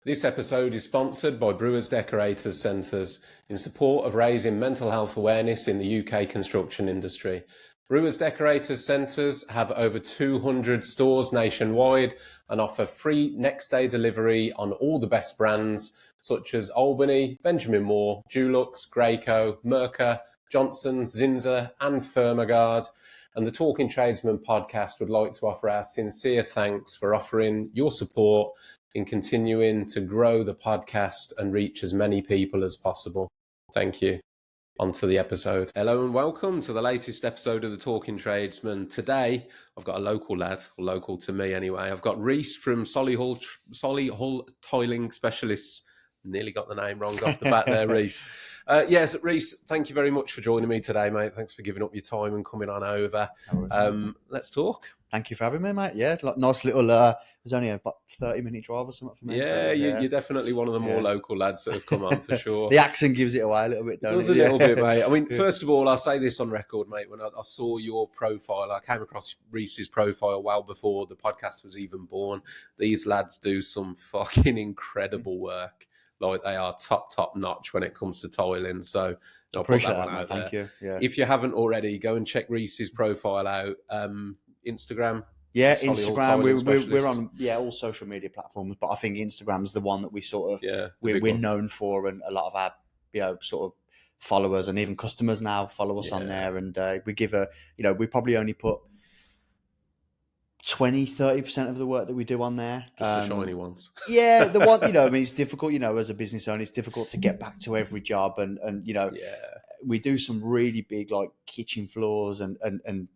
This episode is sponsored by Brewers Decorators Centres in support of raising mental health awareness in the UK construction industry. Brewers Decorators Centres have over 200 stores nationwide and offer free next day delivery on all the best brands such as Albany, Benjamin Moore, Dulux, Graco, Mercer, Johnson's, Zinza and Thermogard. And the Talking Tradesman podcast would like to offer our sincere thanks for offering your support in continuing to grow the podcast and reach as many people as possible. Thank you. On to the episode. Hello and welcome to the latest episode of the Talking Tradesman. Today, I've got a local lad, or local to me anyway. I've got Reiss from Solihull Tiling Specialists. Nearly got the name wrong off the bat there, Reiss. Yes, Reiss, thank you very much for joining me today, mate. Thanks for giving up your time and coming on over. Let's talk. Thank you for having me, mate. Yeah, nice little, it was only about 30-minute drive or something for me. Yeah, you're definitely one of the more local lads that have come on for sure. The accent gives it away a little bit, doesn't it? It does a little bit, mate. I mean, first of all, I'll say this on record, mate. When I saw your profile, I came across Reiss's profile well before the podcast was even born. These lads do some fucking incredible work. Like, they are top notch when it comes to tiling. So I'll put that one out there. Thank you. Yeah. If you haven't already, go and check Reiss's profile out. Instagram. Yeah, Instagram. We're on all social media platforms, but I think Instagram's the one that we sort of we're known for, and a lot of our sort of followers and even customers now follow us on there. And we give we probably only put 20-30% of the work that we do on there. Just the shiny ones. Yeah, the one, I mean, it's difficult, as a business owner, it's difficult to get back to every job. And we do some really big, like, kitchen floors and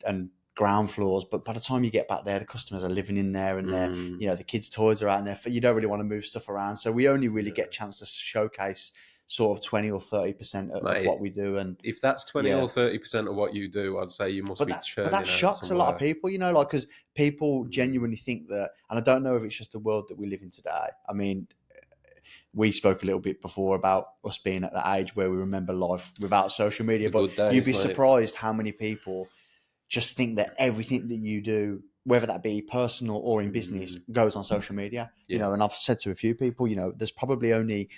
ground floors. But by the time you get back there, the customers are living in there and the kids' toys are out in there. You don't really want to move stuff around. So we only really get a chance to showcase sort of 20 or 30% of what we do. And if that's 20 or 30% of what you do, I'd say you must be churning. But that shocks a lot of people, because people genuinely think that, and I don't know if it's just the world that we live in today. I mean, we spoke a little bit before about us being at that age where we remember life without social media, but you'd be surprised how many people just think that everything that you do, whether that be personal or in business, goes on social media. And I've said to a few people, there's probably only,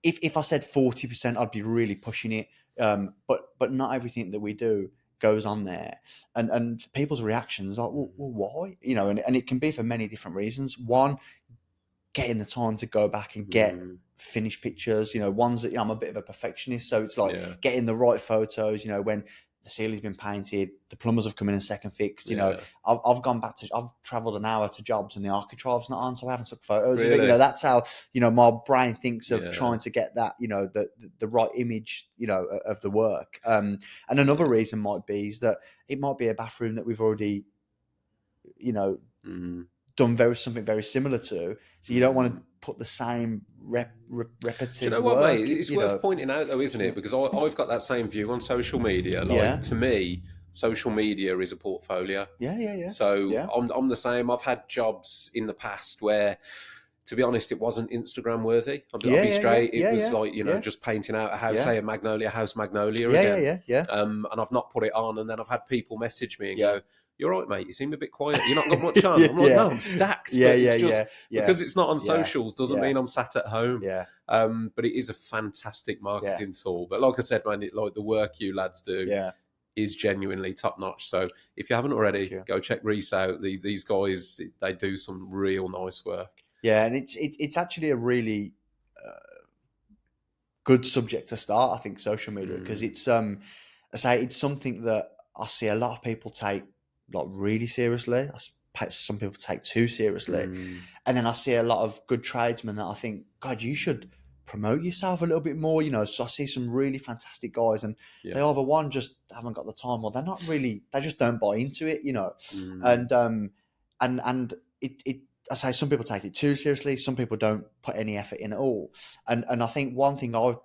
if I said 40%, I'd be really pushing it. But not everything that we do goes on there. And people's reactions are, well, why? And it can be for many different reasons. One, getting the time to go back and get finished pictures, ones that I'm a bit of a perfectionist. So it's like getting the right photos, when the ceiling's been painted, the plumbers have come in and second fixed. I've gone back I've travelled an hour to jobs and the architrave's not on, so I haven't took photos of it. That's how my brain thinks of trying to get that the right image of the work. And another reason might be is that it might be a bathroom that we've already done something very similar to, so you don't want to put the same repetitive. Do you know what, mate? It's worth pointing out, though, isn't it? Because I've got that same view on social media. To me, social media is a portfolio. Yeah. So I'm the same. I've had jobs in the past where, to be honest, it wasn't Instagram worthy. I'll be straight. It was just painting out a house, say a house magnolia again. And I've not put it on, and then I've had people message me and go, "You're right, mate. You seem a bit quiet. You're not got much on." I'm like, "No, I'm stacked." Because it's not on socials doesn't mean I'm sat at home. But it is a fantastic marketing tool. But like I said, man, the work you lads do is genuinely top notch. So if you haven't already, go check Reiss out. These guys, they do some real nice work. Yeah, and it's actually a really good subject to start, I think, social media, because it's it's something that I see a lot of people take really seriously. Some people take too seriously. And then I see a lot of good tradesmen that I think, God, you should promote yourself a little bit more. So I see some really fantastic guys, and they either one just haven't got the time, or they're not really, they just don't buy into it, and it I say some people take it too seriously. Some people don't put any effort in at all. And I think one thing I've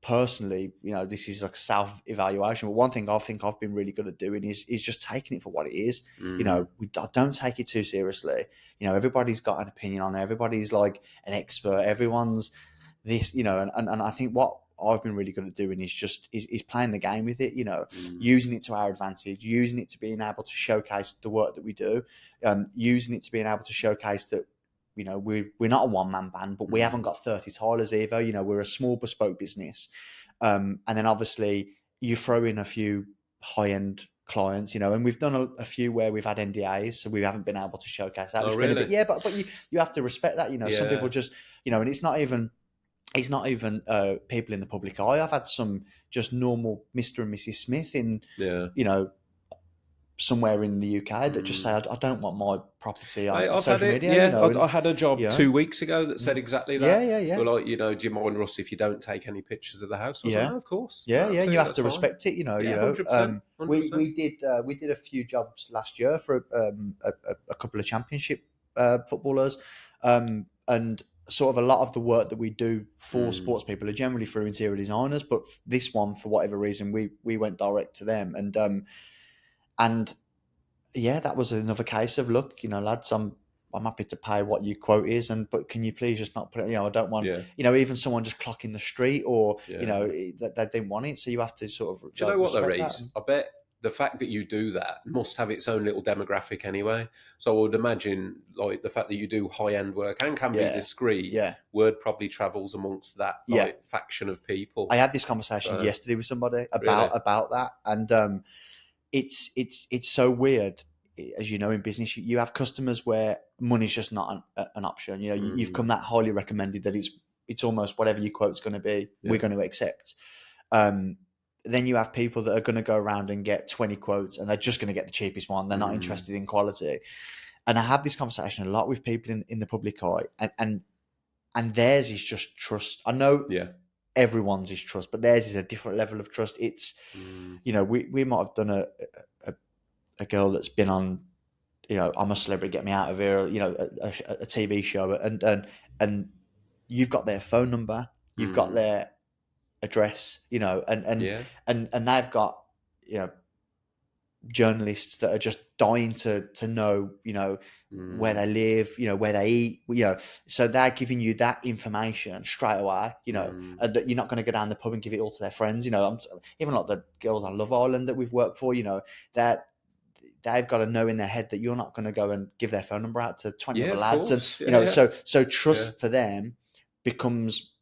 personally, this is like self-evaluation, but one thing I think I've been really good at doing is just taking it for what it is. I don't take it too seriously. Everybody's got an opinion on it. Everybody's like an expert. Everyone's this, and I think what I've been really good at doing is playing the game with it, using it to our advantage, using it to being able to showcase the work that we do, using it to being able to showcase that we're not a one man band, but we haven't got 30 tilers either. We're a small bespoke business. And then obviously you throw in a few high end clients, and we've done a few where we've had NDAs, so we haven't been able to showcase that. Oh, really? But you have to respect that. Some people just, and it's not even people in the public eye. I've had some just normal Mr. and Mrs. Smith in, somewhere in the UK that just say, I don't want my property on I've social had it. media. I had a job 2 weeks ago that said exactly that. Yeah. They were like, do you mind, Russ, if you don't take any pictures of the house? I was like, no, of course. Yeah, No, and you have to fine. respect it. 100%. We did a few jobs last year for a couple of championship footballers, and sort of a lot of the work that we do for sports people are generally through interior designers, but this one, for whatever reason, we went direct to them, and yeah, that was another case of, look, lads, I'm happy to pay what your quote is, but can you please just not put it, I don't want, even someone just clocking the street, or that they didn't want it, so you have to sort of. Do you know what, though, Reiss? I bet the fact that you do that must have its own little demographic anyway. So I would imagine, like, the fact that you do high-end work and can be discreet, word probably travels amongst that faction of people. I had this conversation yesterday with somebody about that, and it's so weird. As you know, in business, you have customers where money's just not an option. You've come that highly recommended that it's almost whatever your quote's going to be, we're going to accept. Then you have people that are going to go around and get 20 quotes, and they're just going to get the cheapest one. They're not interested in quality. And I have this conversation a lot with people in the public eye, and theirs is just trust. I know everyone's is trust, but theirs is a different level of trust. It's, we might have done a girl that's been on, I'm a Celebrity, Get Me Out of Here, a TV show, and you've got their phone number, you've got their address, and they've got, journalists that are just dying to know, where they live, where they eat, so they're giving you that information straight away, and that you're not going to go down the pub and give it all to their friends. Even like the girls on Love Island that we've worked for, that they've got to know in their head that you're not going to go and give their phone number out to 20 other lads. Course. And, so trust for them becomes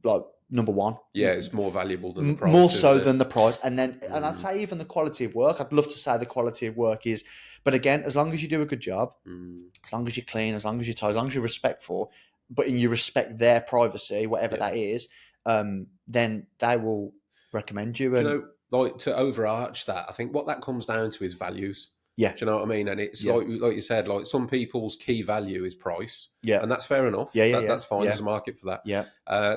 like number one. Yeah, it's more valuable than the price. More so than the price. And then, and I'd say even the quality of work. I'd love to say the quality of work is, but again, as long as you do a good job, as long as you're clean, as long as you're tidy, as long as you're respectful, but you respect their privacy, whatever that is, then they will recommend you. And like, to overarch that, I think what that comes down to is values. Yeah. Do you know what I mean? And it's like you said, like, some people's key value is price. Yeah. And that's fair enough. That's fine. There's a market for that. Yeah.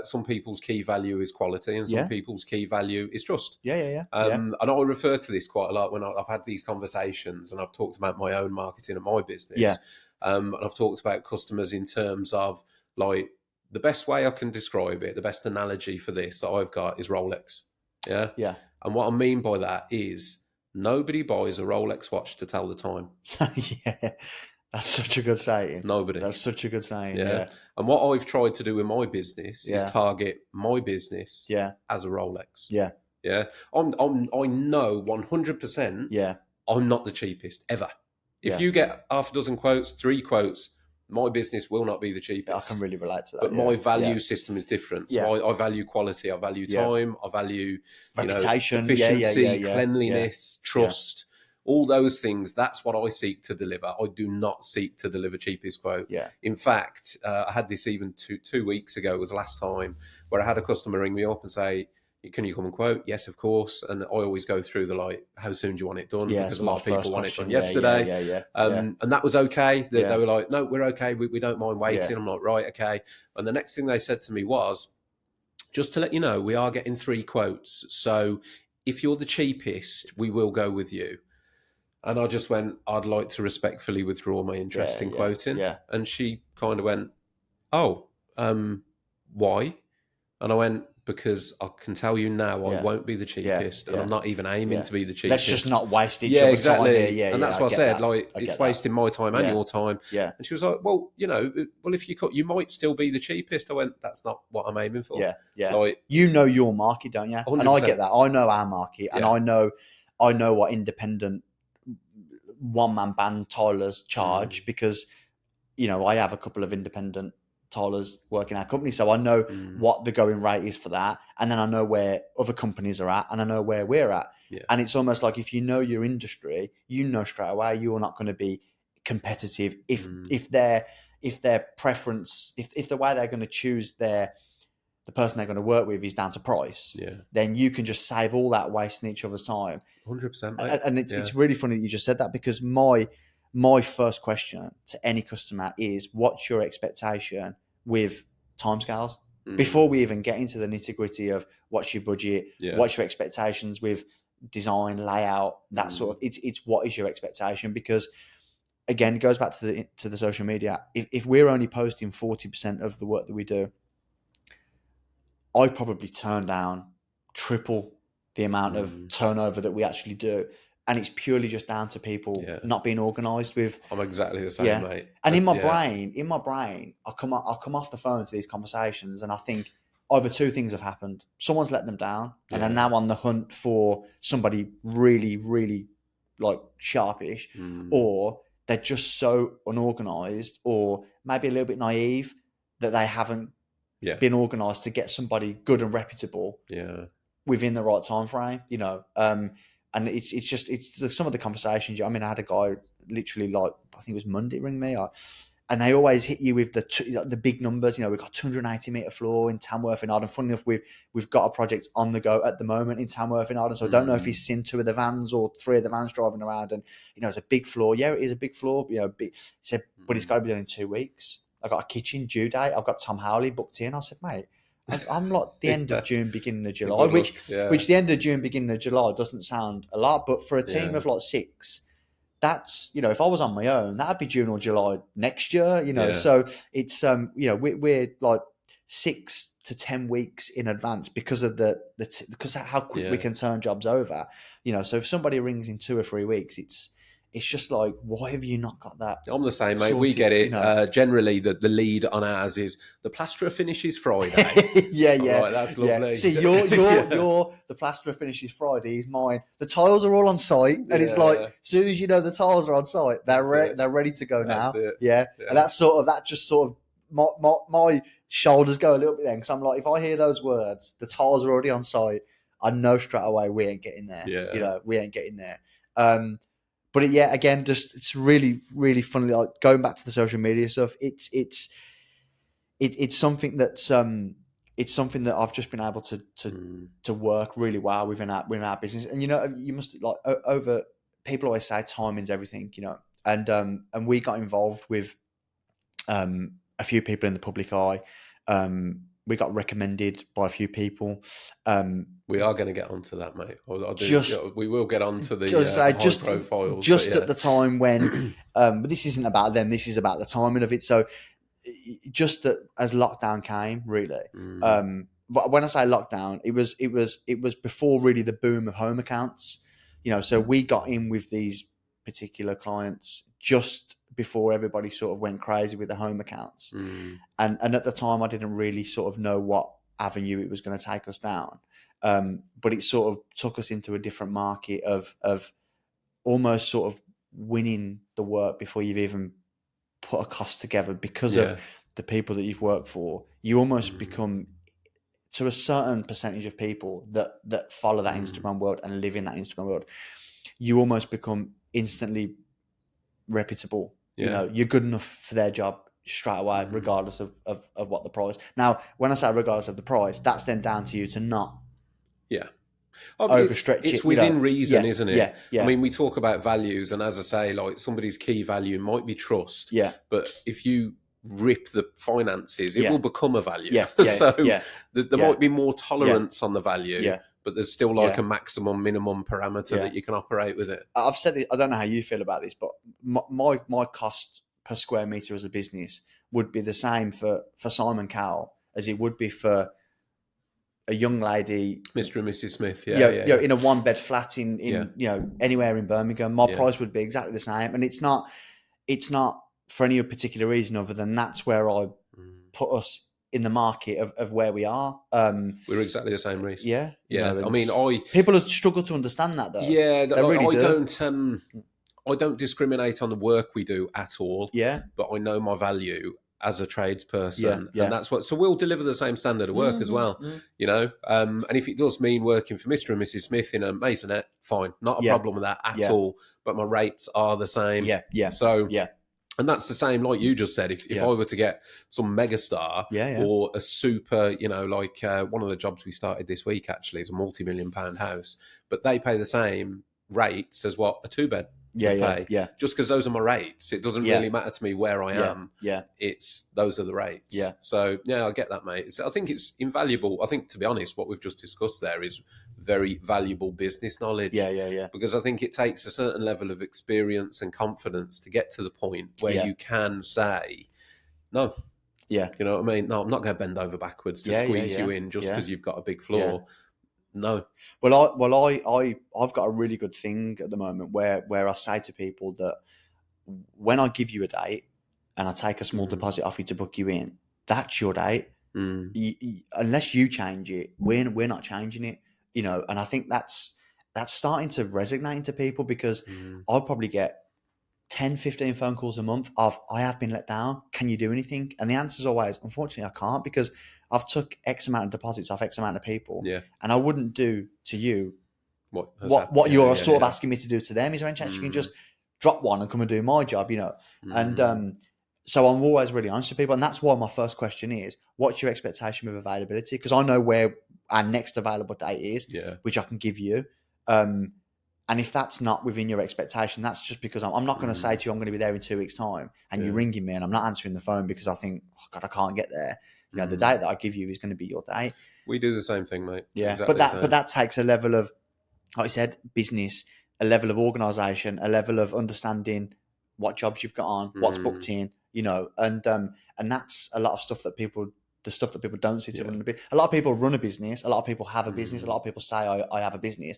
Some people's key value is quality, and some people's key value is trust. Yeah. And I refer to this quite a lot when I've had these conversations, and I've talked about my own marketing and my business. Yeah. And I've talked about customers in terms of, like, the best way I can describe it, the best analogy for this that I've got is Rolex. Yeah. Yeah. And what I mean by that is, nobody buys a Rolex watch to tell the time. Yeah, that's such a good saying. Nobody. That's such a good saying. Yeah. And what I've tried to do in my business is target my business as a Rolex. Yeah. Yeah. I know 100%. Yeah. I'm not the cheapest ever. If you get half a dozen quotes, 3 quotes, my business will not be the cheapest. I can really relate to that. But my value system is different. So I value quality, I value time, I value reputation, efficiency, cleanliness, trust, all those things. That's what I seek to deliver. I do not seek to deliver cheapest quote. Yeah. In fact, I had this even 2 weeks ago, was the last time, where I had a customer ring me up and say, can you come and quote? Yes, of course. And I always go through the, like, how soon do you want it done? Yeah, because a lot of people want it done yesterday. Yeah. And that was okay. They were like, no, we're okay. We don't mind waiting. I'm like, right, okay. And the next thing they said to me was, just to let you know, we are getting 3 quotes. So if you're the cheapest, we will go with you. And I just went, I'd like to respectfully withdraw my interest in quoting. Yeah. And she kind of went, oh, why? And I went, because I can tell you now, I won't be the cheapest, and I'm not even aiming to be the cheapest. Let's just not waste each other's time here. Yeah, and that's what I said. That. Like, it's wasting my time and your time. Yeah. And she was like, well, if you might still be the cheapest. I went, that's not what I'm aiming for. Yeah. Like, you know your market, don't you? 100%. And I get that. I know our market, and I know what independent one-man band tilers charge, because I have a couple of independent tilers working our company, so I know what the going rate is for that, and then I know where other companies are at, and I know where we're at. Yeah. And it's almost like if you know your industry, you know straight away you're not going to be competitive if their preference, if the way they're going to choose the person they're going to work with is down to price, then you can just save all that wasting each other's time. 100%, mate. And it's really funny that you just said that, because my first question to any customer is, what's your expectation with timescales? Before we even get into the nitty gritty of what's your budget, what's your expectations with design, layout, that sort of, it's what is your expectation? Because again, it goes back to the social media. If we're only posting 40% of the work that we do, I probably turn down triple the amount of turnover that we actually do. And it's purely just down to people not being organised with. I'm exactly the same, mate. And in my brain, I come off the phone to these conversations, and I think either two things have happened. Someone's let them down, and they're now on the hunt for somebody really, really like sharpish, or they're just so unorganised, or maybe a little bit naive that they haven't been organised to get somebody good and reputable within the right time frame, and it's some of the conversations. I mean, I had a guy literally, like, I think it was Monday, ring me, and they always hit you with the big numbers. We've got 280 metre floor in Tamworth in Arden. Funny enough, we've got a project on the go at the moment in Tamworth in Arden. So I don't know if he's seen 2 of the vans or 3 of the vans driving around, and it's a big floor. Yeah, it is a big floor. He said, but it's got to be done in 2 weeks. I got a kitchen due date. I've got Tom Howley booked in. I said, mate, I'm like the end of June, beginning of July, which the end of June, beginning of July doesn't sound a lot, but for a team of like 6, that's, if I was on my own, that'd be June or July next year, So it's, we're like 6 to 10 weeks in advance because of because of how quick we can turn jobs over, So if somebody rings in 2 or 3 weeks, it's just like, why have you not got that? I'm the same, mate. We get it. Generally, the lead on ours is the plasterer finishes Friday. Right, that's lovely. Yeah. See, you're the plasterer finishes Friday. Is mine. The tiles are all on site, and it's like, as soon as the tiles are on site, they're ready to go now. Yeah, and that's just sort of my shoulders go a little bit then, because I'm like, if I hear those words, the tiles are already on site, I know straight away we ain't getting there. We ain't getting there. But again, just it's really, really funny. Like, going back to the social media stuff, it's something that's it's something that I've just been able to work really well within our business. And you must, like, over, people always say timing's everything, and we got involved with a few people in the public eye. We got recommended by a few people. We are going to get onto that, mate. We will get onto the high profiles. Just at the time when, but this isn't about them. This is about the timing of it. So, just that as lockdown came, really. But when I say lockdown, it was before really the boom of home accounts. So we got in with these particular clients just before everybody sort of went crazy with the home accounts. And at the time, I didn't really sort of know what avenue it was going to take us down. But it sort of took us into a different market of almost sort of winning the work before you've even put a cost together, because of the people that you've worked for. You almost become, to a certain percentage of people that follow that Instagram world and live in that Instagram world, you almost become instantly reputable. You're good enough for their job straight away, regardless of what the price. Now, when I say regardless of the price, that's then down to you to not overstretch it's it. Within reason, isn't it? Yeah. I mean, we talk about values, and as I say, like, somebody's key value might be trust. But if you rip the finances, it will become a value. So there might be more tolerance on the value. But there's still like a maximum, minimum parameter that you can operate with it. I've said it. I don't know how you feel about this, but my cost per square meter as a business would be the same for Simon Cowell as it would be for a young lady, Mr. and Mrs. Smith. In a 1-bed flat in anywhere in Birmingham. My price would be exactly the same, and it's not for any particular reason other than that's where I put us in the market of where we are. We're exactly the same, Reiss. I mean, I mean, people have struggled to understand that, though. Yeah, they really I don't. I don't discriminate on the work we do at all, Yeah, but I know my value as a yeah, tradesperson, and yeah. that's what. So we'll deliver the same standard of work as well, Mm-hmm. And if it does mean working for Mr. and Mrs. Smith in a maisonette, fine, not a Yeah, problem with that at yeah, all. But my rates are the same. yeah, yeah, So, yeah, and that's the same, like you just said. If I yeah, were to get some megastar yeah, yeah, or a super, like one of the jobs we started this week actually is a multi-million-pound house, but they pay the same rates as what a two-bed yeah, would yeah, pay. yeah, Just because those are my rates, it doesn't yeah, really matter to me where I yeah, am. yeah, It's those are the rates. yeah, So yeah, I get that, mate. I think it's invaluable. I think, to be honest, what we've just discussed there is very valuable business knowledge, yeah, yeah, yeah, because I think it takes a certain level of experience and confidence to get to the point where yeah, you can say, no, yeah, you know what I mean? No, I'm not going to bend over backwards to yeah, yeah, squeeze you yeah, in just yeah, because you've got a big yeah. floor. No. I've got a really good thing at the moment where I say to people that when I give you a date and I take a small Mm, deposit off you to book you in, that's your date. mm, Unless you change it, we're not changing it. And I think that's starting to resonate into people, because mm. I'll probably get 10, 15 phone calls a month of, I have been let down. Can you do anything? And the answer is always, unfortunately, I can't, because I've took X amount of deposits off X amount of people, Yeah. and I wouldn't do to you What has what happened? what Yeah, you're yeah, sort of yeah. asking me to do to them. Is there any chance you can Mm, just drop one and come and do my job? And mm. so I'm always really honest with people, and that's why my first question is, what's your expectation with availability? Because I know where our next available date is, Yeah. which I can give you. Um, and if that's not within your expectation, that's just because I'm not going to say Mm, to you, I'm going to be there in 2 weeks' time, and you're yeah. ringing me and I'm not answering the phone because I think, oh God, I can't get there. The Mm. date that I give you is going to be your date. We do the same thing, mate. Yeah. But Exactly the that but same. that takes a level of, like I said, business, a level of organisation, a level of understanding what jobs you've got on, what's Mm, booked in, and that's a lot of stuff that the stuff that people don't see to yeah. run a business. A lot of people run a business, a lot of people have a business, a lot Mm, of people say I have a business,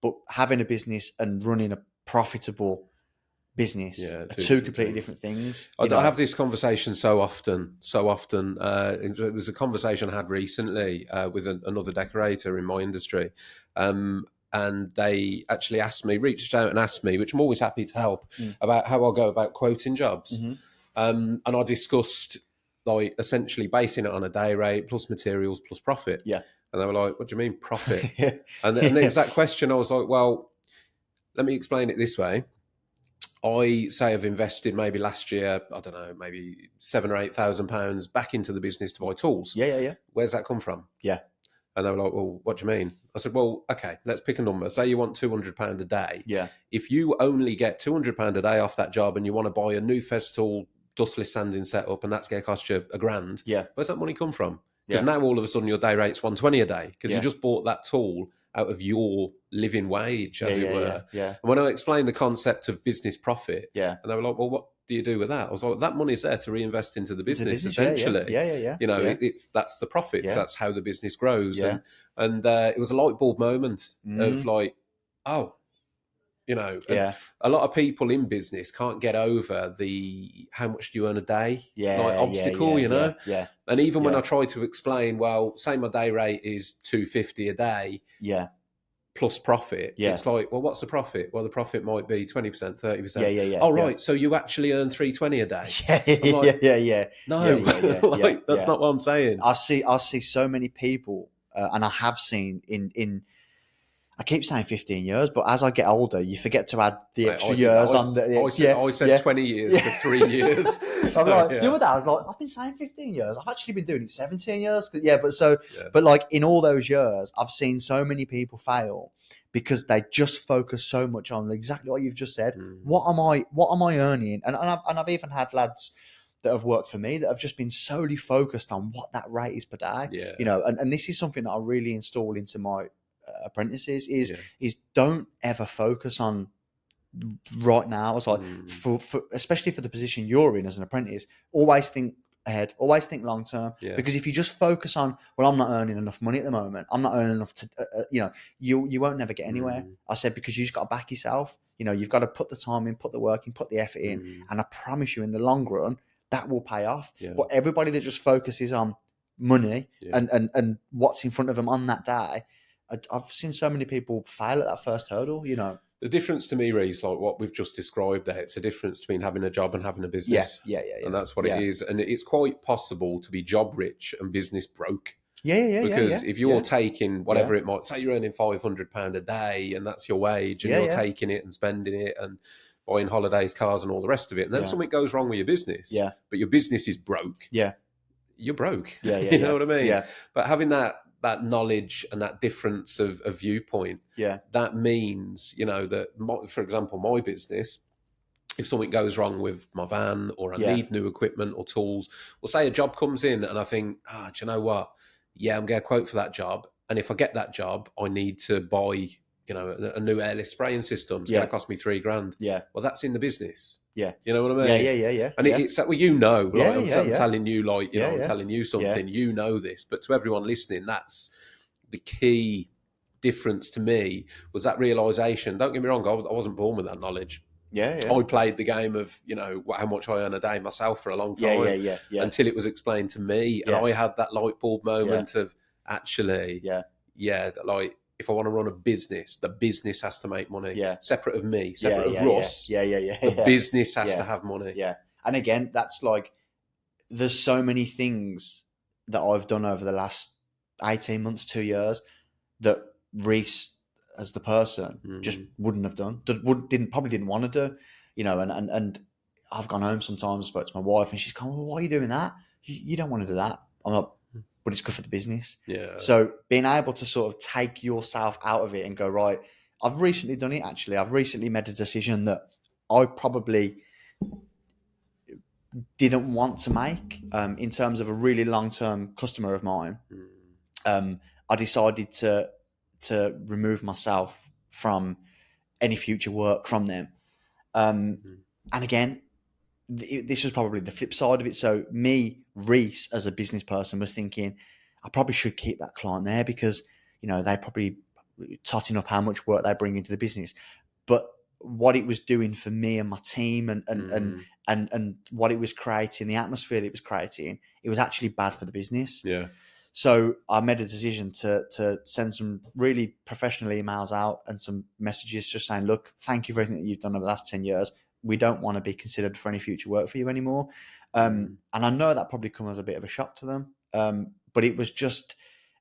but having a business and running a profitable business yeah. are Two two different completely things. different things. I have this conversation so often, so often. It was a conversation I had recently with another decorator in my industry. And they actually reached out and asked me, which I'm always happy to help, Mm. about how I'll go about quoting jobs. Mm-hmm. And I discussed, like, essentially basing it on a day rate plus materials plus profit. Yeah. And they were like, "What do you mean profit?" Yeah. And there was that question. I was like, "Well, let me explain it this way. I say I've invested maybe last year, I don't know, maybe £7,000 or £8,000 back into the business to buy tools. Yeah. Yeah. Yeah. Where's that come from?" Yeah. And they were like, "Well, what do you mean?" I said, "Well, okay, let's pick a number. Say you want £200 a day. Yeah. If you only get £200 a day off that job and you want to buy a new Festool dustless sanding setup and that's going to cost you £1,000, Yeah. where's that money come from?" Because Yeah. now all of a sudden your day rate's 120 a day because you Yeah. just bought that tool out of your living wage, Yeah. as it Yeah. Yeah. were. Yeah. And when I explained the concept of business profit, Yeah. and they were like, "Well, what do you do with that?" I was like, "That money's there to reinvest into the It's a business, business. Yeah. Yeah. essentially. Yeah. Yeah. Yeah. You know, Yeah. that's the profits. Yeah. That's how the business grows." Yeah. And it was a light bulb moment of Mm. like, oh, and Yeah. a lot of people in business can't get over the how much do you earn a day like Yeah. Yeah. obstacle, Yeah. Yeah. Yeah. And even when Yeah. I try to explain, well, say my day rate is 250 a day Yeah. plus profit, Yeah. it's like, well, what's the profit? Well, the profit might be 20%, Yeah. 30%. Yeah. Yeah. Oh, Yeah. right, so you actually earn 320 a day. Yeah. I'm like, Yeah. Yeah. Yeah. Yeah. no, Yeah. Yeah. Yeah. like that's Yeah. not what I'm saying. I see so many people, and I have seen in. I keep saying 15 years, but as I get older, you forget to add the Mate, extra I did that. years on the. Yeah. I said Yeah. 20 years for Yeah. 3 years. I'm So like, the yeah, other day, I was like, I've been saying 15 years. I've actually been doing it 17 years. Yeah, yeah. but like in all those years, I've seen so many people fail because they just focus so much on exactly what you've just said. Mm, What am I earning? And I've even had lads that have worked for me that have just been solely focused on what that rate is per day. yeah, And this is something that I really install into my apprentices yeah. is don't ever focus on right now. I was like, Mm, for especially for the position you're in as an apprentice, always think ahead, always think long term. yeah. Because if you just focus on, well, I'm not earning enough money at the moment, I'm not earning enough to, you won't never get anywhere. Mm, I said, because you just got to back yourself. You've got to put the time in, put the work in, put the effort in, mm, and I promise you, in the long run, that will pay off. yeah, But everybody that just focuses on money yeah. and what's in front of them on that day, I've seen so many people fail at that first hurdle. The difference to me, Reece, like what we've just described there, it's a difference between having a job and having a Yeah, business. yeah, yeah, yeah. And that's what it Yeah. is. And it's quite possible to be job rich and business broke. Yeah, yeah, yeah, Because yeah, if you're yeah, taking whatever it might say, you're earning £500 a day and that's your wage, and yeah, you're yeah, taking it and spending it and buying holidays, cars, and all the rest of it. And then yeah, something goes wrong with your business, yeah, but your business is broke, yeah, you're broke. yeah, yeah, You know yeah, what I mean? yeah, But having that knowledge and that difference of viewpoint, yeah, that means, that, for example, my business, if something goes wrong with my van or I yeah, need new equipment or tools, or say a job comes in and I think, do you know what? Yeah, I'm getting a quote for that job. And if I get that job, I need to buy, a new airless spraying system. It's going yeah, to cost me £3,000. yeah, Well, that's in the business. yeah, You know what I yeah, mean? yeah, yeah, yeah, And yeah, it's that, well, like yeah, yeah, I'm yeah, telling you, yeah, I'm yeah, telling you yeah, something, this. But to everyone listening, that's the key difference to me, was that realization. Don't get me wrong, I wasn't born with that knowledge. yeah, yeah, I played the game of, how much I earn a day myself for a long yeah, yeah, time, yeah, yeah, until it was explained to me. And yeah, I had that light bulb yeah, moment of, actually, yeah, yeah, like, if I want to run a business, the business has to make money. yeah, Separate of me, yeah, separate of yeah, yeah, Russ, yeah, yeah, yeah, the yeah, business has to yeah, have money. yeah. And again, that's like, there's so many things that I've done over the last 18 months, 2 years, that Reese, as the person, just wouldn't have done. Probably didn't want to do. And I've gone home sometimes, spoke to my wife, and she's gone, "Well, why are you doing that? You don't want to do that." I'm like, "But it's good for the business." Yeah. So being able to sort of take yourself out of it and go, right, I've recently done it. Actually, I've recently made a decision that I probably didn't want to make, in terms of a really long-term customer of mine. I decided to remove myself from any future work from them. And again, this was probably the flip side of it. So me, Reese, as a business person, was thinking I probably should keep that client there, because they probably totting up how much work they bring into the business. But what it was doing for me and my team, and what it was creating, the atmosphere that it was creating, it was actually bad for the business. Yeah. So I made a decision to send some really professional emails out and some messages just saying, look, thank you for everything that you've done over the last 10 years. We don't want to be considered for any future work for you anymore. And I know that probably comes as a bit of a shock to them. But it was just,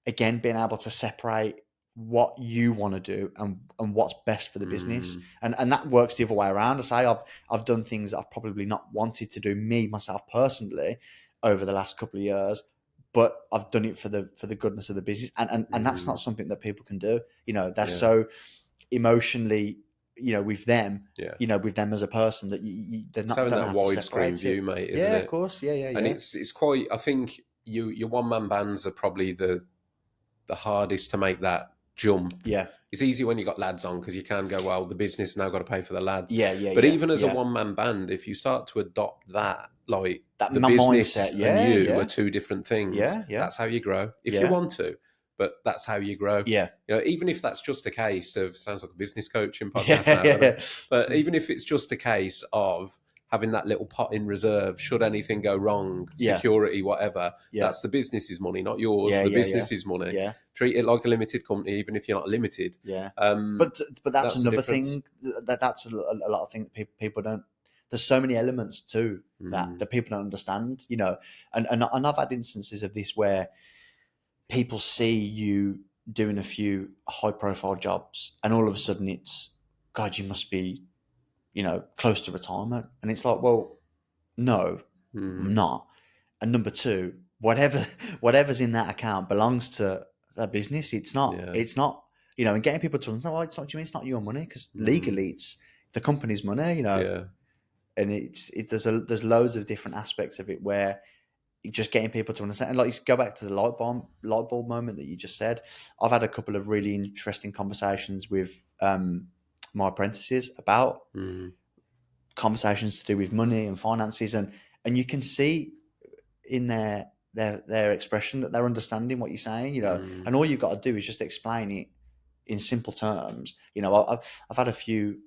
again, being able to separate what you want to do and what's best for the business. And that works the other way around. I say I've done things that I've probably not wanted to do, myself personally, over the last couple of years, but I've done it for the goodness of the business. And that's not something that people can do. They're so emotionally, with them, with them as a person, that they're It's not having don't know that how to widescreen separate view, it. mate, isn't Yeah, it? of course. Yeah, yeah, And yeah. it's quite, I think your one man bands are probably the hardest to make that jump. Yeah. It's easy when you got lads on, because you can go, well, the business now got to pay for the lads. Yeah, yeah, But yeah, even as a yeah. one man band, if you start to adopt that, like, That the my business mindset. and Yeah, you are yeah, two different things, yeah, yeah, that's how you grow. If you yeah, want to, but that's how you grow. yeah, Even if that's just a case of, sounds like a business coaching podcast yeah, now, doesn't yeah, it? But even if it's just a case of having that little pot in reserve, should anything go wrong, yeah, security, whatever, yeah, that's the business's money, not yours. yeah, The yeah, yeah, business's money. yeah, Treat it like a limited company, even if you're not limited. yeah. Um, But that's that's the another difference. thing. That's a lot of things that people don't. There's so many elements to that people don't understand. And I've had instances of this where people see you doing a few high profile jobs, and all of a sudden it's, God, you must be, close to retirement, and it's like, well, no, I'm not. And number two, whatever's in that account belongs to that business. It's not. Yeah. It's not. And getting people to understand, well, it's not. Do you mean it's not your money? Because legally, it's the company's money. Yeah. And there's loads of different aspects of it where just getting people to understand. And like, you go back to the light bulb moment that you just said. I've had a couple of really interesting conversations with my apprentices about conversations to do with money and finances, and you can see in their expression that they're understanding what you're saying, and all you've got to do is just explain it in simple terms. I've had a few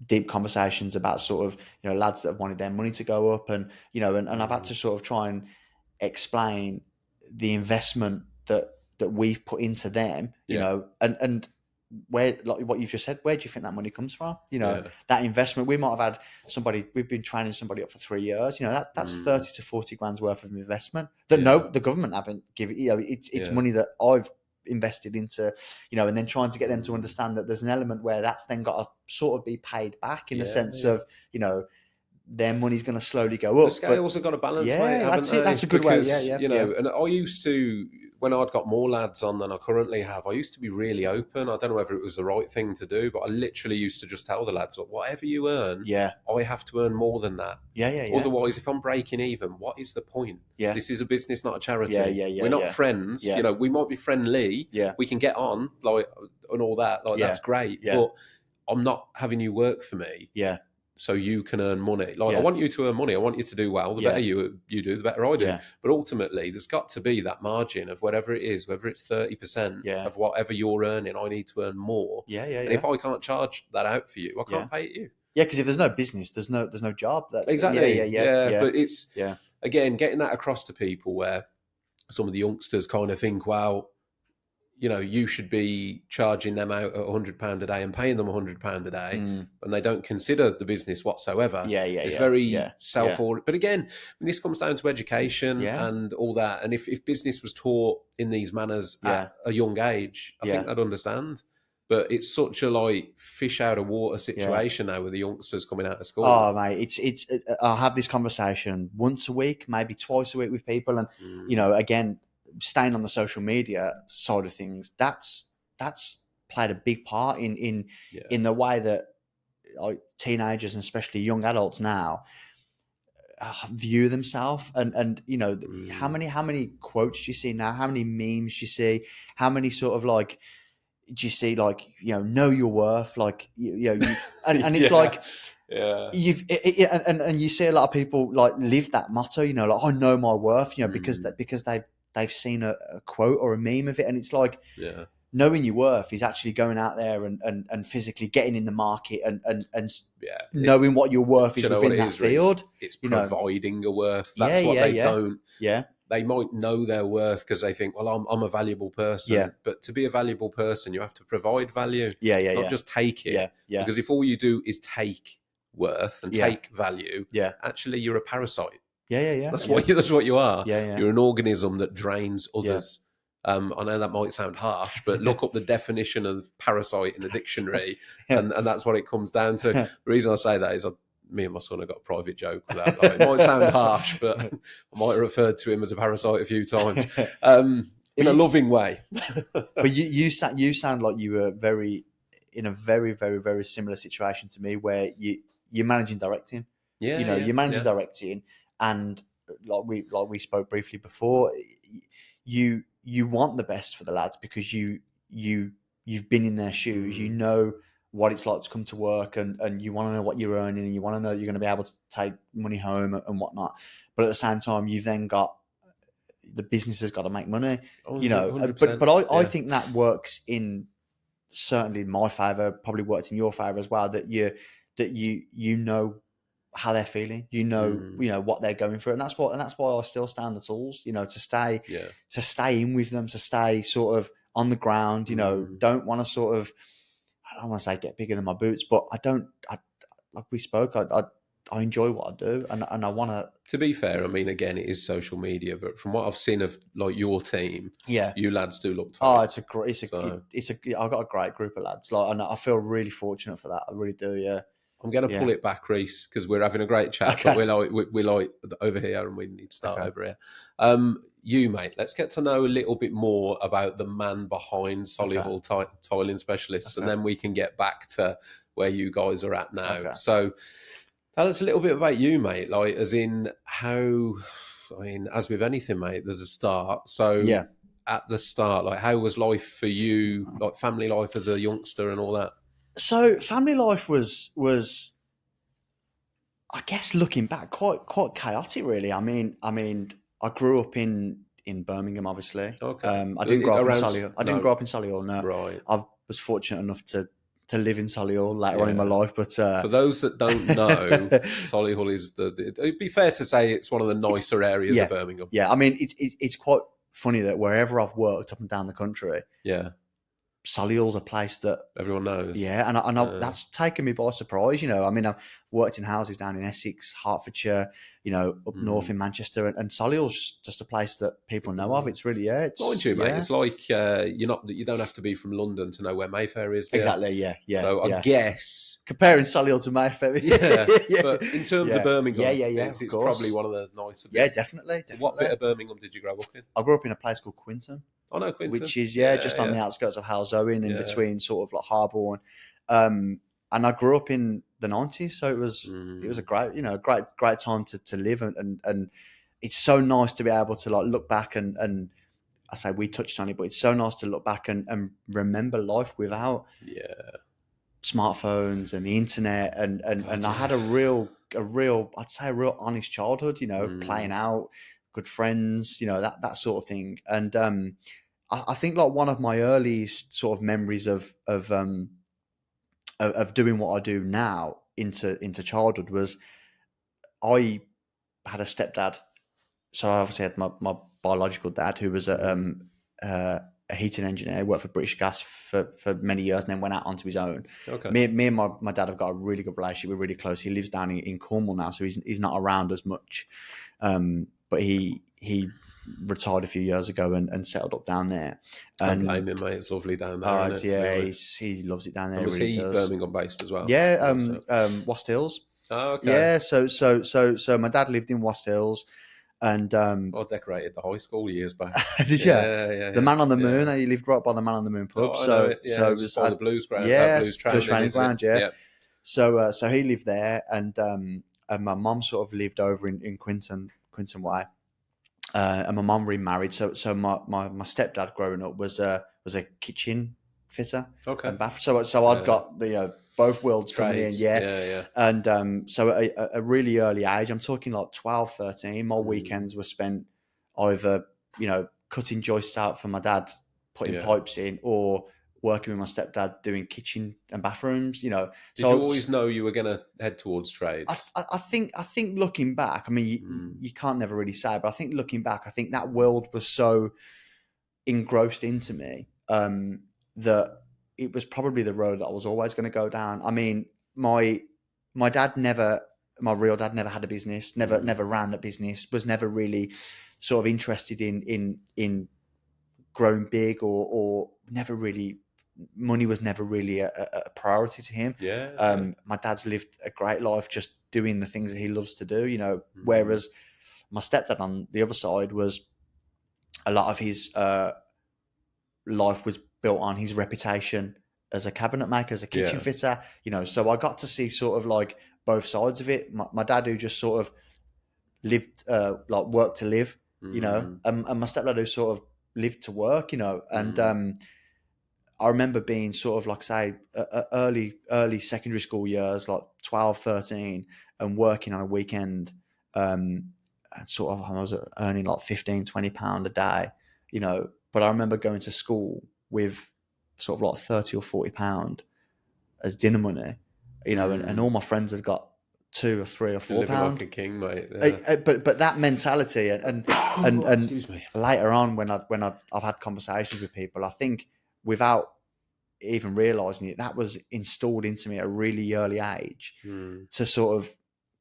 deep conversations about sort of, lads that have wanted their money to go up, and I've had to sort of try and explain the investment that we've put into them, Yeah. and where, like what you've just said, where do you think that money comes from? Yeah. That investment. We might have had somebody. We've been training somebody up for 3 years. That's 30 to 40 grand's worth of investment that the government haven't given. It's money that I've invested into, and then trying to get them to understand that there's an element where that's then got to sort of be paid back in the sense of, their money's going to slowly go up. The scales have got to balance, mate, haven't that's they? it. That's a good way. Because, Yeah. and I used to, when I'd got more lads on than I currently have, I used to be really open. I don't know whether it was the right thing to do, but I literally used to just tell the lads, look, whatever you earn, I have to earn more than that. Yeah. Otherwise, if I'm breaking even, what is the point? Yeah. This is a business, not a charity. Yeah. We're not friends. Yeah. We might be friendly. Yeah. We can get on, and all that. That's great. Yeah. But I'm not having you work for me. Yeah. So you can earn money. I want you to earn money. I want you to do well. The better you do, the better I do. Yeah. But ultimately, there's got to be that margin of whatever it is, whether it's 30% of whatever you're earning, I need to earn more. And if I can't charge that out for you, I can't pay you. Yeah, because if there's no business, there's no job. Exactly. Yeah. But it's, again, getting that across to people where some of the youngsters kind of think, well, you should be charging them out at £100 a day and paying them £100 a day, and they don't consider the business whatsoever. It's very self-oriented. But again, when this comes down to education and all that, and if business was taught in these manners at a young age, I think I'd understand. But it's such a fish out of water situation now with the youngsters coming out of school. Oh, mate, it's I have this conversation once a week, maybe twice a week with people, and again, staying on the social media side of things, that's played a big part in the way that teenagers and especially young adults now view themselves, and how many quotes do you see now, how many memes do you see, how many sort of do you see know your worth, and it's and you see a lot of people live that motto, I know my worth, because they've seen a quote or a meme of it, and it's knowing your worth is actually going out there and physically getting in the market and knowing what your worth is within that field. It's providing a worth. That's what they don't. They might know their worth because they think, well, I'm a valuable person. But to be a valuable person, you have to provide value. Not just take it. Because if all you do is take worth and take value, actually you're a parasite. That's what you are. You're an organism that drains others. I know that might sound harsh, but look up the definition of parasite in the dictionary, and that's what it comes down to. The reason I say that is me and my son have got a private joke with that. It might sound harsh, but I might have referred to him as a parasite a few times in a loving way. But you sound like you were in a very, very, very similar situation to me, where you're managing directing. You're managing directing. And like we spoke briefly before, you want the best for the lads because you've been in their shoes. You know what it's like to come to work, and you want to know what you're earning, and you want to know that you're going to be able to take money home and whatnot. But at the same time, you've then got the business has got to make money. 100%, but I think that works in certainly in my favour. Probably worked in your favour as well. That you know how they're feeling, what they're going through, and that's why I still stand the tools, to stay in with them, to stay sort of on the ground, don't want to sort of, I don't want to say get bigger than my boots, but like we spoke, I enjoy what I do, and I want to. To be fair, I mean, again, it is social media, but from what I've seen of your team, you lads do look tight. I've got a great group of lads, and I feel really fortunate for that. I really do, yeah. I'm going to pull it back, Reiss, because we're having a great chat, but we're like over here and we need to start over here. You, mate, let's get to know a little bit more about the man behind Solihull Tiling Specialists, and then we can get back to where you guys are at now. So tell us a little bit about you, mate, as in how, as with anything, mate, there's a start. So at the start, how was life for you, family life as a youngster and all that? So family life was, I guess, looking back, quite chaotic, really. I mean, I grew up in Birmingham, obviously. Okay. I didn't grow up in Solihull. I didn't grow up in Solihull. No. Right. I was fortunate enough to live in Solihull later on in my life, but for those that don't know, Solihull is it'd be fair to say it's one of the nicer areas of Birmingham. Yeah, I mean, it's quite funny that wherever I've worked up and down the country, Solihull's a place that, Everyone knows. yeah, and that's taken me by surprise. I mean, I've worked in houses down in Essex, Hertfordshire, up north in Manchester, and Solihull's just a place that people know of. It's really, Mind you, mate, yeah, it's like you don't have to be from London to know where Mayfair is, do you? exactly, yeah. So I guess, Comparing Solihull to Mayfair, yeah. yeah, But in terms of yeah, Birmingham, of it's course, probably one of the nicer yeah, bits. definitely. So what bit of Birmingham did you grow up in? I grew up in a place called Quinton, Oh no, Quinton. which is just on Yeah, the outskirts of Halzowen, in yeah. between sort of like Harborne. And I grew up in the 90s, so it was a great, great time to live, and it's so nice to be able to like look back and I say we touched on it, but it's so nice to look back and remember life without Yeah. smartphones and the internet, and God, I yeah. had a real I'd say a real honest childhood, playing out, good friends, that sort of thing. And I think like one of my earliest sort of memories of doing what I do now into childhood was I had a stepdad. So I obviously had my biological dad, who was a heating engineer. He worked for British Gas for many years, and then went out onto his own. Okay. Me and my dad have got a really good relationship. We're really close. He lives down in Cornwall now, so he's not around as much. But he retired a few years ago and settled up down there. Don't And blame him, mate. It's lovely down there, isn't it? To be honest. he loves it down there. And He was really he does. Birmingham based as well? Yeah, Also. Wast Hills. Oh, okay. Yeah, so my dad lived in Wast Hills, and I decorated the high school years back. did you? The Man on the Moon. He lived right by the Man on the Moon Oh, pub. I know it. So Yeah, it just was by the Blues ground. yes, Blues Blues training, training isn't it? ground. Yeah. Yeah. So he lived there, and my mum sort of lived over in Quinton Way, and my mum remarried. So my stepdad growing up was a kitchen fitter Okay. and bath. So I'd got the both worlds coming in. Trades. Yeah. Yeah. And so at a really early age, I'm talking like 12, 13, my Mm. weekends were spent either, cutting joists out for my dad, putting Yeah. pipes in, or working with my stepdad doing kitchen and bathrooms, Did So you always know you were going to head towards trades? I think looking back, I mean, you can't never really say, but I think looking back, I think that world was so engrossed into me that it was probably the road that I was always going to go down. I mean, my dad never, my real dad never had a business, never ran a business, was never really sort of interested in growing big, or never really, money was never really a priority to him. Yeah. My dad's lived a great life just doing the things that he loves to do, whereas my stepdad on the other side was a lot of his life was built on his reputation as a cabinet maker, as a kitchen fitter, so I got to see sort of like both sides of it. My dad, who just sort of lived, like worked to live, and my stepdad, who sort of lived to work, and I remember being sort of like, say, early secondary school years, like 12, 13, and working on a weekend, and sort of I was earning like 15, £20 a day, but I remember going to school with sort of like 30 or £40 as dinner money, and all my friends had got £2 or £3 or £4. Living like a king, mate. Yeah. But that mentality, and Excuse me. later on when I've had conversations with people, I think without even realizing it, that was installed into me at a really early age to sort of,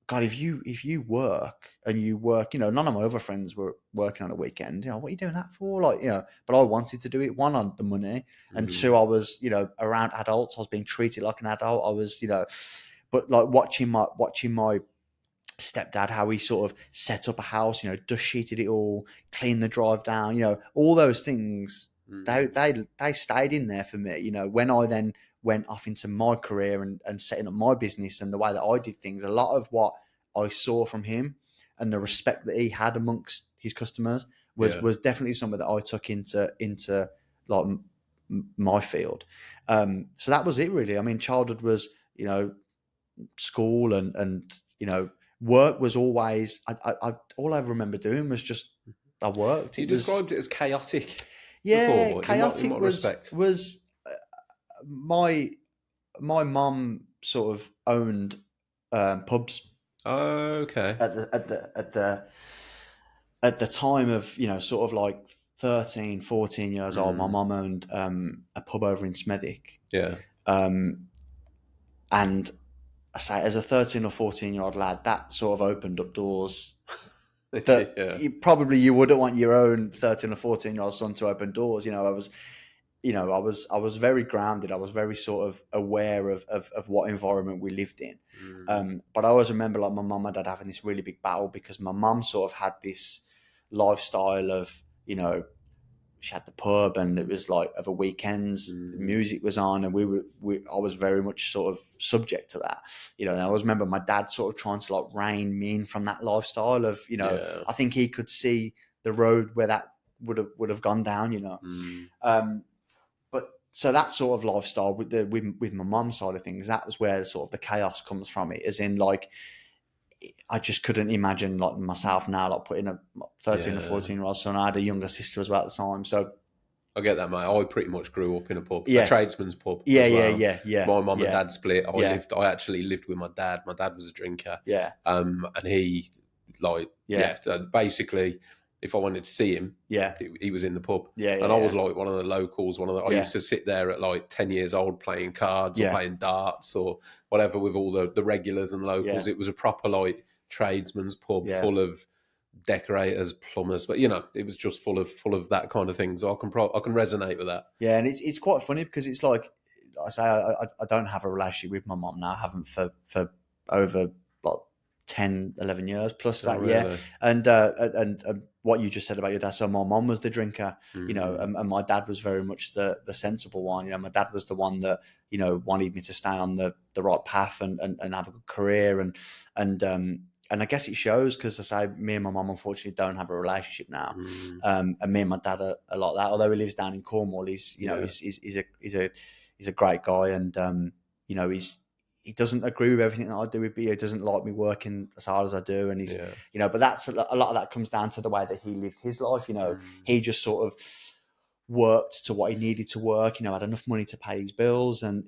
God, if you work and you work, none of my other friends were working on a weekend. What are you doing that for? Like, but I wanted to do it. One, on the money, and two, I was, around adults. I was being treated like an adult. I was, but like watching my stepdad, how he sort of set up a house, dust sheeted it all, cleaned the drive down, all those things. They stayed in there for me. When I then went off into my career and setting up my business and the way that I did things, a lot of what I saw from him and the respect that he had amongst his customers was definitely something that I took into like my field. So that was it, really. I mean, childhood was, school and work was always, all I remember doing was just I worked. You described it as chaotic. Yeah, Before. chaotic In what respect? was my mum sort of owned pubs Okay. at the time of, sort of like 13, 14 years old, my mum owned a pub over in Smethwick. Yeah. And I say, as a 13 or 14-year-old lad, that sort of opened up doors that Yeah. you wouldn't want your own 13 or 14-year-old son to open doors. I was very grounded. I was very sort of aware of what environment we lived in. But I always remember like my mum and dad having this really big battle because my mum sort of had this lifestyle of, she had the pub and it was like over weekends, the music was on, and I was very much sort of subject to that. And I always remember my dad sort of trying to like rein me in from that lifestyle of, I think he could see the road where that would have gone down. But so that sort of lifestyle with my mum's side of things, that was where sort of the chaos comes from. It as in like, I just couldn't imagine like myself now, like putting a 13 or 14-year-old son. I had a younger sister as well at the time. So I get that, mate. I pretty much grew up in a pub, Yeah. a tradesman's pub Yeah, as well. yeah. My mum yeah. and dad split. Yeah. I actually lived with my dad. My dad was a drinker. Yeah. And he basically, if I wanted to see him, Yeah. he was in the pub. Yeah, and I was like one of the locals, I Yeah. used to sit there at like 10 years old playing cards or Yeah. playing darts or whatever with all the regulars and locals. Yeah. It was a proper like tradesman's pub Yeah. full of decorators, plumbers, but it was just full of that kind of thing. So I can resonate with that. Yeah, and it's quite funny because it's like I say, I don't have a relationship with my mom now. I haven't for over like 10, 11 years plus that. really? Yeah, and what you just said about your dad. So my mom was the drinker, and my dad was very much the sensible one. My dad was the one that wanted me to stay on the right path and have a good career and I guess it shows because I say me and my mum unfortunately don't have a relationship now, and me and my dad are like that. Although he lives down in Cornwall, he's a great guy, and he doesn't agree with everything that I do. He doesn't like me working as hard as I do, and he's but that's a lot of that comes down to the way that he lived his life. He just sort of worked to what he needed to work. Had enough money to pay his bills, and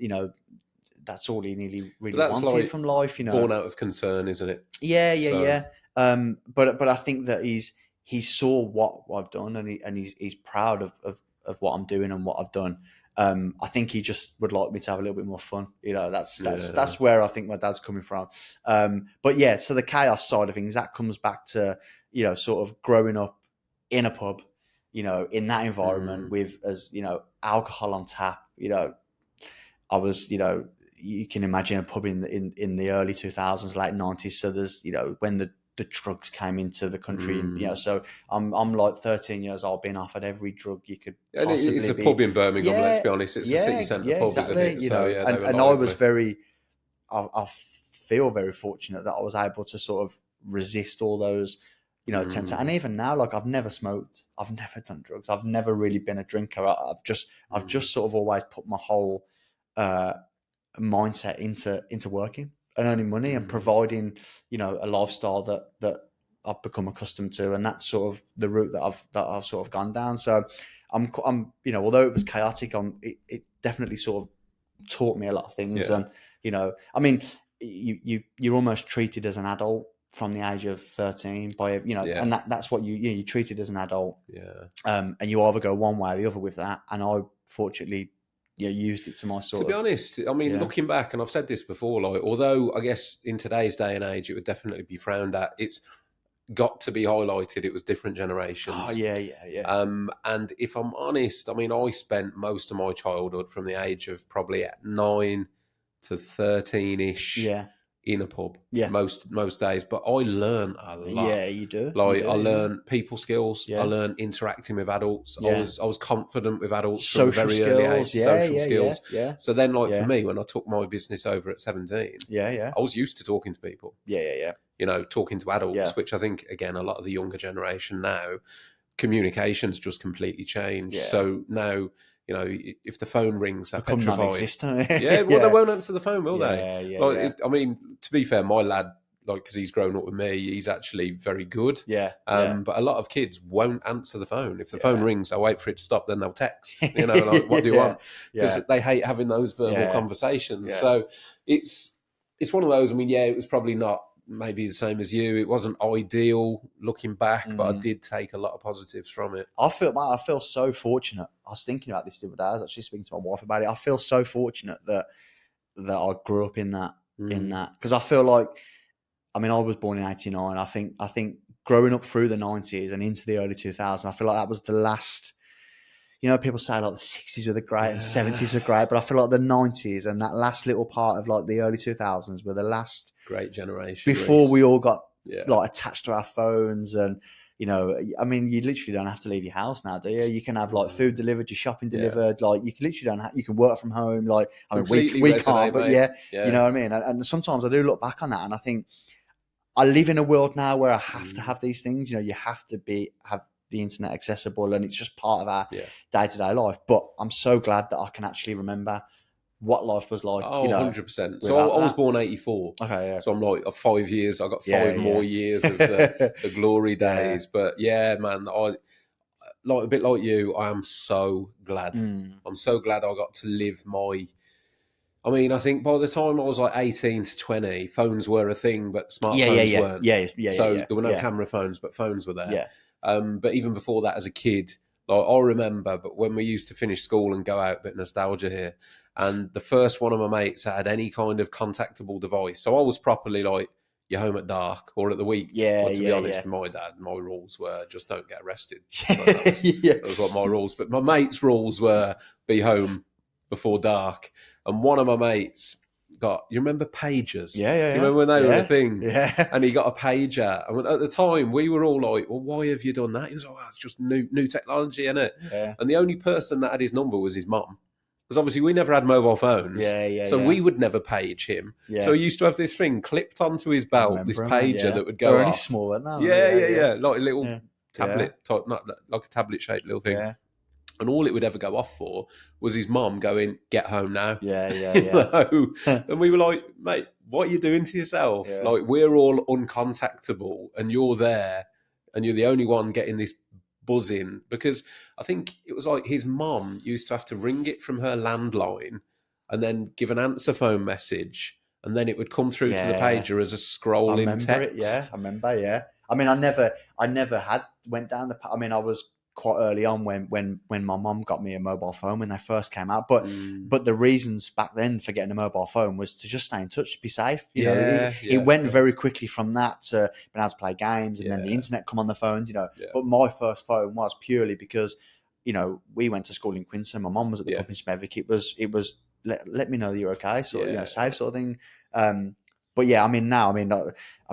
that's all he really wanted like from life. Born out of concern, isn't it? Yeah. But I think that he saw what I've done, and he's proud of what I'm doing and what I've done. I think he just would like me to have a little bit more fun. That's where I think my dad's coming from. But yeah, so the chaos side of things, that comes back to sort of growing up in a pub, in that environment with alcohol on tap. I was you can imagine a pub in the early 2000s, late 90s. So there's when the drugs came into the country, and so I'm like 13 years old, being offered every drug you could possibly. It's a pub in Birmingham. Let's be honest, it's a city centre pub, exactly. isn't it? So and I was I feel very fortunate that I was able to sort of resist all those temptations. And even now, like I've never smoked, I've never done drugs, I've never really been a drinker. I've just sort of always put my whole mindset into working and earning money and providing a lifestyle that I've become accustomed to, and that's sort of the route that I've sort of gone down. So I'm although it was chaotic, it definitely sort of taught me a lot of things. And I mean, you're almost treated as an adult from the age of 13 by and that's what you're treated as an adult. And you either go one way or the other with that, and I fortunately used it to my sort of... To be honest, I mean, looking back, and I've said this before, like, although I guess in today's day and age, it would definitely be frowned at, it's got to be highlighted. It was different generations. Oh, yeah. And if I'm honest, I mean, I spent most of my childhood from the age of probably 9 to 13-ish in a pub most days, but I learned a lot. Yeah, you do. I learned people skills. I learned interacting with adults. I was confident with adults from a very early age. Social skills. Yeah. So then, for me, when I took my business over at 17, I was used to talking to people. Yeah. Talking to adults, which I think, again, a lot of the younger generation now, communication's just completely changed. So now, if the phone rings, they're petrified. Non-existent. They won't answer the phone, will they? Yeah. I mean, to be fair, my lad, because he's grown up with me, he's actually very good. But a lot of kids won't answer the phone. If the phone rings, they'll wait for it to stop, then they'll text. What do you want? Because they hate having those verbal conversations. So it's one of those. I mean, it was probably not maybe the same as you. It wasn't ideal looking back, but I Mm. did take a lot of positives from it. I feel so fortunate. I was thinking about this the other day. I was actually speaking to my wife about it. I feel so fortunate that I grew up in that because I feel like, I mean, I was born in '89. I think growing up through the '90s and into the early 2000s, I feel like that was the last. You know, people say like the '60s were the great and '70s were great, but I feel like the '90s and that last little part of like the early 2000s were the last Great generation. before Reece. we all got Yeah. like attached to our phones. And you know, I mean, you literally don't have to leave your house now, do you? You can have like food delivered, your shopping delivered. Like you can literally you can work from home. Like I mean, Completely we resonate, can't, but mate. you know what I mean. And sometimes I do look back on that, and I think I live in a world now where I have to have these things. You know, you have to have the internet accessible, and it's just part of our day-to-day life. But I'm so glad that I can actually remember what life was like. Oh, you know, 100%. So I was born 84. Okay, yeah. So I'm like 5 years. I got five more years of the glory days. But yeah, man, I like a bit like you. I am so glad. I'm so glad I got to live my. I mean, I think by the time I was like 18 to 20, phones were a thing, but smartphones weren't. So there were no camera phones, but phones were there. Yeah. But even before that, as a kid, like I remember, but when we used to finish school and go out, a bit of nostalgia here, and the first one of my mates that had any kind of contactable device. So I was properly like, you're home at dark or at the week. But to be honest, with my dad, my rules were just don't get arrested. That was what my rules. But my mates' rules were be home before dark. And one of my mates you remember pagers? You remember when they were a thing? Yeah. And he got a pager. And at the time, we were all like, well, why have you done that? He was like, oh, it's just new technology, isn't it? Yeah. And the only person that had his number was his mum. Because obviously we never had mobile phones. So we would never page him. Yeah. So he used to have this thing clipped onto his belt, this pager that would go They're off. only small, aren't they? Yeah. Like a little tablet type, not like a tablet-shaped little thing. Yeah. And all it would ever go off for was his mum going, get home now. Yeah. And we were like, mate, what are you doing to yourself? Yeah. Like, we're all uncontactable and you're there and you're the only one getting this buzzing. Because I think it was like his mum used to have to ring it from her landline and then give an answer phone message. And then it would come through to the pager as a scrolling text. I remember. I mean, I never went down the. I mean, I was quite early on when my mum got me a mobile phone when they first came out. But the reasons back then for getting a mobile phone was to just stay in touch, be safe. You know, it went very quickly from that to being able to play games, and then the internet come on the phones. You know, but my first phone was purely because, you know, we went to school in Quincy. My mum was at the pub in Smethwick. It was let me know that you're okay, sort of, you know, safe sort of thing. But yeah, I mean, now, I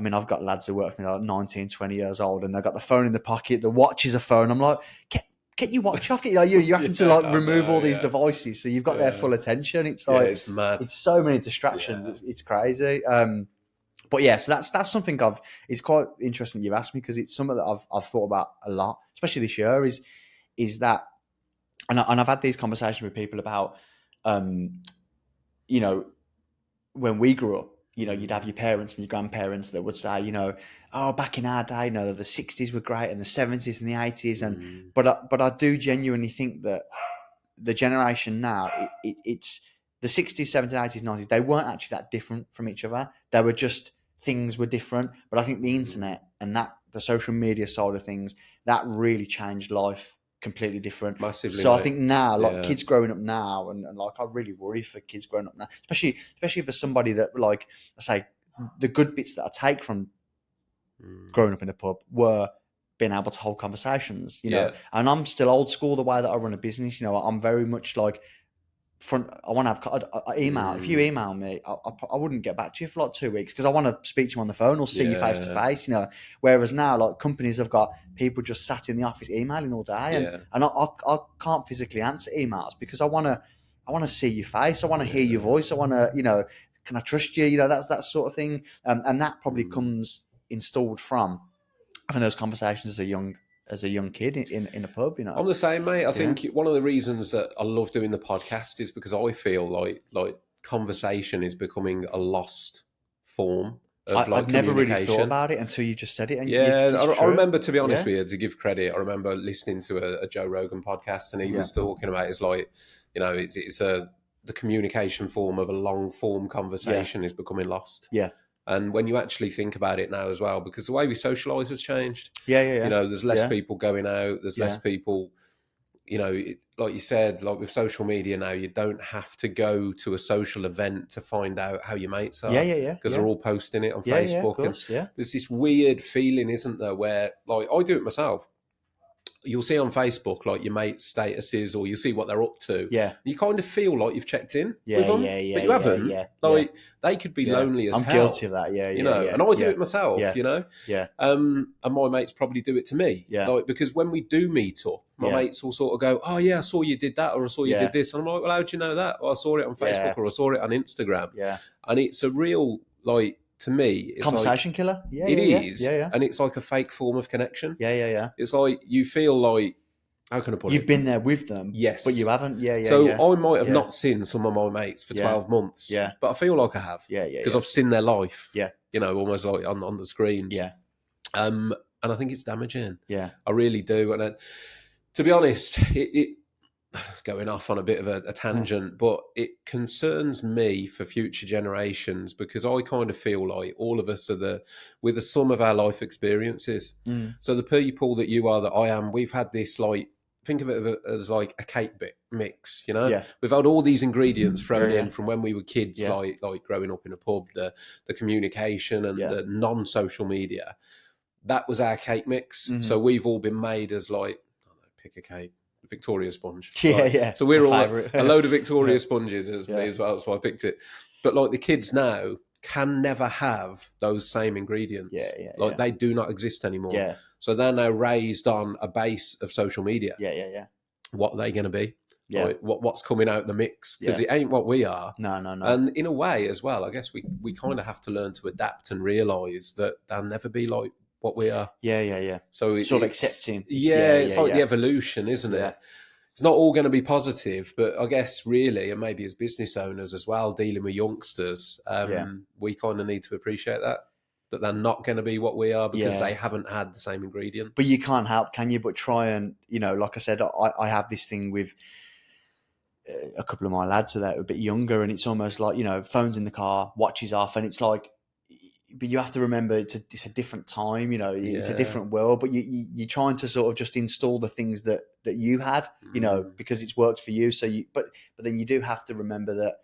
mean, I've got lads who work for me like 19, 20 years old, and they've got the phone in the pocket, the watch is a phone. I'm like, get your watch off. You're having to like remove all these devices, so you've got their full attention. It's like, it's mad. It's so many distractions. It's crazy. But yeah, so that's something it's quite interesting you've asked me, because it's something that I've thought about a lot, especially this year, is that, and I've had these conversations with people about, you know, when we grew up, you know, you'd have your parents and your grandparents that would say, you know, oh, back in our day, you know, the 60s were great and the 70s and the 80s. And, but I do genuinely think that the generation now, it's the 60s, 70s, 80s, 90s, they weren't actually that different from each other. They were just, things were different. But I think the internet and the social media side of things, that really changed life completely different. Massively. So I think now, like kids growing up now, and like I really worry for kids growing up now, especially for somebody that, like I say, the good bits that I take from growing up in a pub were being able to hold conversations, you know. And I'm still old school the way that I run a business. You know, I'm very much like, I want to have I email. If you email me, I wouldn't get back to you for like 2 weeks because I want to speak to you on the phone or see you face to face. You know, whereas now, like, companies have got people just sat in the office emailing all day, and I can't physically answer emails because I want to see your face. I want to hear your voice. I want to, you know, can I trust you? You know, that's that sort of thing. And that probably comes installed from having those conversations as a young kid in a pub, you know. I'm the same, mate. I think one of the reasons that I love doing the podcast is because I feel like conversation is becoming a lost form of I'd never really thought about it until you just said it. And I remember, to be honest with you, to give credit, I remember listening to a Joe Rogan podcast, and he was talking about, it's like, you know, it's the communication form of a long form conversation is becoming lost. Yeah. And when you actually think about it now as well, because the way we socialise has changed. Yeah. There's less Yeah. people going out. There's less Yeah. people. Like you said, like with social media now, you don't have to go to a social event to find out how your mates are, because they're all posting it on Yeah, of Facebook. And course. Yeah. there's this weird feeling, isn't there, where like I do it myself. You'll see on Facebook like your mates' statuses, or you'll see what they're up to. Yeah. You kind of feel like you've checked in with Yeah. them, but you haven't. Yeah. Like they could be Yeah. lonely as I'm hell, guilty of that. Yeah. and I do Yeah. it myself, Yeah. Yeah. and my mates probably do it to me. Yeah. Like, because when we do meet up, my Yeah. mates will sort of go, "Oh yeah, I saw you did that, or I saw you Yeah. did this," and I'm like, "Well, how do you know that?" Well, I saw it on Facebook, Yeah. or I saw it on Instagram, Yeah. and it's a real, like, to me, it's Conversation like, killer. Yeah. it Yeah. is, Yeah. and it's like a fake form of connection. Yeah. It's like you feel like, how can I put You've it? been there with them, Yes, but you haven't. Yeah. So Yeah. I might have Yeah. not seen some of my mates for Yeah. 12 months, Yeah. but I feel like I have, Yeah. because I've seen their life, Yeah. almost like on the screens. Yeah. And I think it's damaging. Yeah. I really do. And to be honest, it going off on a bit of a tangent, but it concerns me for future generations, because I kind of feel like all of us are we're the sum of our life experiences. So the people that you are, that I am, we've had this, like, think of it as like a cake mix, Yeah. We've had all these ingredients thrown Yeah. in from when we were kids, Yeah. like growing up in a pub, the communication and Yeah. the non-social media. That was our cake mix. Mhm. So we've all been made as, like, I don't know, pick a cake, Victoria sponge. Yeah. Like, Yeah. so we're all favourite. a load of Victoria Yeah. sponges as Yeah. me as well. That's why I picked it. But like the kids now can never have those same ingredients. Yeah. Like they do not exist anymore. Yeah. So they're now raised on a base of social media. Yeah. What are they going to be? Yeah. Like, what's coming out the mix? Because Yeah. it ain't what we are. No. And in a way as well, I guess we kind of have to learn to adapt and realise that they'll never be like what we are. Yeah. So Sort of it's accepting. it's like the evolution, isn't Yeah. it? It's not all going to be positive, but I guess really, and maybe as business owners as well, dealing with youngsters, we kind of need to appreciate that they're not going to be what we are, because they haven't had the same ingredients. But you can't help, can you? But try and, like I said, I have this thing with a couple of my lads that are a bit younger, and it's almost like, phones in the car, watches off, and it's like, but you have to remember it's a different time, it's a different world, but you're trying to sort of just install the things that you had, because it's worked for you. So but then you do have to remember that,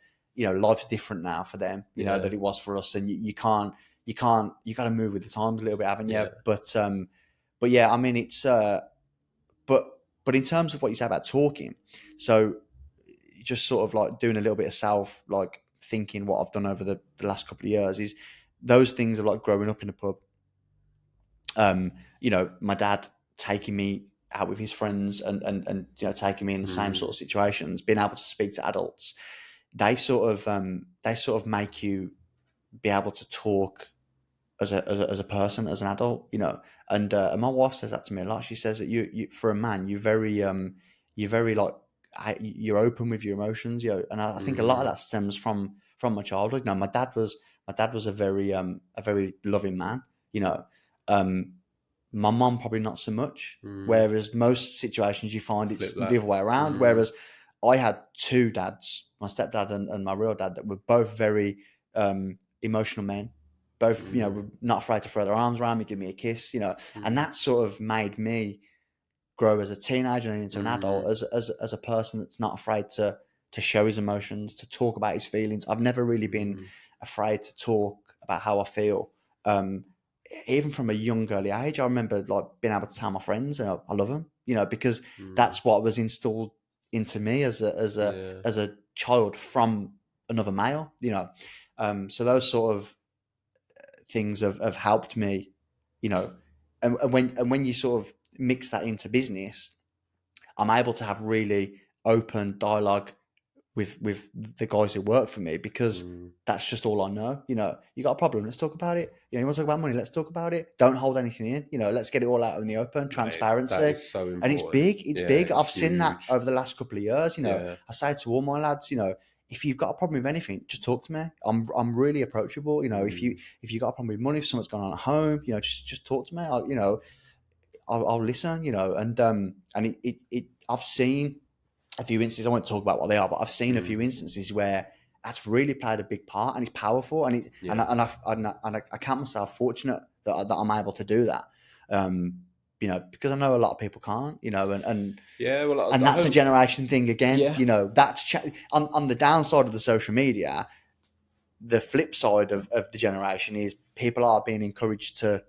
life's different now for them, that it was for us, and you got to move with the times a little bit, haven't you? But yeah, I mean, it's but in terms of what you say about talking, so just sort of like doing a little bit of self, like thinking, what I've done over the last couple of years is those things of like growing up in a pub. My dad taking me out with his friends and taking me in the same sort of situations, being able to speak to adults. They sort of make you be able to talk as a person, as an adult, And my wife says that to me a lot. She says that you for a man, you're very like, you're open with your emotions, And I think a lot of that stems from my childhood. My dad was a very loving man, My mom probably not so much. Whereas most situations you find it's the other way around. Whereas I had two dads, my stepdad and my real dad, that were both very emotional men. Both, were not afraid to throw their arms around me, give me a kiss, and that sort of made me grow as a teenager and into an adult as a person that's not afraid to show his emotions, to talk about his feelings. I've never really been afraid to talk about how I feel. Even from a young, early age, I remember like being able to tell my friends, and I love them, because that's what was installed into me as a child from another male, So those sort of things have helped me, and when you sort of mix that into business, I'm able to have really open dialogue with the guys who work for me, because that's just all I know. You got a problem, let's talk about it. You want to talk about money, let's talk about it. Don't hold anything in. Let's get it all out in the open. Transparency. That is so important. And it's big. It's big. I've seen that huge. over the last couple of years. I say to all my lads, if you've got a problem with anything, just talk to me. I'm really approachable. If you got a problem with money, if something's going on at home, just talk to me. I'll listen. And I've seen a few instances. I won't talk about what they are, but I've seen a few instances where that's really played a big part, and it's powerful, and it's Yeah. and I count myself fortunate that I'm able to do that. You know, because I know a lot of people can't. You know, Yeah, well, and I that's a hope. generation thing again. Yeah, You know, that's on the downside of the social media. The flip side of the generation is people are being encouraged to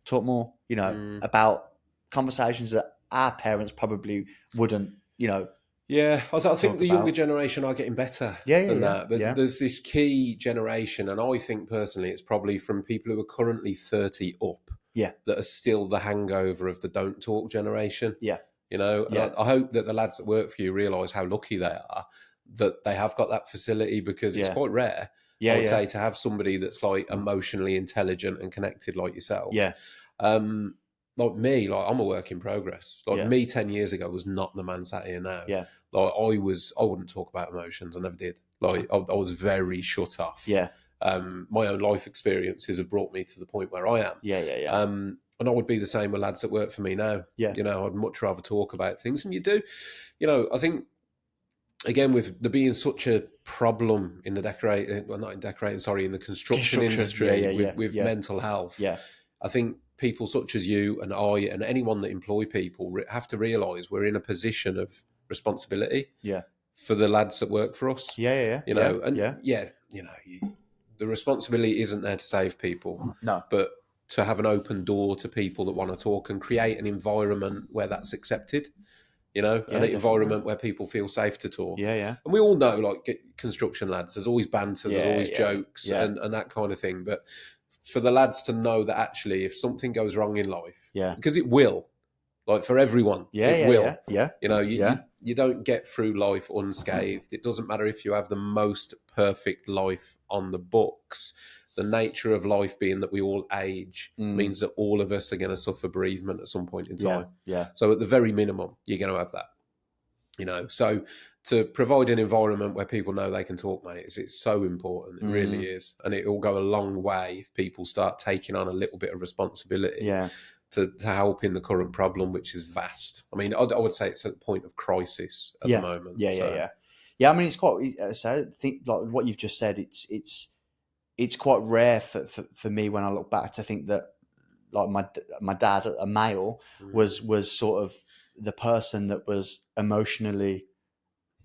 talk more. You know, mm, about conversations that our parents probably wouldn't. You know, yeah. I think talk the younger about. generation are getting better Yeah, yeah, than yeah, that. But yeah, there's this key generation, and I think personally, it's probably from people who are currently 30 up yeah, that are still the hangover of the don't talk generation. yeah, You know, and yeah, I hope that the lads that work for you realise how lucky they are that they have got that facility, because it's yeah, quite rare, I yeah, would yeah, say, to have somebody that's like emotionally intelligent and connected like yourself. yeah, Um, like me, like I'm a work in progress. Like yeah, me 10 years ago was not the man sat here now. yeah, Like I wouldn't talk about emotions. I never did. Like I was very shut off. yeah, My own life experiences have brought me to the point where I am. yeah, yeah, yeah, And I would be the same with lads that work for me now. yeah, You know, I'd much rather talk about things. And you do, you know, I think, again, with there being such a problem in the decorating, well, not in decorating, sorry, in the construction construction. Yeah, industry yeah, with yeah, yeah, mental health, yeah, I think people such as you and I and anyone that employ people have to realise we're in a position of responsibility yeah, for the lads that work for us. yeah, yeah, You yeah, know, and yeah. yeah, you know, the responsibility isn't there to save people, No. but to have an open door to people that want to talk and create an environment where that's accepted. You know, an Yeah, definitely. environment where people feel safe to talk. Yeah, yeah, And we all know, like construction lads, there's always banter, there's yeah, always yeah, jokes yeah, and that kind of thing. But for the lads to know that actually, if something goes wrong in life, yeah, because it will, like for everyone, yeah, it yeah, yeah, will. yeah, You know, yeah, you don't get through life unscathed. It doesn't matter if you have the most perfect life on the books. The nature of life being that we all age mm, means that all of us are going to suffer bereavement at some point in yeah, time. yeah, So at the very minimum, you're going to have that. You know, so to provide an environment where people know they can talk, mate, it's so important. It really mm, is, and it will go a long way if people start taking on a little bit of responsibility yeah, to help in the current problem, which is vast. I mean, I would say it's at the point of crisis at the yeah, moment. yeah, yeah, So, yeah. Yeah, I mean, it's quite. So I think like what you've just said. It's quite rare for me when I look back to think that like my dad, a male, mm, was sort of the person that was emotionally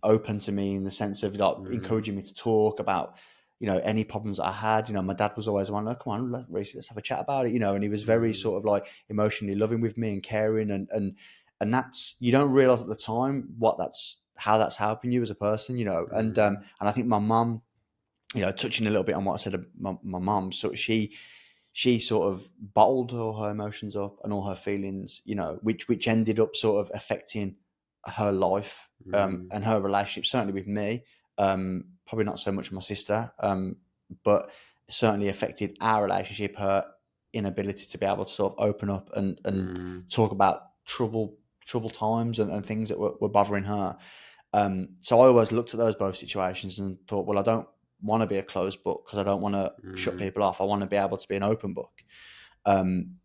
open to me in the sense of like mm, encouraging me to talk about, you know, any problems that I had. You know, my dad was always one, like, come on, let's have a chat about it. You know, and he was very mm, sort of like emotionally loving with me and caring, and that's, you don't realize at the time what that's how that's helping you as a person. You know, mm, and I think my mum, you know, touching a little bit on what I said, my mum, so she sort of bottled all her emotions up and all her feelings, you know, which ended up sort of affecting her life, mm, and her relationship, certainly with me, probably not so much with my sister, but certainly affected our relationship, her inability to be able to sort of open up and mm. talk about trouble times and things that were bothering her. So I always looked at those both situations and thought, well, I don't want to be a closed book because I don't want to shut Mm. people off. I want to be able to be an open book, um,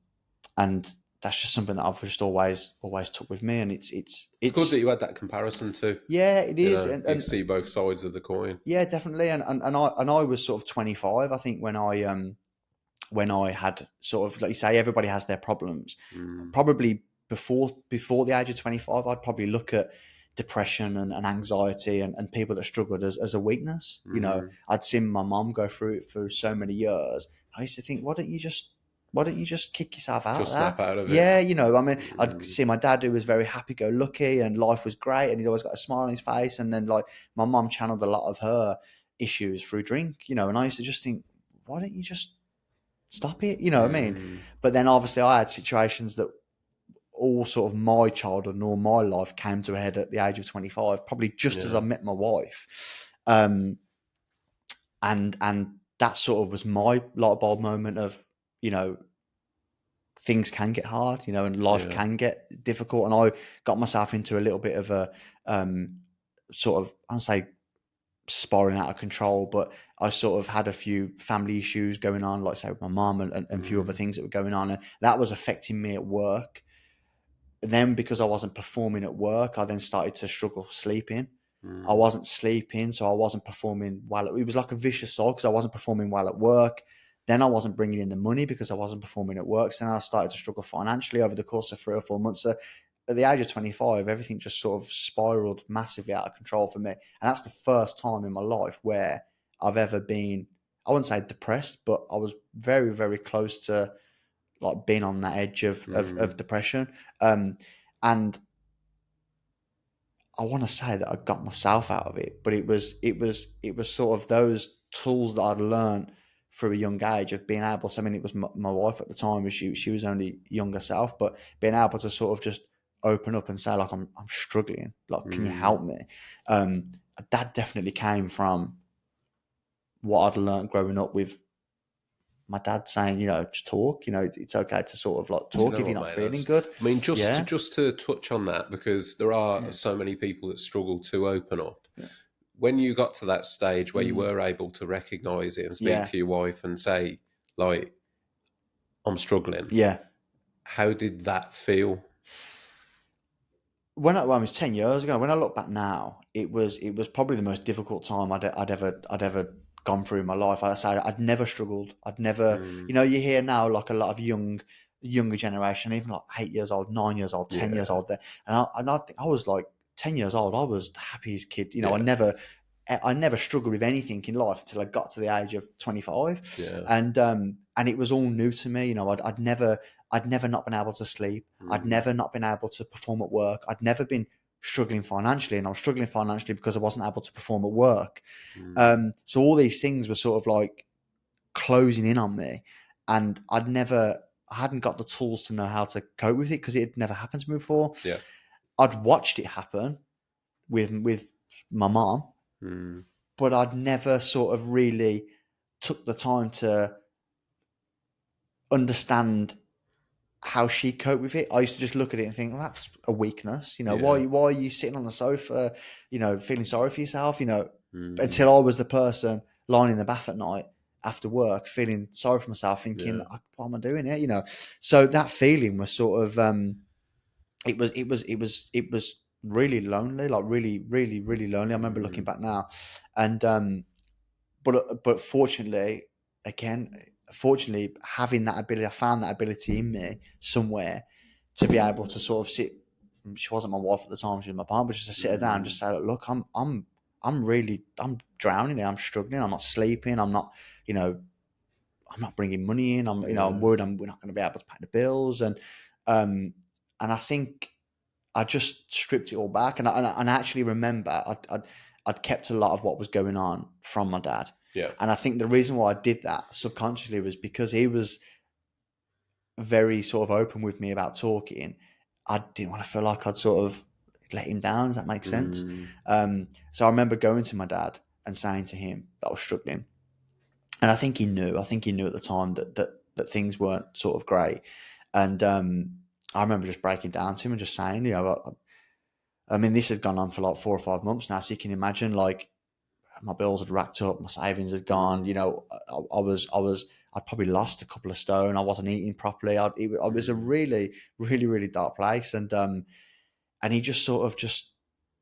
and that's just something that I've just always took with me. And It's good that it's you had that comparison too. yeah, it You is, know, you see both sides of the coin. yeah, definitely. And I was sort of 25, I think, when I had sort of, like you say, everybody has their problems. Mm, Probably before the age of 25, I'd probably look at depression and anxiety and people that struggled as a weakness. You know, mm. I'd seen my mom go through it for so many years. I used to think, why don't you just kick yourself out of Just that? snap out of it. Yeah, you know, I mean, I'd Mm, see my dad who was very happy-go-lucky and life was great and he'd always got a smile on his face. And then like my mom channeled a lot of her issues through drink, you know, and I used to just think, why don't you just stop it? You know what I mean? mm. But then obviously I had situations that all sort of my childhood and all my life came to a head at the age of 25, probably just as I Yeah, met my wife. And that sort of was my light bulb moment of, you know, things can get hard, you know, and life yeah. can get difficult. And I got myself into a little bit of a sort of, I don't say spiraling out of control, but I sort of had a few family issues going on, like say with my mum and a few other Mm, things that were going on. And that was affecting me at work. Then because I wasn't performing at work, I then started to struggle sleeping. I wasn't sleeping, so I wasn't performing well. It was like a vicious cycle because I wasn't performing well at work. Then I wasn't bringing in the money because I wasn't performing at work. So then I started to struggle financially over the course of 3 or 4 months. So at the age of 25, everything just sort of spiraled massively out of control for me. And that's the first time in my life where I've ever been, I wouldn't say depressed, but I was very, very close to like being on that edge of depression. And I want to say that I got myself out of it, but it was sort of those tools that I'd learned through a young age of being able to. I mean, it was my wife at the time, she was only young herself, but being able to sort of just open up and say like I'm struggling, like can you help me? That definitely came from what I'd learned growing up with my dad saying, just talk. It's okay to sort of like Do you talk know if you're what, not mate? feeling good. I mean, Yeah, just to touch on that, because there are yeah, so many people that struggle to open up. yeah. When you got to that stage where you Mm, were able to recognise it and speak yeah, to your wife and say, like, I'm struggling, yeah. how did that feel? When I was 10 years ago, when I look back now, it was probably the most difficult time I'd ever gone through in my life. I say I'd never struggled. I'd never, Mm, you hear now like a lot of younger generation, even like 8 years old, 9 years old, 10 years yeah, old. There, and I think I was like 10 years old. I was the happiest kid. I yeah, never struggled with anything in life until I got to the age of 25, yeah, and it was all new to me. I'd never not been able to sleep. I'd mm, never not been able to perform at work. I'd never been struggling financially, and I was struggling financially because I wasn't able to perform at work. mm, So all these things were sort of like closing in on me, and I hadn't got the tools to know how to cope with it because it had never happened to me before. yeah, I'd watched it happen with my mom, mm, but I'd never sort of really took the time to understand how she coped with it. I used to just look at it and think, well, that's a weakness. yeah, Why are you sitting on the sofa, feeling sorry for yourself, mm, until I was the person lying in the bath at night after work, feeling sorry for myself, thinking, yeah, what am I doing here? So that feeling was sort of, it was really lonely, like really, really, really lonely. I remember looking mm, back now, and but fortunately, having that ability, I found that ability in me somewhere to be able to sort of sit. She wasn't my wife at the time; she was my partner. But just to sit her down, and just mm, say, "Look, I'm drowning here. I'm struggling. I'm not sleeping. You know, I'm not bringing money in. I'm yeah, worried. We're not going to be able to pay the bills." Um, and I think I just stripped it all back, and I actually remember I'd kept a lot of what was going on from my dad, yeah, and I think the reason why I did that subconsciously was because he was very sort of open with me about talking. I didn't want to feel like I'd sort of let him down. Does that make sense? mm, So I remember going to my dad and saying to him that I was struggling, and I think he knew. I think he knew at the time that things weren't sort of great, and I remember just breaking down to him and just saying, I mean, this had gone on for like 4 or 5 months now, so you can imagine like my bills had racked up, my savings had gone. mm, I'd probably lost a couple of stone. I wasn't eating properly. I was a mm, really, really, really dark place, and he just sort of just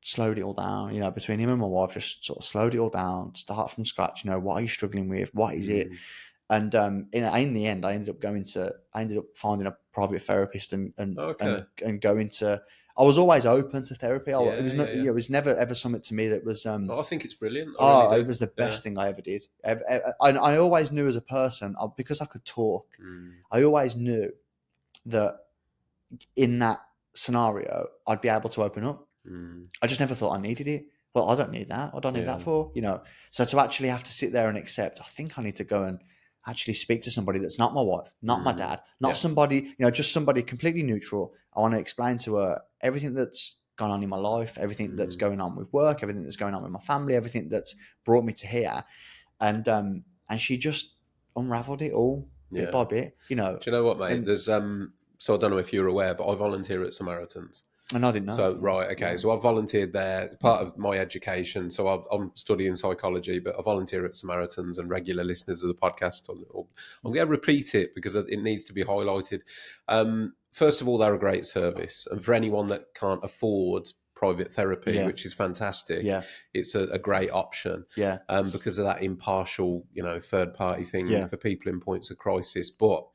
slowed it all down. Between him and my wife, just sort of slowed it all down. Start from scratch. What are you struggling with? What is it? mm. And in the end, I ended up finding a private therapist Okay. and going to. I was always open to therapy. It Yeah, was not, yeah, yeah. it was never ever something to me that was Oh, I think it's brilliant. I really oh, do. it was the Yeah. best thing I ever did. I always knew as a person because I could talk. Mm, I always knew that in that scenario, I'd be able to open up. mm, I just never thought I needed it. Well, I don't need that. What do I need that yeah. for? So to actually have to sit there and accept, I think I need to go and actually speak to somebody that's not my wife, not my Mm, dad, not yeah. somebody, just somebody completely neutral. I want to explain to her everything that's gone on in my life, everything that's Mm, going on with work, everything that's going on with my family, everything that's brought me to here. And she just unraveled it all bit yeah. by bit. Do you know what, mate? And There's so I don't know if you're aware, but I volunteer at Samaritans. and I didn't know. So right, okay. Yeah. So I've volunteered there, part of my education. So I'm studying psychology, but I volunteer at Samaritans, and regular listeners of the podcast, I'm going to repeat it because it needs to be highlighted. First of all, they're a great service, and for anyone that can't afford private therapy, Yeah. which is fantastic. Yeah. It's a great option Yeah. because of that impartial, third party thing Yeah. for people in points of crisis. But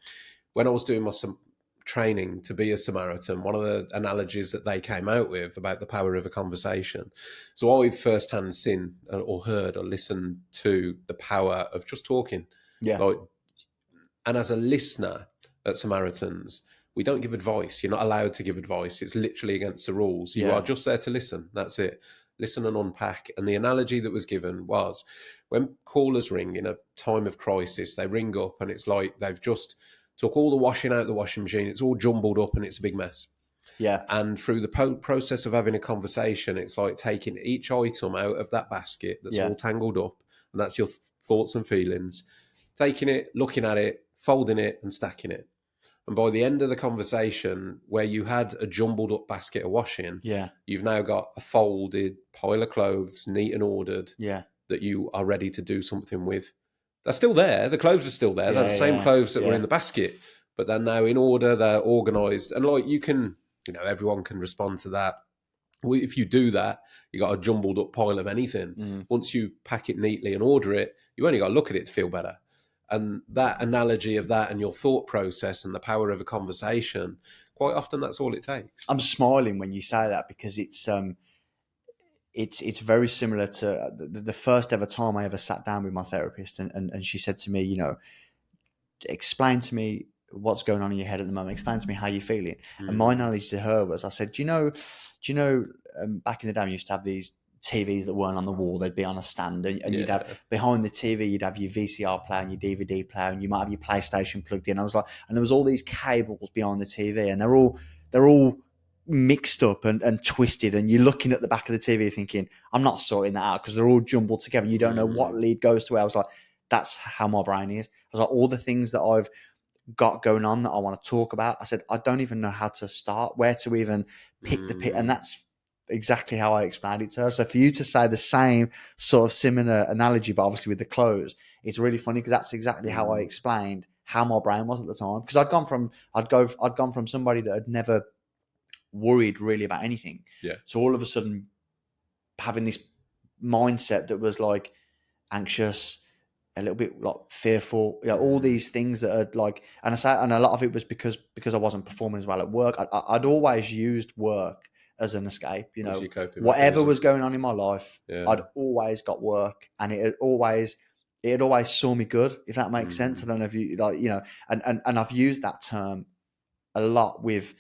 when I was doing my training to be a Samaritan, one of the analogies that they came out with about the power of a conversation. So I've firsthand seen or heard or listened to the power of just talking. Yeah. Like, and as a listener at Samaritans, we don't give advice. You're not allowed to give advice. It's literally against the rules. You Yeah. are just there to listen. That's it. Listen and unpack. And the analogy that was given was when callers ring in a time of crisis, they ring up and it's like they've just took all the washing out of the washing machine. It's all jumbled up and it's a big mess. Yeah. And through the process of having a conversation, it's like taking each item out of that basket that's Yeah. all tangled up, and that's your thoughts and feelings, taking it, looking at it, folding it, and stacking it. And by the end of the conversation, where you had a jumbled up basket of washing, Yeah. you've now got a folded pile of clothes, neat and ordered, Yeah. that you are ready to do something with. They're still there. The clothes are still there. They're the same Yeah. clothes that were Yeah. in the basket, but they're now in order. They're organised, and like you can, everyone can respond to that. If you do that, you got a jumbled up pile of anything. Once you pack it neatly and order it, you only got to look at it to feel better. And that analogy of that and your thought process and the power of a conversation, quite often that's all it takes. I'm smiling when you say that because it's very similar to the first ever time I ever sat down with my therapist, and she said to me, explain to me what's going on in your head at the moment. Explain to me how you're feeling. And my knowledge to her was, I said, do you know, back in the day, we used to have these TVs that weren't on the wall; they'd be on a stand, and you'd have behind the TV, you'd have your VCR player and your DVD player, and you might have your PlayStation plugged in. I was like, and there was all these cables behind the TV, and they're all mixed up and twisted, and you're looking at the back of the TV thinking, I'm not sorting that out because they're all jumbled together. You don't know what lead goes to where. I was like, that's how my brain is. I was like, all the things that I've got going on that I want to talk about, I said, I don't even know how to start, where to even pick the pit. And that's exactly how I explained it to her. So for you to say the same sort of similar analogy, but obviously with the clothes, it's really funny because that's exactly how I explained how my brain was at the time. Because I'd gone from somebody that had never worried really about anything. Yeah. So all of a sudden having this mindset that was like anxious, a little bit like fearful, all these things that are like, and a lot of it was because I wasn't performing as well at work. I'd always used work as an escape, whatever was going on in my life, I'd always got work, and it had always saw me good, if that makes sense. I don't know if you and I've used that term a lot with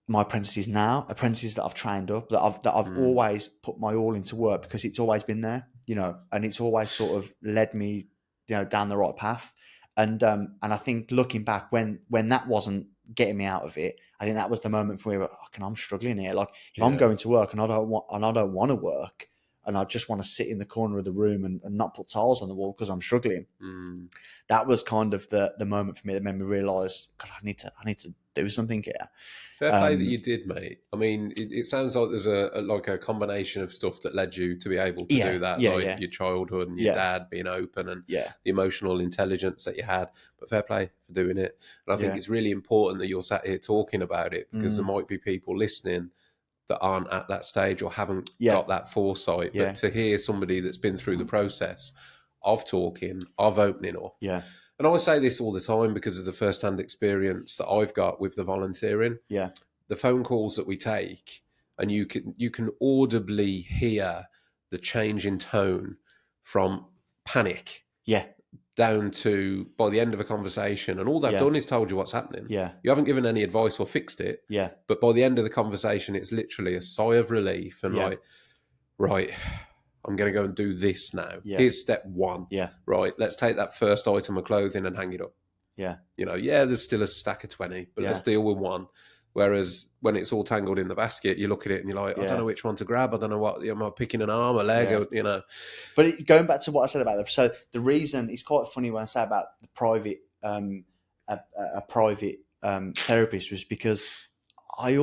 my apprentices now, apprentices that I've trained up, that I've always put my all into work because it's always been there, and it's always sort of led me, down the right path. And I think looking back when that wasn't getting me out of it, I think that was the moment for me where I'm struggling here. Like if I'm going to work and I don't want to work, and I just want to sit in the corner of the room and not put tiles on the wall because I'm struggling. That was kind of the moment for me that made me realise, God, I need to do something here. Fair play that you did, mate. I mean, it sounds like there's a combination of stuff that led you to be able to do that, your childhood and your dad being open and the emotional intelligence that you had. But fair play for doing it. And I think it's really important that you're sat here talking about it because there might be people listening that aren't at that stage or haven't got that foresight. But to hear somebody that's been through the process of talking, of opening up. Yeah. And I say this all the time because of the first-hand experience that I've got with the volunteering. Yeah. The phone calls that we take, and you can audibly hear the change in tone from panic down to by the end of a conversation, and all they've done is told you what's happening. Yeah. You haven't given any advice or fixed it. Yeah. But by the end of the conversation, it's literally a sigh of relief and like, right, I'm going to go and do this now. Yeah. Here's step one. Yeah. Right, let's take that first item of clothing and hang it up. Yeah. There's still a stack of 20, but let's deal with one. Whereas when it's all tangled in the basket, you look at it and you're like, I don't know which one to grab. I don't know what, am I picking an arm, a leg, or. But going back to what I said about that, so the reason, it's quite funny when I say about the private, a private therapist, was because I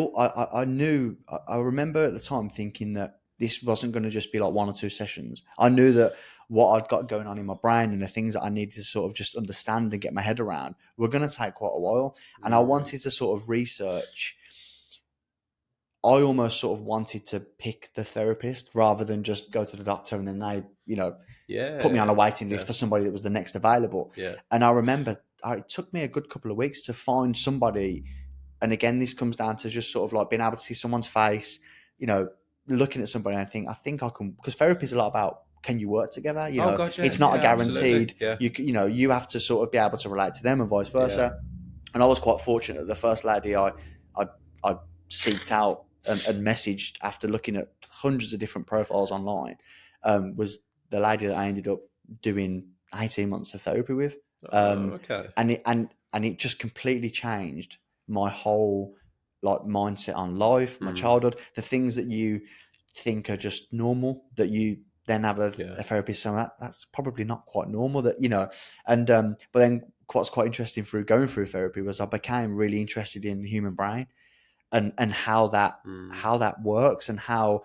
remember at the time thinking that this wasn't going to just be like 1 or 2 sessions. I knew that what I'd got going on in my brain and the things that I needed to sort of just understand and get my head around were going to take quite a while. And I wanted to sort of research I almost sort of wanted to pick the therapist rather than just go to the doctor and then they, put me on a waiting list for somebody that was the next available. Yeah. And I remember it took me a good couple of weeks to find somebody. And again, this comes down to just sort of like being able to see someone's face, looking at somebody and I think I can, because therapy is a lot about, can you work together? Oh God, yeah, it's not a guaranteed. absolutely. Yeah. You have to sort of be able to relate to them and vice versa. Yeah. And I was quite fortunate that the first lady I seeked out and messaged after looking at hundreds of different profiles online was the lady that I ended up doing 18 months of therapy with. Okay. And it just completely changed my whole like mindset on life, my childhood, the things that you think are just normal, that you then have a therapist saying that's probably not quite normal, that and but then what's quite interesting through going through therapy was I became really interested in the human brain and how that works, and how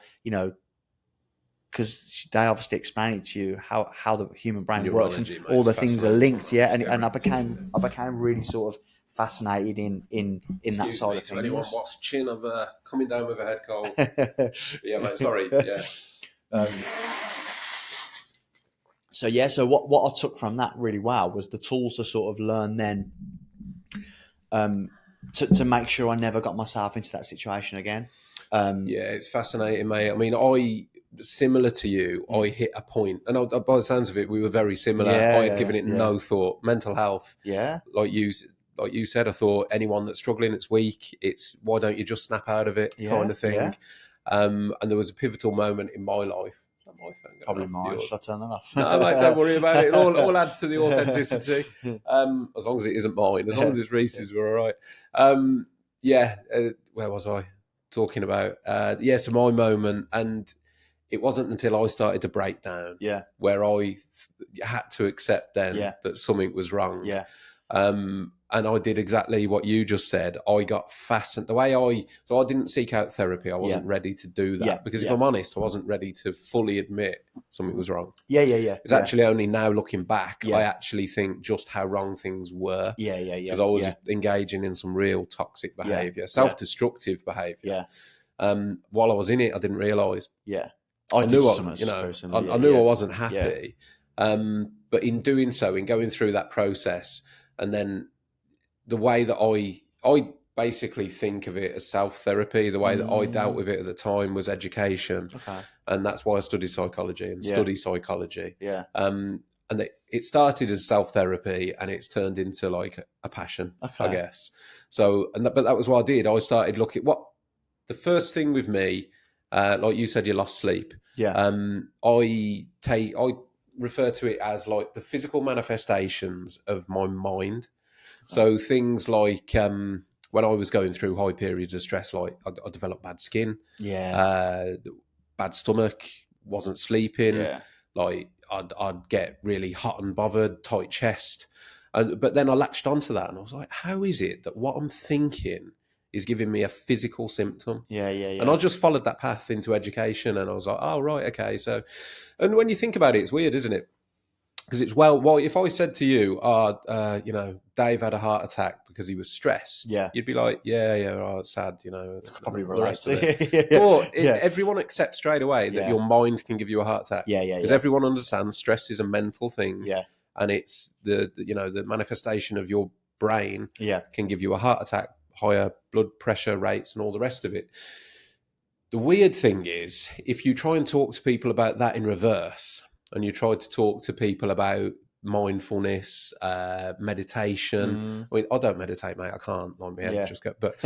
because they obviously explain it to you how the human brain works and Neurology, mate, all the it's things are linked. Yeah, and I fascinating. became really sort of fascinated in that side of To anyone things. watching, I'm coming down with a head cold. Yeah, mate. Sorry. Yeah. So what I took from that really well was the tools to sort of learn then to make sure I never got myself into that situation again. Yeah, it's fascinating, mate. I mean, similar to you, I hit a point, and by the sounds of it, we were very similar. I had given it no thought. Mental health, like you said, I thought anyone that's struggling, it's weak. It's why don't you just snap out of it, kind of thing. Yeah. And there was a pivotal moment in my life. Is that my phone going Probably off? mine. Yours? Should I turn that off? No, mate, don't worry about it. It all adds to the authenticity. As long as it isn't mine, as long as it's Reese's, we're all right. Where was I talking about? So my moment, and it wasn't until I started to break down, where I had to accept then that something was wrong. And I did exactly what you just said. I got fascinated. I didn't seek out therapy. I wasn't ready to do that because if I'm honest, I wasn't ready to fully admit something was wrong. It's actually only now looking back, I actually think just how wrong things were. Because I was engaging in some real toxic behaviour, self-destructive behaviour. While I was in it, I didn't realise. I knew I wasn't happy. But in doing so, in going through that process, and then the way that I basically think of it as self-therapy, the way that I dealt with it at the time was education. And that's why I studied psychology and study psychology. And it started as self-therapy and it's turned into like a passion, I guess. So, but that was what I did. I started looking the first thing with me, like you said, you lost sleep. I refer to it as like the physical manifestations of my mind. So things like when I was going through high periods of stress, like I developed bad skin, bad stomach, wasn't sleeping, like I'd get really hot and bothered, tight chest. But then I latched onto that and I was like, how is it that what I'm thinking is giving me a physical symptom? And I just followed that path into education and I was like, oh, right, okay. So, and when you think about it, it's weird, isn't it? Because it's well, if I said to you, Dave had a heart attack because he was stressed, you'd be like, sad, probably the rest of relate it. But everyone accepts straight away that your mind can give you a heart attack. Because everyone understands stress is a mental thing. And it's the manifestation of your brain can give you a heart attack, higher blood pressure rates and all the rest of it. The weird thing is, if you try and talk to people about that in reverse, and you try to talk to people about mindfulness, meditation. I mean, I don't meditate, mate. I can't. Like my head just go. But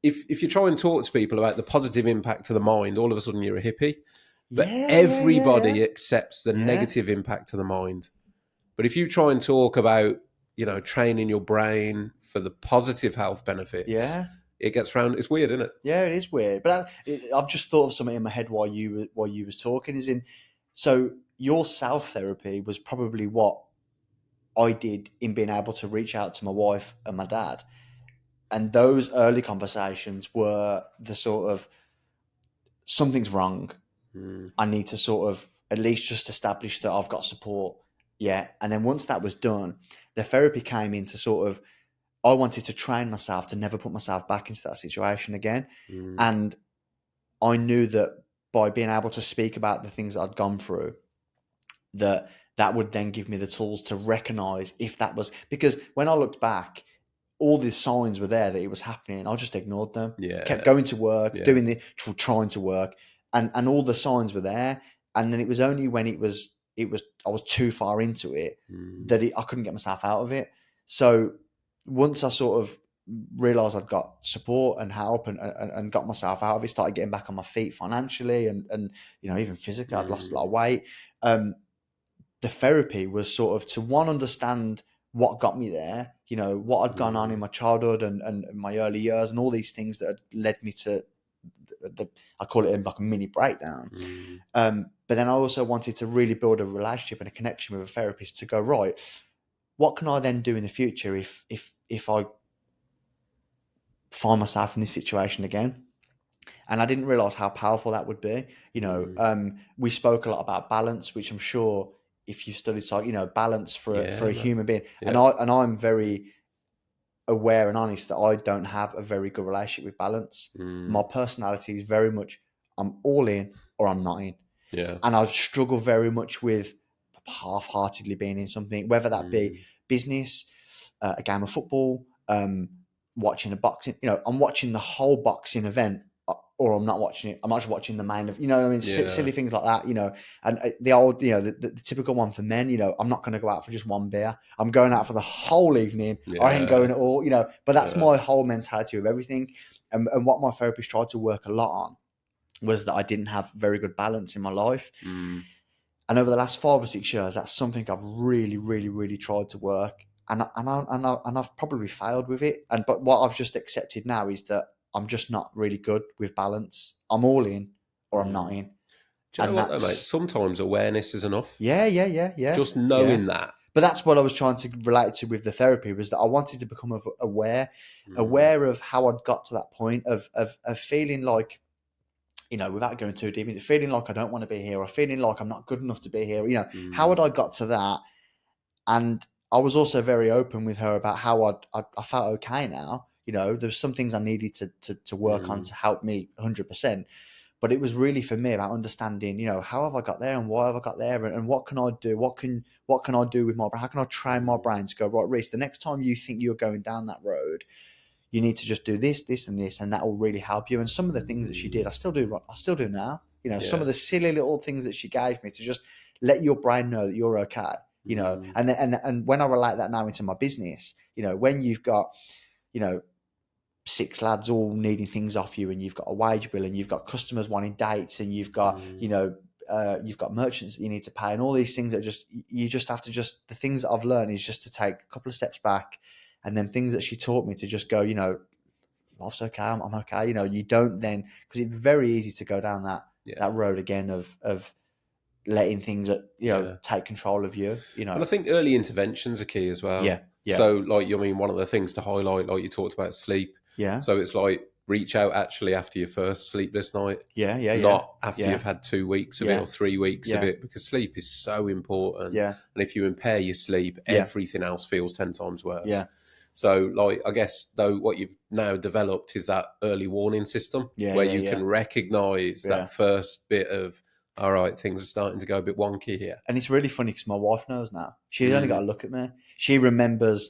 if you try and talk to people about the positive impact to the mind, all of a sudden you're a hippie. But everybody accepts the negative impact to the mind. But if you try and talk about, training your brain for the positive health benefits, it gets round. It's weird, isn't it? Yeah, it is weird. But I've just thought of something in my head while you was talking. So your self-therapy was probably what I did in being able to reach out to my wife and my dad. And those early conversations were the sort of, something's wrong. I need to sort of at least just establish that I've got support. And then once that was done, the therapy came into sort of, I wanted to train myself to never put myself back into that situation again. And I knew that by being able to speak about the things that I'd gone through, that would then give me the tools to recognize if that was, because when I looked back, all the signs were there that it was happening. I just ignored them. Kept Yeah. going to work, Yeah. doing the trying to work, and all the signs were there. And then it was only when it was I was too far into it that I couldn't get myself out of it. So once I sort of realized I'd got support and help and got myself out of it, started getting back on my feet financially and even physically, I'd lost a lot of weight. The therapy was sort of to one, understand what got me there, what had gone on in my childhood and my early years and all these things that had led me to I call it like a mini breakdown. But then I also wanted to really build a relationship and a connection with a therapist to go, right, what can I then do in the future if I find myself in this situation again? And I didn't realize how powerful that would be. We spoke a lot about balance, which I'm sure if you studied balance for Yeah, a man. human being, Yeah. and I'm very aware and honest that I don't have a very good relationship with balance. My personality is very much I'm all in or I'm not in, Yeah. and I struggle very much with half-heartedly being in something, whether that be business, a game of football, watching a boxing. I'm watching the whole boxing event, or I'm not watching it. I'm actually watching the main of. I mean, Yeah. silly things like that. And the old, the typical one for men. I'm not going to go out for just one beer. I'm going out for the whole evening. Or I ain't going at all. But that's my whole mentality of everything. And what my therapist tried to work a lot on was that I didn't have very good balance in my life. And over the last 5 or 6 years, that's something I've really, really, really tried to work, and I've probably failed with it. But what I've just accepted now is that I'm just not really good with balance. I'm all in, or I'm not in, Do you know and what though, mate? that's Sometimes awareness is enough. yeah. Just knowing that. But that's what I was trying to relate to with the therapy, was that I wanted to become aware of how I'd got to that point of feeling like, without going too deep into feeling like I don't want to be here or feeling like I'm not good enough to be here, how had I got to that? And I was also very open with her about how I felt okay now. There's some things I needed to work on to help me 100%. But it was really for me about understanding, how have I got there and why have I got there and what can I do? What can I do with my brain? How can I train my brain to go, right, Reese, the next time you think you're going down that road, you need to just do this, this, and this, and that will really help you. And some of the things that she did, I still do. I still do now. Some of the silly little things that she gave me to just let your brain know that you're okay. And when I relate that now into my business, when you've got, you know, 6 lads all needing things off you, and you've got a wage bill, and you've got customers wanting dates, and you've got, you've got merchants that you need to pay, and all these things that you just have to the things that I've learned is just to take a couple of steps back, and then things that she taught me to just go, life's okay, I'm okay. You don't then, because it's very easy to go down that road again of letting things take control of you. And I think early interventions are key as well. Yeah. So, like, one of the things to highlight, like you talked about, sleep. Yeah. So it's like reach out actually after your first sleepless night, Yeah. not after Yeah. you've had 2 weeks of it or 3 weeks of it, because sleep is so important. Yeah. And if you impair your sleep, everything else feels 10 times worse. Yeah. So, like, I guess though, what you've now developed is that early warning system where you can recognize that first bit of, all right, things are starting to go a bit wonky here. And it's really funny because my wife knows now. She's only got to look at me. She'll remember,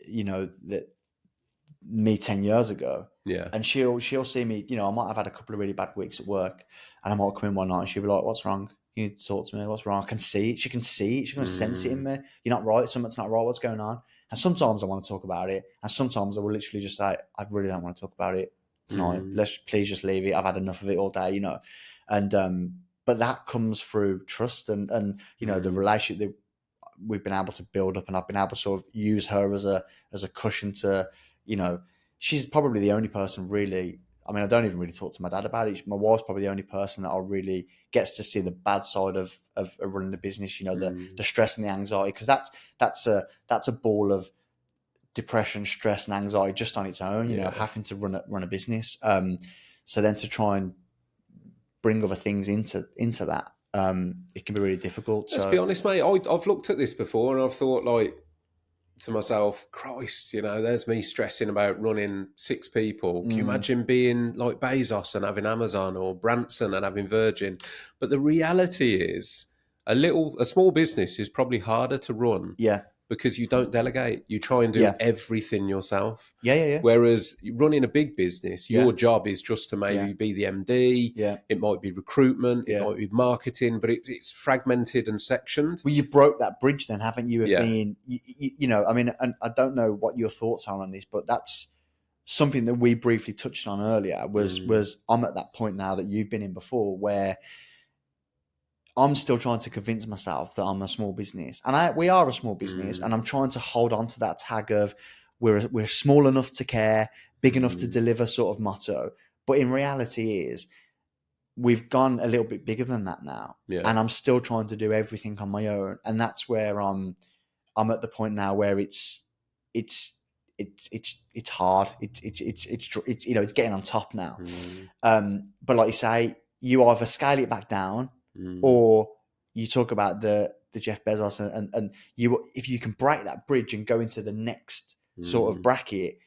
that me 10 years ago. Yeah. And she'll see me, I might have had a couple of really bad weeks at work, and I might come in one night and she'll be like, "What's wrong? You need to talk to me. What's wrong?" I can see it. She can see it. She can sense it in me. You're not right. Something's not right. What's going on? And sometimes I want to talk about it. And sometimes I will literally just say, "I really don't want to talk about it tonight. Let's please just leave it. I've had enough of it all day, And, but that comes through trust and the relationship that we've been able to build up, and I've been able to sort of use her as a cushion to, she's probably the only person really. I mean, I don't even really talk to my dad about it. My wife's probably the only person that I really gets to see the bad side of running a business. The stress and the anxiety, because that's a ball of depression, stress, and anxiety just on its own. Having to run a business. So then to try and bring other things into that, it can be really difficult. Let's be honest, mate. I've looked at this before and I've thought, like, to myself, Christ, there's me stressing about running 6 people. Can you Mm, imagine being like Bezos and having Amazon, or Branson and having Virgin? But the reality is, a small business is probably harder to run yeah, because you don't delegate. You try and do yeah, everything yourself. yeah, yeah, yeah, Whereas running a big business, yeah, your job is just to yeah, maybe be the MD. yeah, It might be recruitment, it yeah. might be marketing, but it's fragmented and sectioned. Well, you've broke that bridge then, haven't you? Of Yeah. being, I mean, and I don't know what your thoughts are on this, but that's something that we briefly touched on earlier. Mm, Was I'm at that point now that you've been in before, where I'm still trying to convince myself that I'm a small business, and we are a small business, mm, and I'm trying to hold on to that tag of we're small enough to care, big enough to mm, deliver sort of motto. But in reality, is we've gone a little bit bigger than that now, yeah. and I'm still trying to do everything on my own, and that's where I'm at the point now where it's it's hard. It's it's getting on top now. Mm, But like you say, you either scale it back down, mm, or you talk about the Jeff Bezos, and you, if you can break that bridge and go into the next sort of mm, bracket,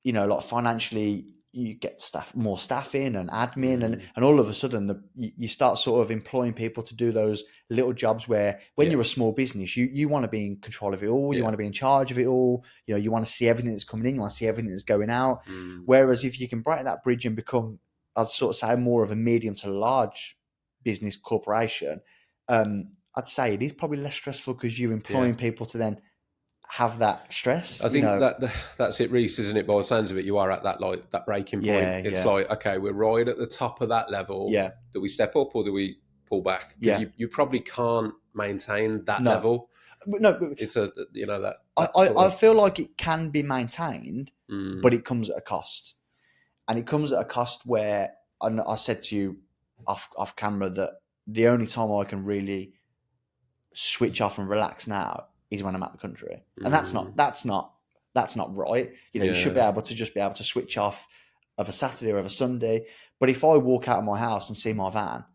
like financially, you get more staff in and admin, mm, and all of a sudden you start sort of employing people to do those little jobs where when yeah. you're a small business, you want to be in control of it all, you Yeah. want to be in charge of it all, you want to see everything that's coming in, you want to see everything that's going out. Mm, Whereas if you can break that bridge and become, I'd sort of say, more of a medium to large business corporation, I'd say it is probably less stressful because you're yeah. employing people to then have that stress, I think that's it, Reese, isn't it? By the sounds of it, you are at that breaking point. yeah, It's yeah, like, okay, we're right at the top of that level. yeah, Do we step up or do we pull back? Because yeah. you probably can't maintain that No, level. no, but It's that I sort of. feel like it can be maintained, Mm, but it comes at a cost, and it comes at a cost where I said to you off camera that the only time I can really switch off and relax now is when I'm at the country, and mm, that's not right. You should be yeah. able to just be able to switch off of a Saturday or of a Sunday. But if I walk out of my house and see my van,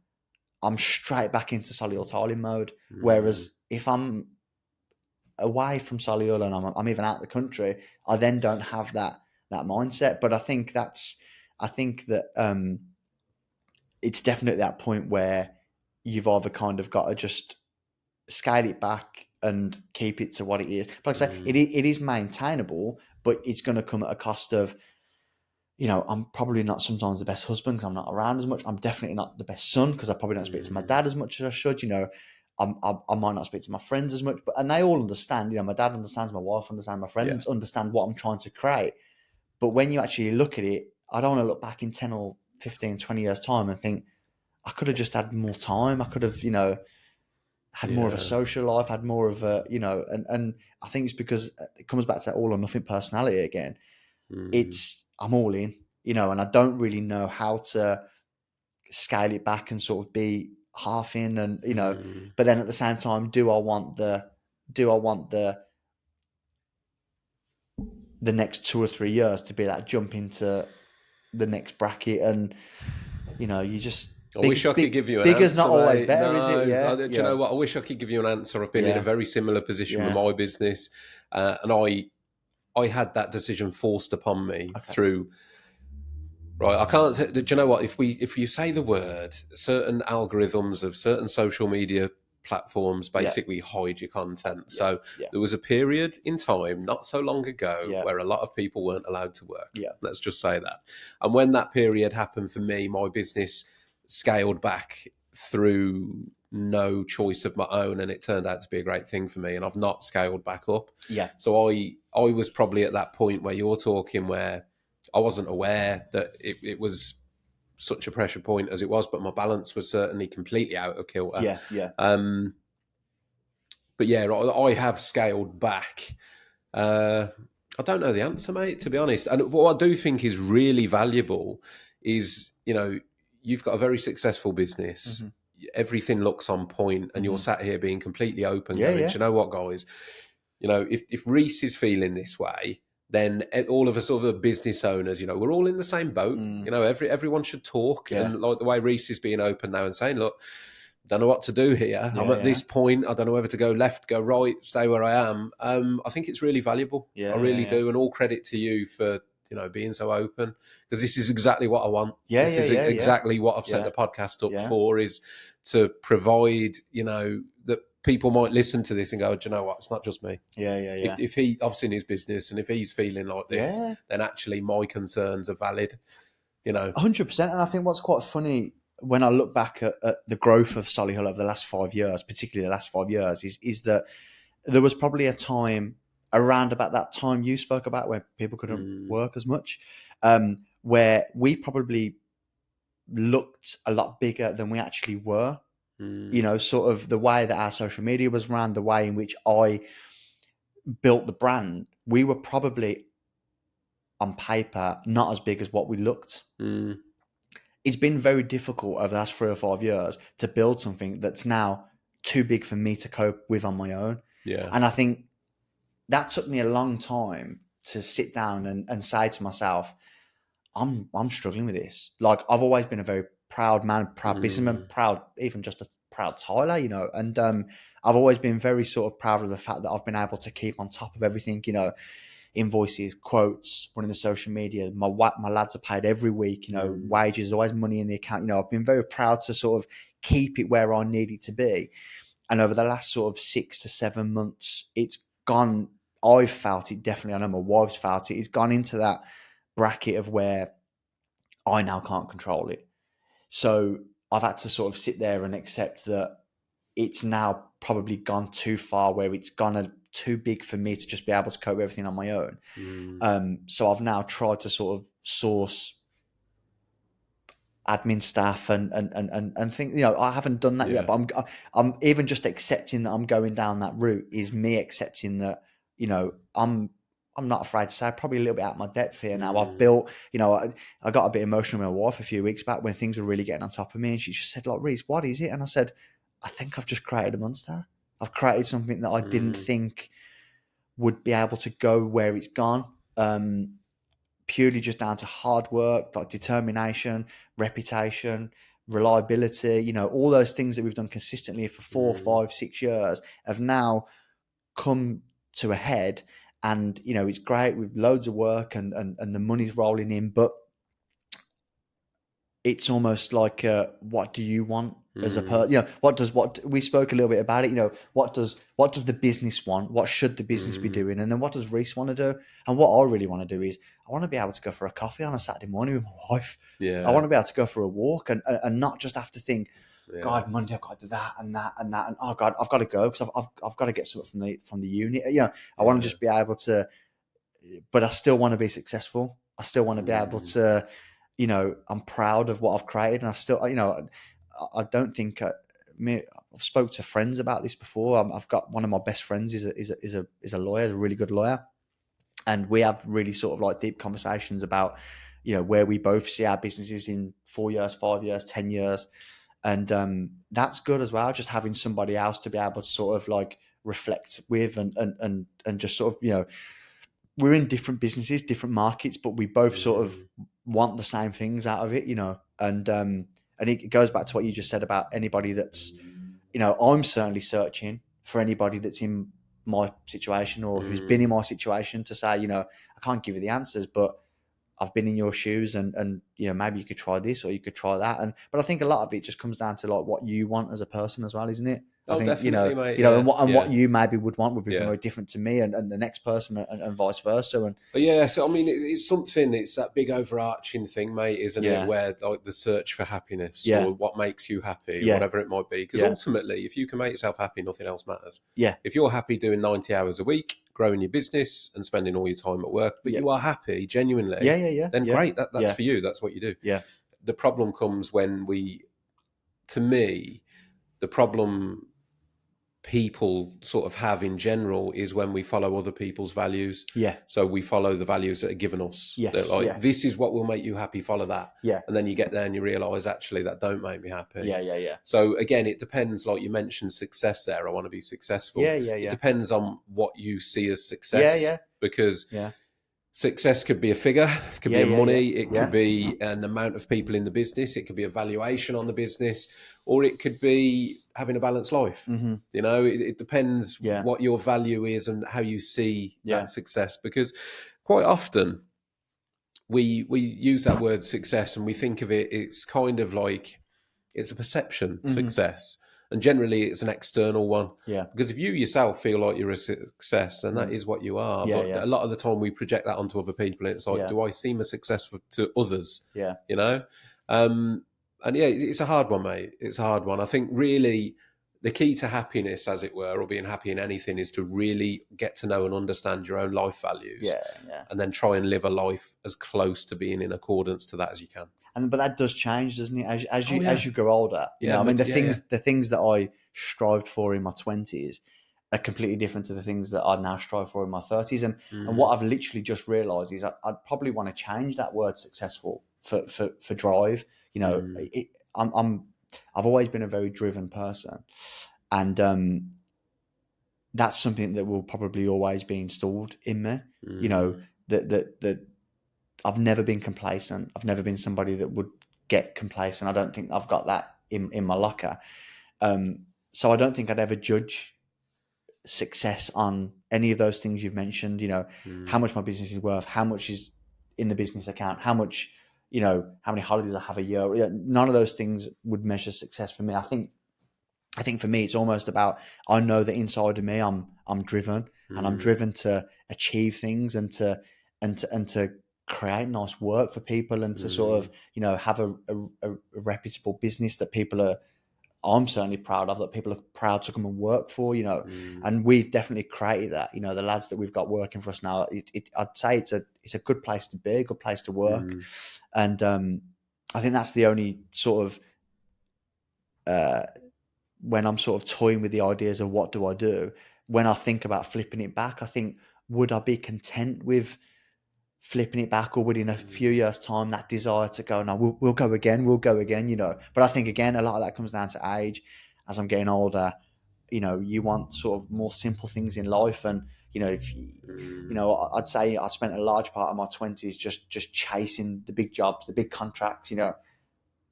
I'm straight back into Solihull Tiling mode. Mm, Whereas if I'm away from Solihull and I'm even out of the country, I then don't have that mindset. But I think that it's definitely that point where you've either kind of got to just scale it back and keep it to what it is. But like I say, mm, it is maintainable, but it's going to come at a cost of, I'm probably not sometimes the best husband because I'm not around as much. I'm definitely not the best son because I probably don't speak to my mm, dad as much as I should. I might not speak to my friends as much, and they all understand. My dad understands, my wife understands, my yeah. friends understand what I'm trying to create. But when you actually look at it, I don't want to look back in 10 or 15, 20 years' time and think, I could have just had more time. I could have, had more of a Yeah. social life, had more of a, and I think it's because it comes back to that all or nothing personality again. Mm, I'm all in, and I don't really know how to scale it back and sort of be half in, and mm, but then at the same time, do I want the next 2 or 3 years to be that jump into the next bracket? And you just I wish I could give you an bigger's not answer, always mate. better, is it? No, Yeah, do you know what? I wish I could give you an answer. I've been in a yeah, very similar position with yeah. my business, and I had that decision forced upon me Okay, through. Right, I can't. Do you know what? If you say the word, certain algorithms of certain social media platforms yeah, basically hide your content. yeah, So yeah, there was a period in time not so long ago yeah, where a lot of people weren't allowed to work. yeah, Let's just say that. And when that period happened for me, my business scaled back through no choice of my own, and it turned out to be a great thing for me. And I've not scaled back up. yeah, So I was probably at that point where you're talking where I wasn't aware that it was such a pressure point as it was, but my balance was certainly completely out of kilter. yeah, yeah, Um, but yeah, I have scaled back. Uh, I don't know the answer, mate, to be honest. And what I do think is really valuable is, you've got a very successful business. hmm Everything looks on point, and you're hmm sat here being completely open, yeah, going, do yeah, you know what, guys? If Reese is feeling this way, then all of us other business owners, we're all in the same boat. mm, Everyone should talk, yeah, and like the way Reese is being open now and saying, look, don't know what to do here. I'm at this point. I don't know whether to go left, go right, stay where I am. I think it's really valuable. I really do. And all credit to you for, being so open, because this is exactly what I want. This is exactly what I've set the podcast up for, is to provide, that people might listen to this and go, do you know what? It's not just me. If I've seen his business, and if he's feeling like this, then actually my concerns are valid, 100%. And I think what's quite funny when I look back at the growth of Solihull over the last 5 years, particularly the last 5 years, is that there was probably a time around about that time you spoke about where people couldn't work as much, where we probably looked a lot bigger than we actually were. Sort of the way that our social media was ran, the way in which I built the brand, we were probably on paper not as big as what we looked. It's been very difficult over the last 3 or 5 years to build something that's now too big for me to cope with on my own. And I think that took me a long time to sit down and say to myself, I'm struggling with this. Like, I've always been a very proud man, proud businessman, proud, even just a proud tiler, and I've always been very sort of proud of the fact that I've been able to keep on top of everything, invoices, quotes, running the social media. My lads are paid every week, wages, always money in the account. I've been very proud to sort of keep it where I need it to be. And over the last sort of 6 to 7 months, it's gone, I've felt it definitely, I know my wife's felt it, it's gone into that bracket of where I now can't control it. So I've had to sort of sit there and accept that it's now probably gone too far, where it's gone too big for me to just be able to cope with everything on my own. So I've now tried to sort of source admin staff and think, I haven't done that yet, but I'm even just accepting that I'm going down that route is me accepting that, I'm not afraid to say probably a little bit out of my depth here now. I've built, I got a bit emotional with my wife a few weeks back when things were really getting on top of me, and she just said, like, Reiss, what is it? And I said, I think I've just created a monster. I've created something that I didn't think would be able to go where it's gone. Purely just down to hard work, like determination, reputation, reliability, all those things that we've done consistently for 4, 5, 6 years have now come to a head. And, it's great with loads of work and the money's rolling in, but it's almost like, what do you want as a person? What we spoke a little bit about it. What does the business want? What should the business be doing? And then what does Reiss want to do? And what I really want to do is I want to be able to go for a coffee on a Saturday morning with my wife. I want to be able to go for a walk and not just have to think, God, Monday I've got to do that and that and that, and oh God, I've got to go because I've got to get something from the unit. I want to just be able to, but I still want to be successful. I still want to be able to, I'm proud of what I've created, and I still, I don't think I've spoke to friends about this before. I've got one of my best friends is a lawyer, a really good lawyer, and we have really sort of like deep conversations about, where we both see our businesses in 4 years, 5 years, 10 years. And that's good as well, just having somebody else to be able to sort of like reflect with and just sort of, we're in different businesses, different markets, but we both sort of want the same things out of it, and it goes back to what you just said about anybody that's, I'm certainly searching for anybody that's in my situation or who's been in my situation to say, I can't give you the answers, but I've been in your shoes and maybe you could try this or you could try that. But I think a lot of it just comes down to like what you want as a person as well, isn't it? I think, definitely, mate. And what you maybe would want would be very different to me and the next person and vice versa. So I mean, it's something. It's that big overarching thing, mate, isn't it? Where like the search for happiness or what makes you happy, whatever it might be. Because ultimately, if you can make yourself happy, nothing else matters. If you're happy doing 90 hours a week, growing your business and spending all your time at work, but you are happy genuinely, then great. That's for you. That's what you do. The problem comes when to me, the problem people sort of have in general is when we follow other people's values. So we follow the values that are given us. This is what will make you happy, follow that. And then you get there and you realise actually that don't make me happy. So again, it depends, like you mentioned success there. I want to be successful. It depends on what you see as success. Because Success could be a figure, it could Yeah, be a yeah, yeah, money, it could yeah. be an amount of people in the business, it could be a valuation on the business, or it could be having a balanced life. Mm-hmm. You know, it depends Yeah, what your value is and how you see yeah. that success. Because quite often we use that word success and we think of it, it's kind of like it's a perception Mm-hmm. success. And generally it's an external one. Yeah. Because if you yourself feel like you're a success, then that Mm. is what you are. Yeah, But yeah, a lot of the time we project that onto other people. And it's like, yeah, do I seem a success to others? yeah, You know? And yeah, it's a hard one, mate. It's a hard one. I think really the key to happiness, as it were, or being happy in anything is to really get to know and understand your own life values yeah, yeah. and then try and live a life as close to being in accordance to that as you can. And but that does change, doesn't it? As Oh you yeah. grow older, Yeah, I mean, yeah, yeah. the things that I strived for in my 20s are completely different to the things that I now strive for in my 30s. And what Mm, I've literally just realised is I'd probably want to change that word successful for drive. You know, mm, I've always been a very driven person, and that's something that will probably always be installed in me. You know, mm, that I've never been complacent. I've never been somebody that would get complacent. I don't think I've got that in my locker. So I don't think I'd ever judge success on any of those things you've mentioned. You know, how mm, much my business is worth, how much is in the business account, how much, how many holidays I have a year. None of those things would measure success for me. I think for me, it's almost about, I know that inside of me, I'm driven, and I'm mm, driven to achieve things, and to create nice work for people, and to sort of, mm, have a reputable business that I'm certainly proud of, that people are proud to come and work for. mm, And we've definitely created that. The lads that we've got working for us now, I'd say it's a good place to be, a good place to work, mm, and I think that's the only sort of uh, when I'm sort of toying with the ideas of what do I do, when I think about flipping it back, I think, would I be content with flipping it back, or would in a few mm, years' time that desire to go, no, we'll go again, But I think again, a lot of that comes down to age. As I'm getting older, you want sort of more simple things in life, and if mm, I'd say I spent a large part of my 20s just chasing the big jobs, the big contracts, but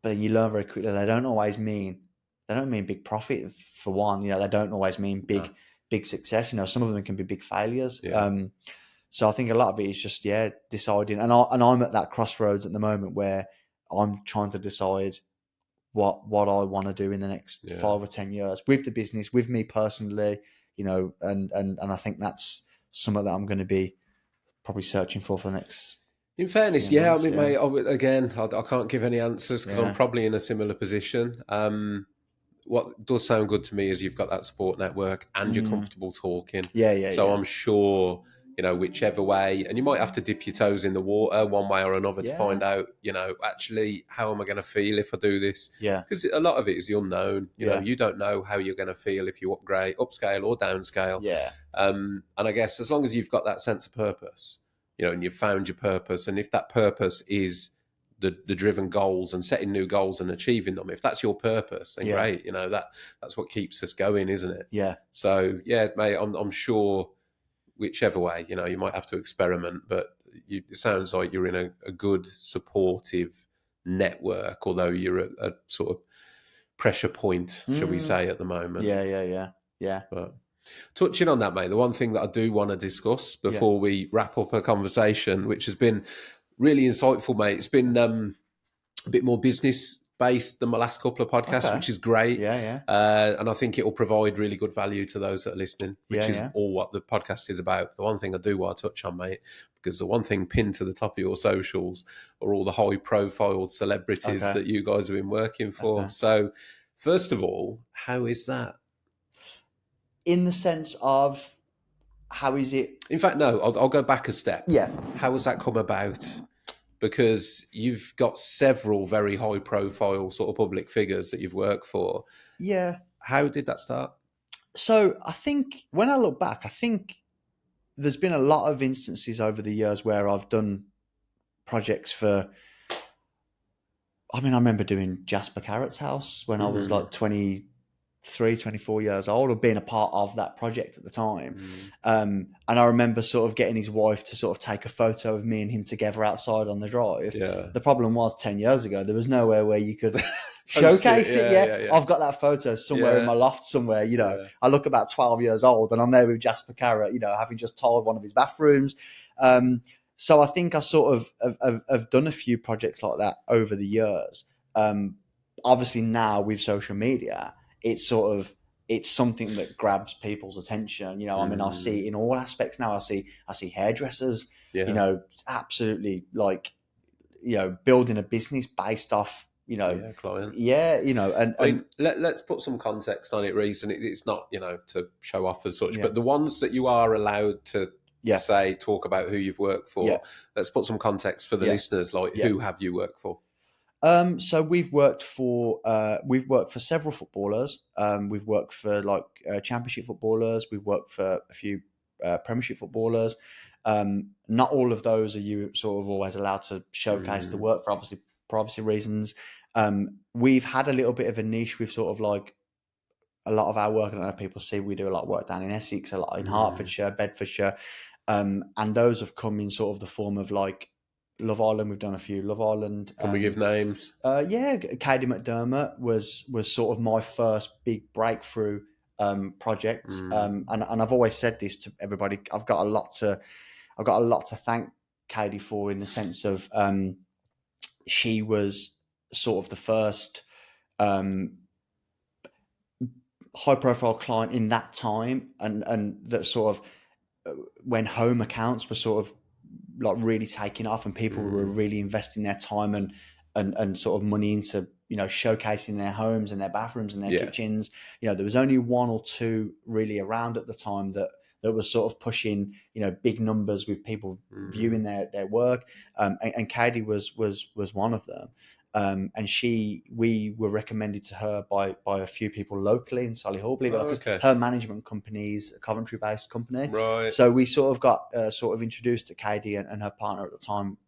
then you learn very quickly they don't mean big profit for one. They don't always mean no, big success. Some of them can be big failures. yeah, So I think a lot of it is just deciding. And I'm at that crossroads at the moment where I'm trying to decide what I want to do in the next yeah. 5 or 10 years with the business, with me personally. And I think that's something that I'm going to be probably searching for the next In fairness, few yeah, I months. mean, Yeah, mate, again, I can't give any answers because I'm yeah, probably in a similar position. What does sound good to me is you've got that support network and you're mm, comfortable talking. yeah, yeah, So yeah, I'm sure, whichever way, and you might have to dip your toes in the water one way or another to yeah, find out, actually, how am I going to feel if I do this? yeah, Because a lot of it is the unknown. yeah, You don't know how you're going to feel if you upscale or downscale. yeah, And I guess as long as you've got that sense of purpose, and you've found your purpose, and if that purpose is the driven goals and setting new goals and achieving them, if that's your purpose, then yeah, great. That's what keeps us going, isn't it? yeah. So yeah, mate, I'm sure whichever way, you might have to experiment, but it sounds like you're in a good supportive network, although you're at a sort of pressure point, shall we Mm, say, at the moment. yeah, yeah, yeah, yeah, But touching on that, mate, the one thing that I do want to discuss yeah. before we wrap up a conversation, which has been really insightful, mate. It's been a bit more business based than my last couple of podcasts, Okay. which is great. Yeah, yeah, And I think it will provide really good value to those that are listening, yeah, which is yeah. all what the podcast is about. The one thing I do want to touch on, mate, because the one thing pinned to the top of your socials are all the high profile celebrities Okay, that you guys have been working for. okay. So, first of all, how is that? In the sense of, how is it? In fact, no, I'll go back a step. Yeah, How has that come about? Because you've got several very high profile sort of public figures that you've worked for. yeah. How did that start? So I think when I look back, I think there's been a lot of instances over the years where I've done projects for. I mean, I remember doing Jasper Carrot's house when I was Mm, like 20, 24 years old, or being a part of that project at the time. Mm. And I remember sort of getting his wife to sort of take a photo of me and him together outside on the drive. Yeah. The problem was 10 years ago, there was nowhere where you could Post showcase it. Yeah, yeah. I've got that photo somewhere in Yeah. my loft somewhere, you know. Yeah. I look about 12 years old and I'm there with Jasper Carrot, you know, having just tiled one of his bathrooms. So I think I sort of have done a few projects like that over the years. Obviously now with social media, it's sort of, it's something that grabs people's attention. You know, I mean, I see it in all aspects now. I see hairdressers, Yeah. you know, absolutely like, you know, building a business based off, you know, Yeah, client. you know, and I mean, let's put some context on it, Reese, and it's not, you know, to show off as such, Yeah. but the ones that you are allowed to Yeah. say, talk about who you've worked for, Yeah. let's put some context for the Yeah. listeners, like Yeah. who have you worked for? So we've worked for several footballers. We've worked for like championship footballers. We've worked for a few Premiership footballers. Not all of those are you sort of always allowed to showcase the work for obviously privacy reasons. We've had a little bit of a niche with sort of like a lot of our work. I don't know if people see we do a lot of work down in Essex, a lot in Hertfordshire, Bedfordshire, and those have come in sort of the form of like Love Island. We've done a few Love Island. Can we give names? Yeah, Katie McDermott was sort of my first big breakthrough project, and I've always said this to everybody. I've got a lot to thank Katie for, in the sense of she was sort of the first high profile client in that time, and that sort of when home accounts were sort of like really taking off and people were really investing their time and sort of money into, you know, showcasing their homes and their bathrooms and their kitchens. You know, there was only one or two really around at the time that was sort of pushing, you know, big numbers with people viewing their work. And Katie was one of them. And we were recommended to her by a few people locally in Solihull, believe it or not, because her management company is a Coventry-based company. Right. So we sort of got sort of introduced to Katie and her partner at the time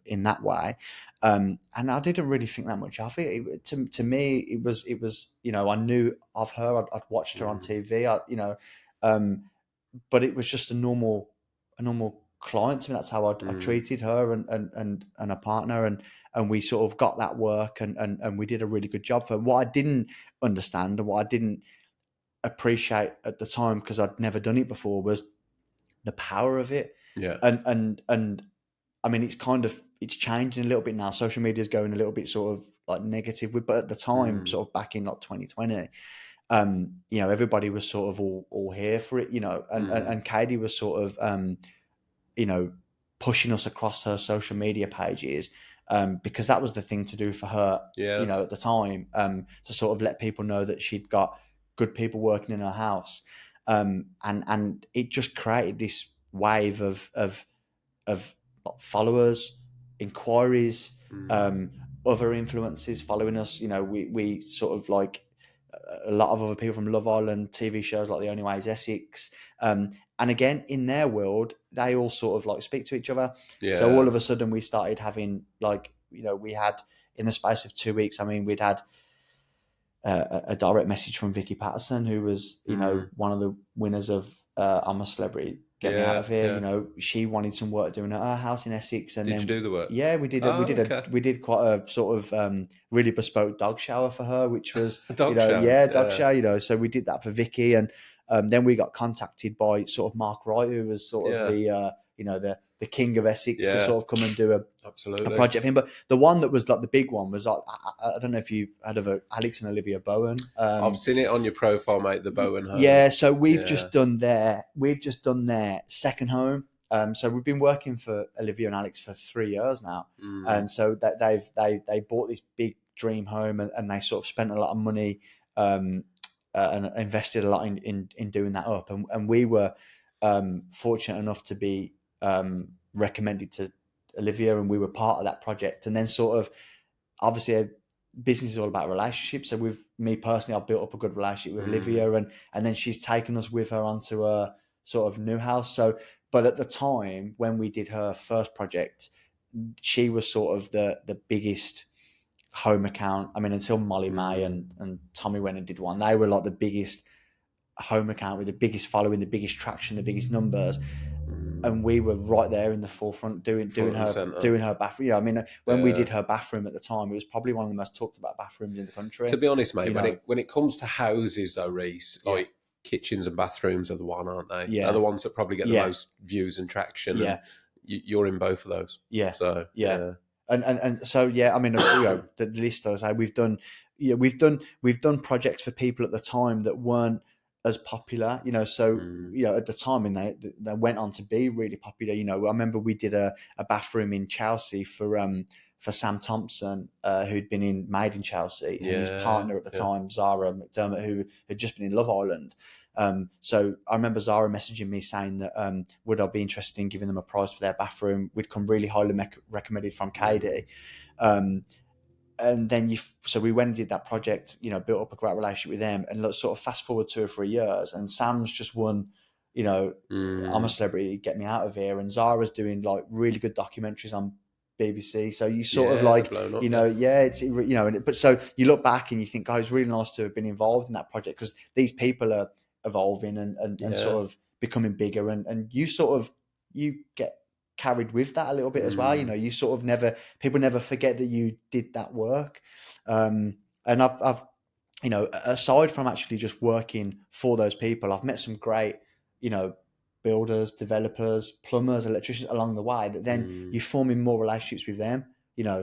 in that way. And I didn't really think that much of it. To me, it was, you know, I knew of her. I'd watched her on TV. But it was just a normal client to me. That's how I treated her and a partner, and we sort of got that work, and we did a really good job for her. What I didn't understand and what I didn't appreciate at the time, because I'd never done it before, was the power of it. Yeah. And I mean, it's changing a little bit now. Social media is going a little bit sort of like negative, but at the time, sort of back in like 2020, you know, everybody was sort of all here for it, you know, and Katie was sort of, you know, pushing us across her social media pages, because that was the thing to do for her, you know, at the time, to sort of let people know that she'd got good people working in her house. And it just created this wave of followers, inquiries, other influences following us. You know, we sort of like a lot of other people from Love Island, TV shows like The Only Way is Essex. And again, in their world, they all sort of like speak to each other. Yeah. So all of a sudden we started having like, you know, we had in the space of 2 weeks, I mean, we'd had a direct message from Vicky Patterson, who was, you know, one of the winners of I'm a Celebrity, Get Me Out of Here. You know, she wanted some work doing at her house in Essex. And did you do the work? Yeah, we did. We did quite a sort of really bespoke dog shower for her, which was dog shower. You know, so we did that for Vicky, and then we got contacted by sort of Mark Wright, who was sort of the you know, the king of Essex, to sort of come and do a project for him. But the one that was like the big one was like, I don't know if you've heard of Alex and Olivia Bowen. I've seen it on your profile, mate. The Bowen home. Yeah, so we've just done their second home. So we've been working for Olivia and Alex for 3 years now, and so that they bought this big dream home, and they sort of spent a lot of money and invested a lot in doing that up, and we were fortunate enough to be recommended to Olivia, and we were part of that project. And then sort of, obviously, business is all about relationships. So with me personally, I've built up a good relationship with Olivia, and then she's taken us with her onto a sort of new house. So, but at the time when we did her first project, she was sort of the biggest home account. I mean, until Molly May and Tommy went and did one, they were like the biggest home account with the biggest following, the biggest traction, the biggest numbers, and we were right there in the forefront doing Front and her centre. bathroom. I mean, when we did her bathroom at the time, it was probably one of the most talked about bathrooms in the country. To be honest, mate, when it comes to houses, though, Reese, like kitchens and bathrooms are the one, aren't they? Yeah. They're the ones that probably get the most views and traction. Yeah. And you're in both of those. Yeah. So And so I mean, the list, as I say, we've done projects for people at the time that weren't as popular, so at the time, and they went on to be really popular. I remember we did a bathroom in Chelsea for Sam Thompson, who'd been in Made in Chelsea, and his partner at the time, Zara McDermott, who had just been in Love Island. So I remember Zara messaging me saying that would I be interested in giving them a prize for their bathroom? We'd come really highly recommended from Katie. And then so we went and did that project, built up a great relationship with them, and let's sort of fast forward 2 or 3 years, and Sam's just won, I'm a celebrity, get me out of here, and Zara's doing like really good documentaries on BBC. So you sort of like, it's but so you look back and you think, oh, it's really nice to have been involved in that project, because these people are evolving and sort of becoming bigger, and you get carried with that a little bit as well. You sort of people never forget that you did that work. And I've aside from actually just working for those people, I've met some great, builders, developers, plumbers, electricians along the way, that then you forming more relationships with them,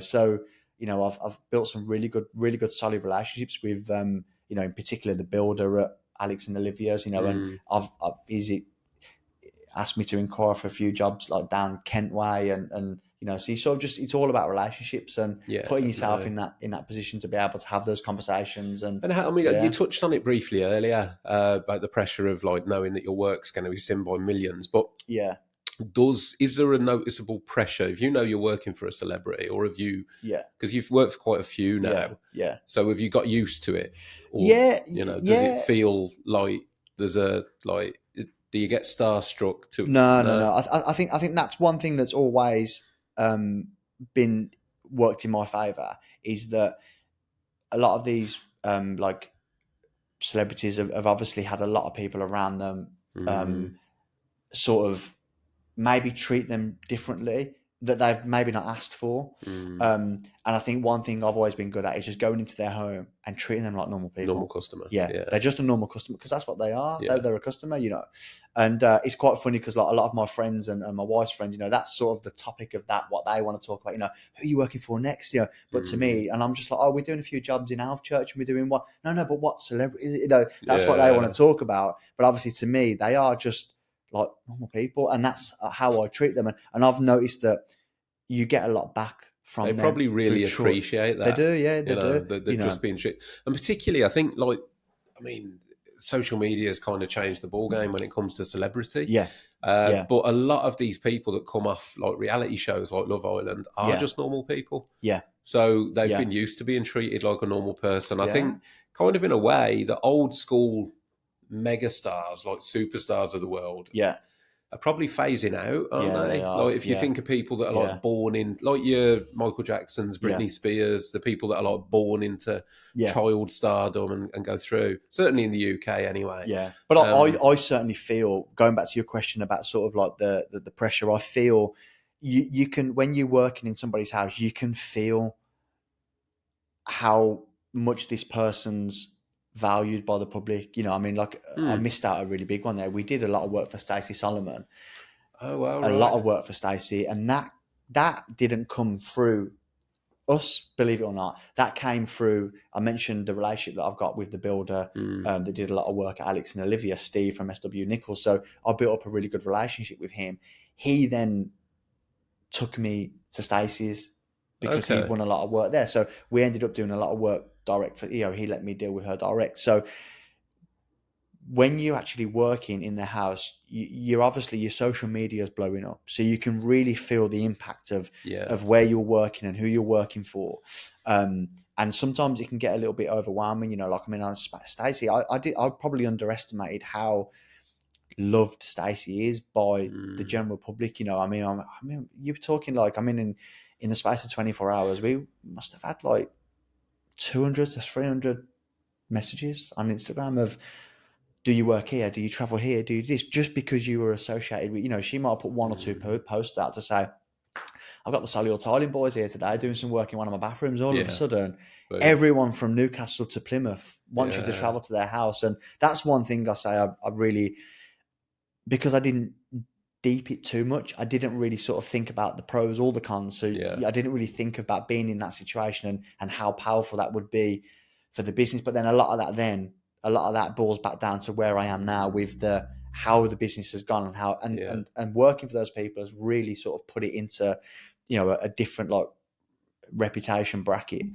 so I've built some really good solid relationships with in particular the builder at Alex and Olivia's, and I've asked me to inquire for a few jobs like down Kent Way, and so you sort of just, it's all about relationships and putting yourself in that position to be able to have those conversations. And how, I mean, you touched on it briefly earlier about the pressure of like knowing that your work's going to be seen by millions, but is there a noticeable pressure if you're working for a celebrity, or have you because you've worked for quite a few now, so have you got used to it, or does it feel like there's a like, do you get starstruck to no. I think that's one thing that's always been worked in my favor, is that a lot of these like celebrities have obviously had a lot of people around them sort of maybe treat them differently, that they've maybe not asked for. And I think one thing I've always been good at is just going into their home and treating them like normal people. Normal customer. Yeah. They're just a normal customer, because that's what they are. They're a customer, And it's quite funny because like a lot of my friends and my wife's friends, that's sort of the topic of that, what they want to talk about, who are you working for next? But to me, and I'm just like, oh, we're doing a few jobs in Alf Church, and we're doing what? No, but what celebrity? That's what they want to talk about. But obviously to me, they are just like normal people, and that's how I treat them. And I've noticed that you get a lot back from them. They probably really appreciate that. They do, they do. They're just being treated. And particularly, I think, like, I mean, social media has kind of changed the ball game when it comes to celebrity. But a lot of these people that come off like reality shows like Love Island are just normal people. So they've been used to being treated like a normal person. I think kind of in a way, the old school mega stars, like superstars of the world, are probably phasing out, aren't they? Like if you think of people that are like born in, like your Michael Jacksons, Britney Spears, the people that are like born into child stardom and go through, certainly in the UK anyway. But I certainly feel, going back to your question about sort of like the pressure, I feel you can, when you're working in somebody's house, you can feel how much this person's valued by the public. I mean, like I missed out a really big one there. We did a lot of work for Stacey Solomon. Oh wow! A lot of work for Stacey, and that didn't come through us, believe it or not. That came through, I mentioned the relationship that I've got with the builder that did a lot of work at Alex and Olivia, Steve from SW Nichols. So I built up a really good relationship with him. He then took me to Stacey's because he'd won a lot of work there. So we ended up doing a lot of work direct for, he let me deal with her direct. So when you're actually working in the house, you're obviously, your social media is blowing up. So you can really feel the impact of where you're working and who you're working for. And sometimes it can get a little bit overwhelming, like, I mean, on Stacey, I probably underestimated how loved Stacey is by the general public. I mean, you're talking like, I mean, in the space of 24 hours, we must have had like 200 to 300 messages on Instagram of, do you work here? Do you travel here? Do you this? Just because you were associated with, she might have put one or two posts out to say, I've got the Solihull Tiling boys here today doing some work in one of my bathrooms. All of a sudden, Boom. everyone from Newcastle to Plymouth wants you to Yeah. travel to their house. And that's one thing I say I really, because I didn't deep it too much, I didn't really sort of think about the pros or the cons. So I didn't really think about being in that situation and how powerful that would be for the business. But then a lot of that boils back down to where I am now with how the business has gone and how and working for those people has really sort of put it into, a different like reputation bracket.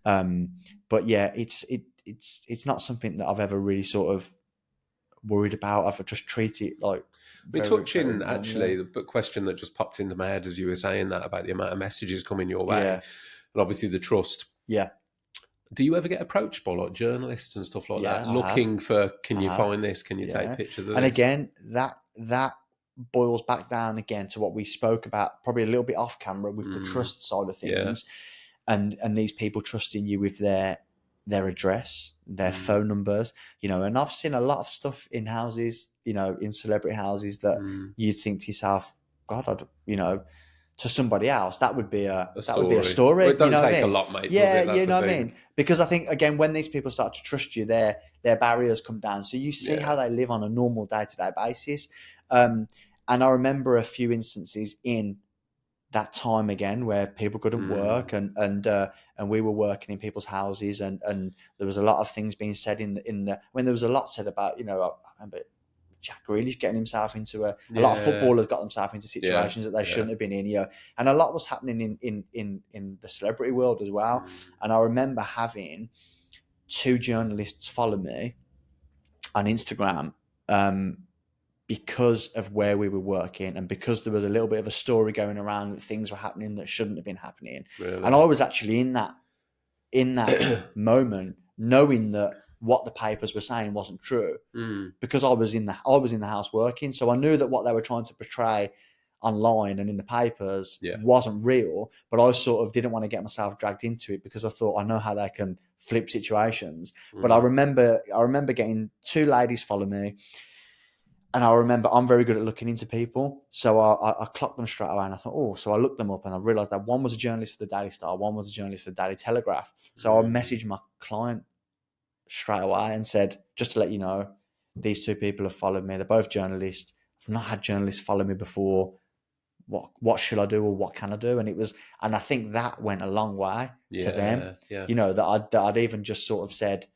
But yeah, it's not something that I've ever really sort of worried about. I've just treated it like. We're touching actually the question that just popped into my head as you were saying that about the amount of messages coming your way, and obviously the trust. Yeah. Do you ever get approached by like journalists and stuff like that, looking for, can you find this? Can you take pictures of this? And again, that boils back down again to what we spoke about, probably a little bit off camera with the trust side of things, and these people trusting you with their address, their phone numbers, and I've seen a lot of stuff in houses, in celebrity houses that you'd think to yourself, God, to somebody else, that would be a story. Well, it don't take what I mean? a lot, mate. Yeah, does it? That's what I mean. Because I think again, when these people start to trust you, their barriers come down. So you see how they live on a normal day-to-day basis. And I remember a few instances in that time again where people couldn't work, and we were working in people's houses, and there was a lot of things being said in the when there was a lot said about, I remember Jack Grealish getting himself into a lot of footballers got themselves into situations that they shouldn't have been in, and a lot was happening in the celebrity world as well. And I remember having 2 journalists follow me on Instagram, because of where we were working and because there was a little bit of a story going around that things were happening that shouldn't have been happening. Really? And I was actually in that moment, knowing that what the papers were saying wasn't true, because I was in the house working. So I knew that what they were trying to portray online and in the papers wasn't real, but I sort of didn't want to get myself dragged into it because I thought, I know how they can flip situations. But I remember getting 2 ladies follow me. And I remember I'm very good at looking into people. So I clocked them straight away, and I thought, so I looked them up, and I realised that one was a journalist for the Daily Star, one was a journalist for the Daily Telegraph. So I messaged my client straight away and said, just to let you know, these 2 people have followed me. They're both journalists. I've not had journalists follow me before. What should I do, or what can I do? And I think that went a long way to them. That I'd even just sort of said,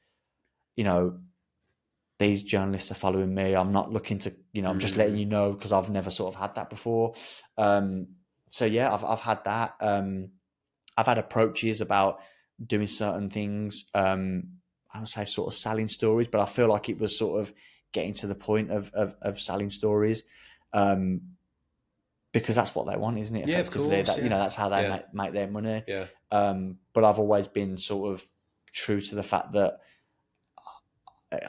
these journalists are following me. I'm not looking to, I'm just letting you know, because I've never sort of had that before. So yeah, I've had that. I've had approaches about doing certain things. I would say sort of selling stories, but I feel like it was sort of getting to the point of selling stories, because that's what they want, isn't it? Effectively, of course, that's how they make their money. Yeah. But I've always been sort of true to the fact that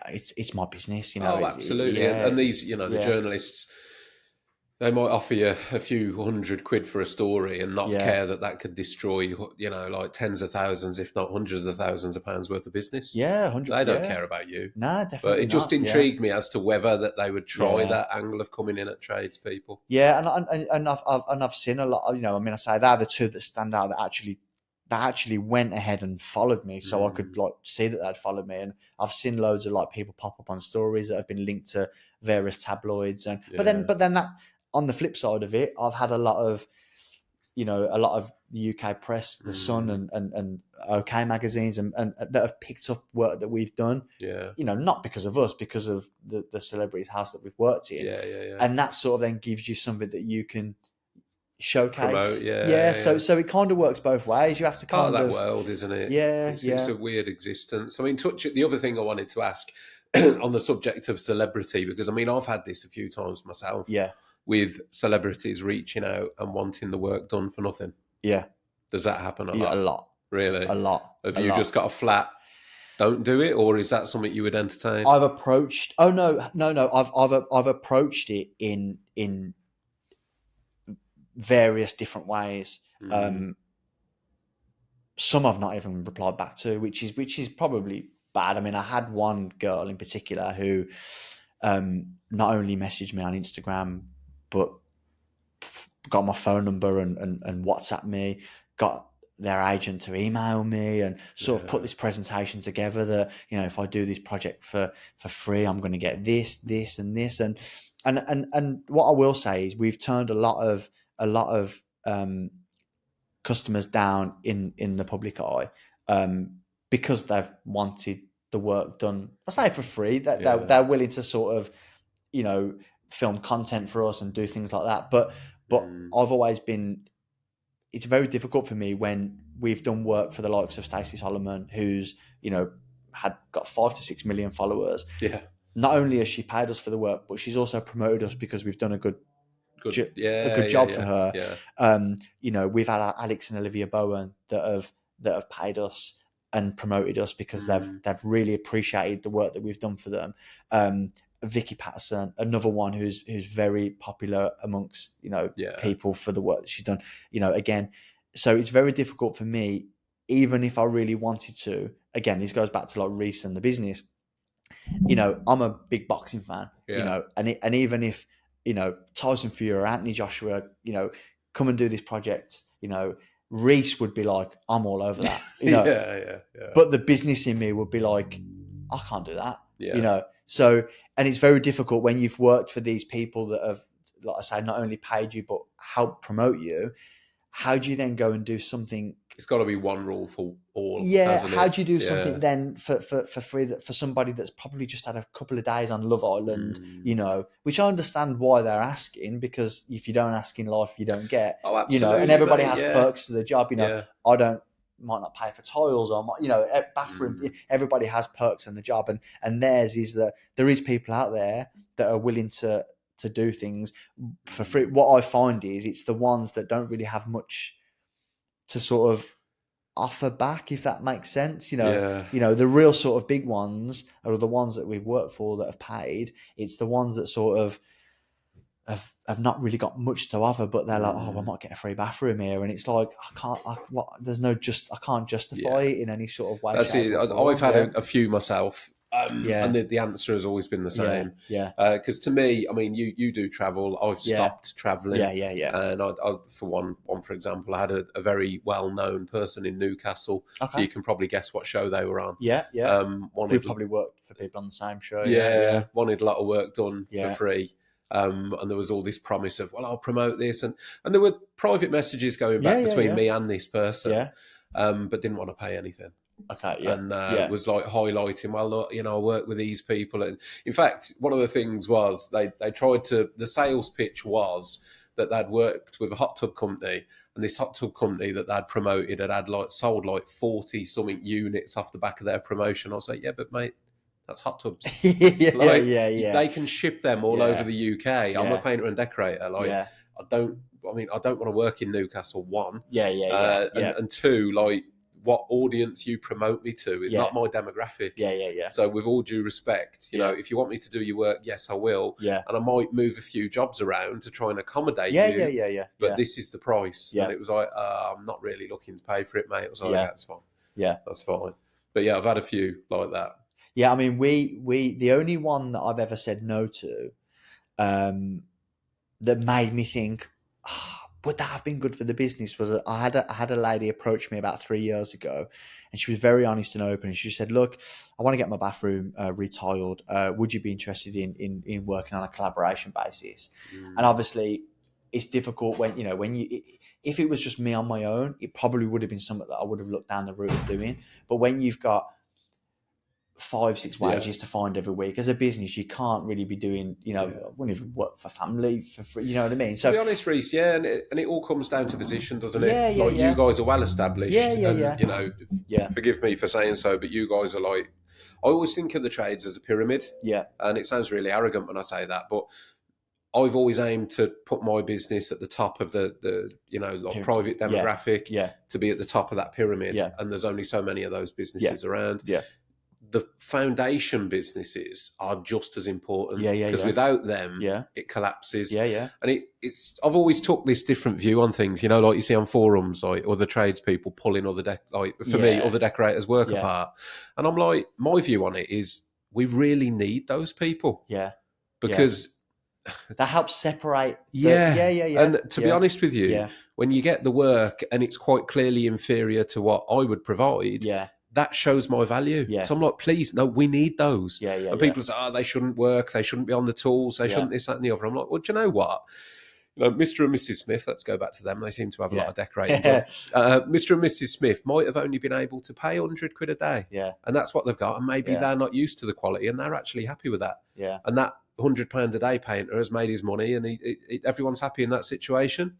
it's my business, absolutely. And these, the journalists, they might offer you a few £100 for a story and not care that could destroy, like tens of thousands, if not hundreds of thousands of pounds worth of business. Yeah, 100. They don't care about you. No, definitely. But it just not. intrigued me as to whether that they would try that angle of coming in at tradespeople. Yeah, and I've seen a lot. I say they're the 2 that stand out that actually went ahead and followed me, so I could like see that they'd followed me. And I've seen loads of like people pop up on stories that have been linked to various tabloids, and but then that, on the flip side of it, I've had a lot of UK press, The Sun and OK magazines, and that have picked up work that we've done. Not because of us, because of the celebrities' house that we've worked in. And that sort of then gives you something that you can showcase. Promote, so it kind of works both ways. You have to part of that world, isn't it? It's a weird existence. I mean, the other thing I wanted to ask on the subject of celebrity, because I've had this a few times myself. With celebrities reaching out and wanting the work done for nothing. Does that happen a lot? A lot. Really? A lot. Have you just got a flat, don't do it, or is that something you would entertain? I've approached. Oh no. I've approached it in various different ways. some I've not even replied back to, which is probably bad. I mean, I had one girl in particular who not only messaged me on Instagram, but got my phone number and WhatsApp me, got their agent to email me and sort of put this presentation together that, you know, if I do this project for free, I'm going to get this, this, and this. And what I will say is we've turned a lot of customers down in the public eye because they've wanted the work done, I say for free, that they're willing to sort of, you know, film content for us and do things like that. But I've always been, it's very difficult for me when we've done work for the likes of Stacey Solomon, who's, you know, got 5 to 6 million followers. Yeah. Not only has she paid us for the work, but she's also promoted us because we've done a good job for her. Yeah. You know, we've had Alex and Olivia Bowen that have paid us and promoted us because they've really appreciated the work that we've done for them. Vicky Patterson, another one who's very popular amongst, you know, people for the work that she's done. You know, again, so it's very difficult for me, even if I really wanted to. Again, this goes back to like Reiss and the business. You know, I'm a big boxing fan. You know, and even if, you know, Tyson Fury or Anthony Joshua, you know, come and do this project, you know, Reiss would be like, I'm all over that. You know, yeah. But the business in me would be like, I can't do that. Yeah. You know, so, and it's very difficult when you've worked for these people that have, like I say, not only paid you but helped promote you. How do you then go and do something? It's got to be one rule for all. Yeah. How do you do something then for free that for somebody that's probably just had a couple of days on Love Island, you know, which I understand why they're asking, because if you don't ask in life, you don't get. Oh, absolutely, you know, and everybody has mate, perks to the job. You know, might not pay for tiles or, you know, bathroom. Everybody has perks in the job, and theirs is that there is people out there that are willing to do things for free. What I find is it's the ones that don't really have much to sort of offer back, if that makes sense. You know, the real sort of big ones are the ones that we've worked for that have paid. It's the ones that sort of have not really got much to offer, but they're like, oh, I might get a free bathroom here, and it's like, I can't justify it in any sort of way. That's it. I've had a few myself. And the answer has always been the same. Because to me, I mean, you do travel. I've stopped traveling. And I for one, for example, I had a very well-known person in Newcastle. Okay. So you can probably guess what show they were on. We've probably worked for people on the same show. Wanted a lot of work done for free. And there was all this promise of, well, I'll promote this. And there were private messages going back between me and this person, but didn't want to pay anything. Okay, and it was like highlighting, well, look, you know, I work with these people. And in fact, one of the things was they tried to, the sales pitch was that they'd worked with a hot tub company, and this hot tub company that they'd promoted had like sold like 40 something units off the back of their promotion. I was like, yeah, but mate, that's hot tubs. They can ship them all over the UK. I'm a painter and decorator. I don't want to work in Newcastle, one. And two, like, what audience you promote me to is not my demographic. So with all due respect, you know, if you want me to do your work, yes, I will. And I might move a few jobs around to try and accommodate you. But this is the price. And it was like, I'm not really looking to pay for it, mate. I was like, that's fine. That's fine. But yeah, I've had a few like that. Yeah, I mean, we the only one that I've ever said no to, that made me think, would that have been good for the business, was I had a lady approach me about 3 years ago, and she was very honest and open. And she said, look, I want to get my bathroom retiled. Would you be interested in working on a collaboration basis? And obviously it's difficult when, you know, if it was just me on my own, it probably would have been something that I would have looked down the route of doing. But when you've got 5-6 wages to find every week as a business, you can't really be doing, you know, when you work for family for free, you know what I mean? So, to be honest, Reiss, and it all comes down to position, doesn't it? You guys are well established. You know, forgive me for saying so, but you guys are like, I always think of the trades as a pyramid. And it sounds really arrogant when I say that, but I've always aimed to put my business at the top of the you know, like private demographic, to be at the top of that pyramid. And there's only so many of those businesses around. the foundation businesses are just as important, Yeah, yeah, because yeah. without them, Yeah. it collapses. Yeah, yeah. And it's I've always took this different view on things, like you see on forums, like other tradespeople pulling other for me, Yeah. other decorators' work Yeah. apart. And I'm like, my view on it is we really need those people, Yeah. because That helps separate yeah. yeah. And to be Yeah. honest with you, Yeah. when you get the work and it's quite clearly inferior to what I would provide, Yeah. that shows my value. Yeah. So I'm like, please, no, we need those. Yeah. Yeah. And Yeah. people say, they shouldn't work, they shouldn't be on the tools, they Yeah. shouldn't this, that, and the other. I'm like, well, do you know what? Mr. and Mrs. Smith, let's go back to them. They seem to have a lot Yeah. of decorating done. Mr. and Mrs. Smith might have only been able to pay £100 a day. Yeah. And that's what they've got. And maybe Yeah. they're not used to the quality and they're actually happy with that. Yeah. And that £100 a day painter has made his money, and everyone's happy in that situation.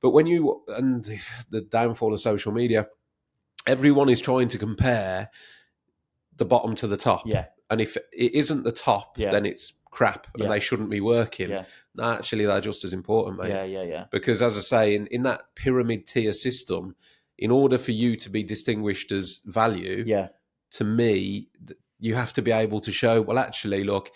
But when the downfall of social media, everyone is trying to compare the bottom to the top. Yeah. And if it isn't the top, Yeah. then it's crap and Yeah. they shouldn't be working. Yeah. No, actually, they're just as important, mate. Yeah. Yeah. Yeah. Because as I say, in that pyramid tier system, in order for you to be distinguished as value, Yeah. to me, you have to be able to show, well, actually, look,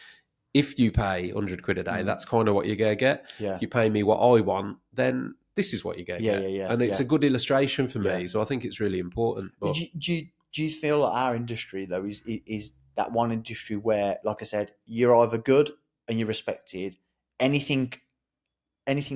if you pay £100 a day, that's kind of what you're going to get. Yeah. If you pay me what I want, then this is what you're going to Yeah, get. yeah, yeah, And it's yeah. a good illustration for me. Yeah. So I think it's really important. But Do you feel that our industry though is that one industry where, like I said, you're either good and you're respected, anything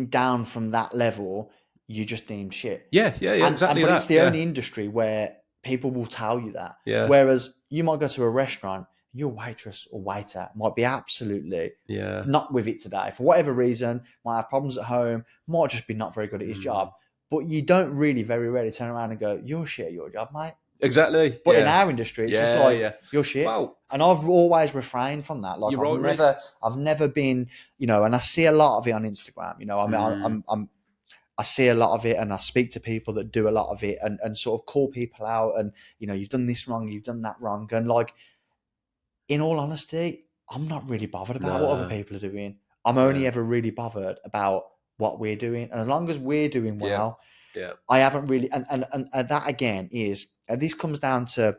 down from that level, you just deemed shit. yeah, exactly but that. it's the only industry where people will tell you that. Yeah. Whereas you might go to a restaurant, your waitress or waiter might be absolutely not with it today for whatever reason, might have problems at home, might just be not very good at his job. But you don't really very rarely turn around and go, "You're shit at your job, mate." Exactly. But in our industry, it's just like you're shit. Well, and I've always refrained from that. Like you're right, I've never been, and I see a lot of it on Instagram. I mean, I see a lot of it, and I speak to people that do a lot of it, and sort of call people out, and you've done this wrong, you've done that wrong, and like, in all honesty, I'm not really bothered about what other people are doing. I'm only ever really bothered about what we're doing, and as long as we're doing well, I haven't really. And that again is, and this comes down to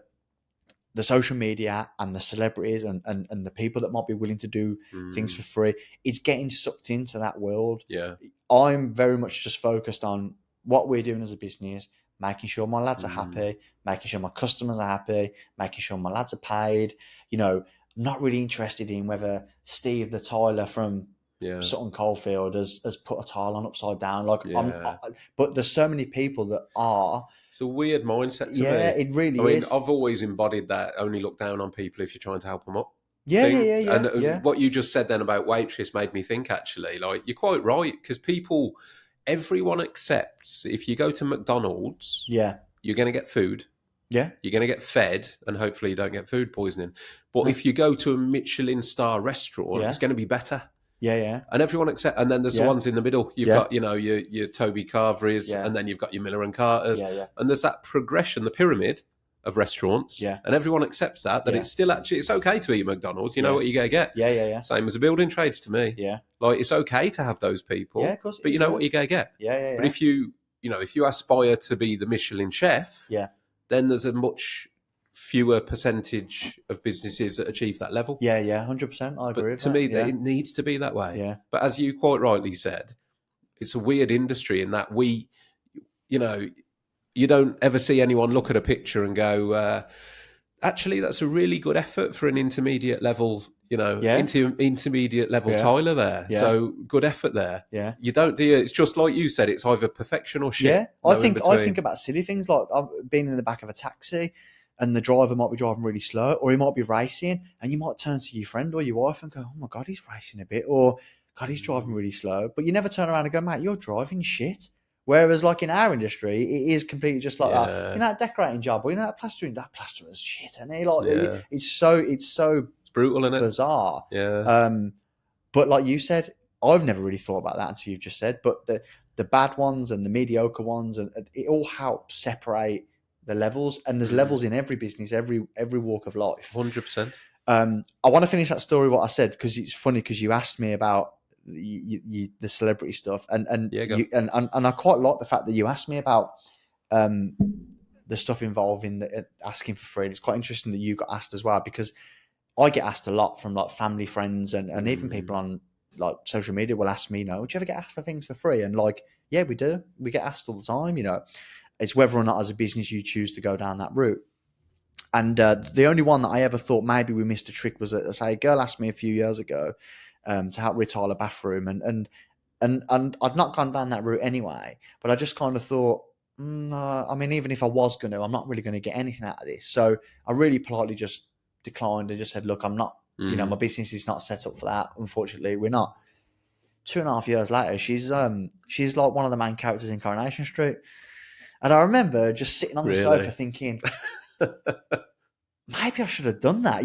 the social media and the celebrities and the people that might be willing to do things for free. It's getting sucked into that world. Yeah. I'm very much just focused on what we're doing as a business, making sure my lads are happy, making sure my customers are happy, making sure my lads are paid. I'm not really interested in whether Steve the tiler from Sutton Coldfield has put a tile on upside down. Like, but there's so many people that are. It's a weird mindset to me. Yeah, it really is. I mean, I've always embodied that. Only look down on people if you're trying to help them up. Yeah. And what you just said then about waitress made me think, actually, like, you're quite right, because everyone accepts if you go to McDonald's, you're going to get food. Yeah. You're going to get fed, and hopefully you don't get food poisoning. But if you go to a Michelin star restaurant, it's going to be better. Yeah. And everyone accepts. And then there's the ones in the middle. You've got, your Toby Carvery's, and then you've got your Miller and Carter's. And there's that progression, the pyramid of restaurants. Yeah. And everyone accepts that it's still actually, it's okay to eat at McDonald's. You know what you're going to get. Yeah. Same as the building trades to me. Yeah. Like, it's okay to have those people. Yeah, of course. But you know what you're going to get. Yeah. But if you aspire to be the Michelin chef, then there's a much fewer percentage of businesses that achieve that level. Yeah, 100%. I agree with to that. me, it needs to be that way. Yeah. But as you quite rightly said, it's a weird industry in that you don't ever see anyone look at a picture and go, actually, that's a really good effort for an intermediate level, intermediate level tiler there. Yeah. So good effort there. Yeah. You don't do it. It's just like you said, it's either perfection or shit. Yeah. I think about silly things like I've been in the back of a taxi and the driver might be driving really slow, or he might be racing, and you might turn to your friend or your wife and go, "Oh my God, he's racing a bit," or "God, he's driving really slow." But you never turn around and go, "Mate, you're driving shit." Whereas, like, in our industry, it is completely just like that. That decorating job, or that plasterer's shit, and it's so brutal, isn't it? Bizarre. Yeah. But like you said, I've never really thought about that until you've just said. But the bad ones and the mediocre ones, and it all helps separate the levels. And there's levels in every business, every walk of life. 100%. I want to finish that story what I said, because it's funny, because you asked me about the celebrity stuff, and I quite like the fact that you asked me about the stuff involving asking for free. And it's quite interesting that you got asked as well, because I get asked a lot from like family, friends, and even people on like social media will ask me, would you ever get asked for things for free? And like, yeah, we do. We get asked all the time. It's whether or not as a business you choose to go down that route. And the only one that I ever thought maybe we missed a trick was that, say, a girl asked me a few years ago to help retile a bathroom, and I'd not gone down that route anyway. But I just kind of thought, I mean, even if I was going to, I'm not really going to get anything out of this. So I really politely just declined and just said, look, I'm not, my business is not set up for that. Unfortunately, we're not. 2.5 years later, she's like one of the main characters in Coronation Street. And I remember just sitting on the sofa thinking, maybe I should have done that.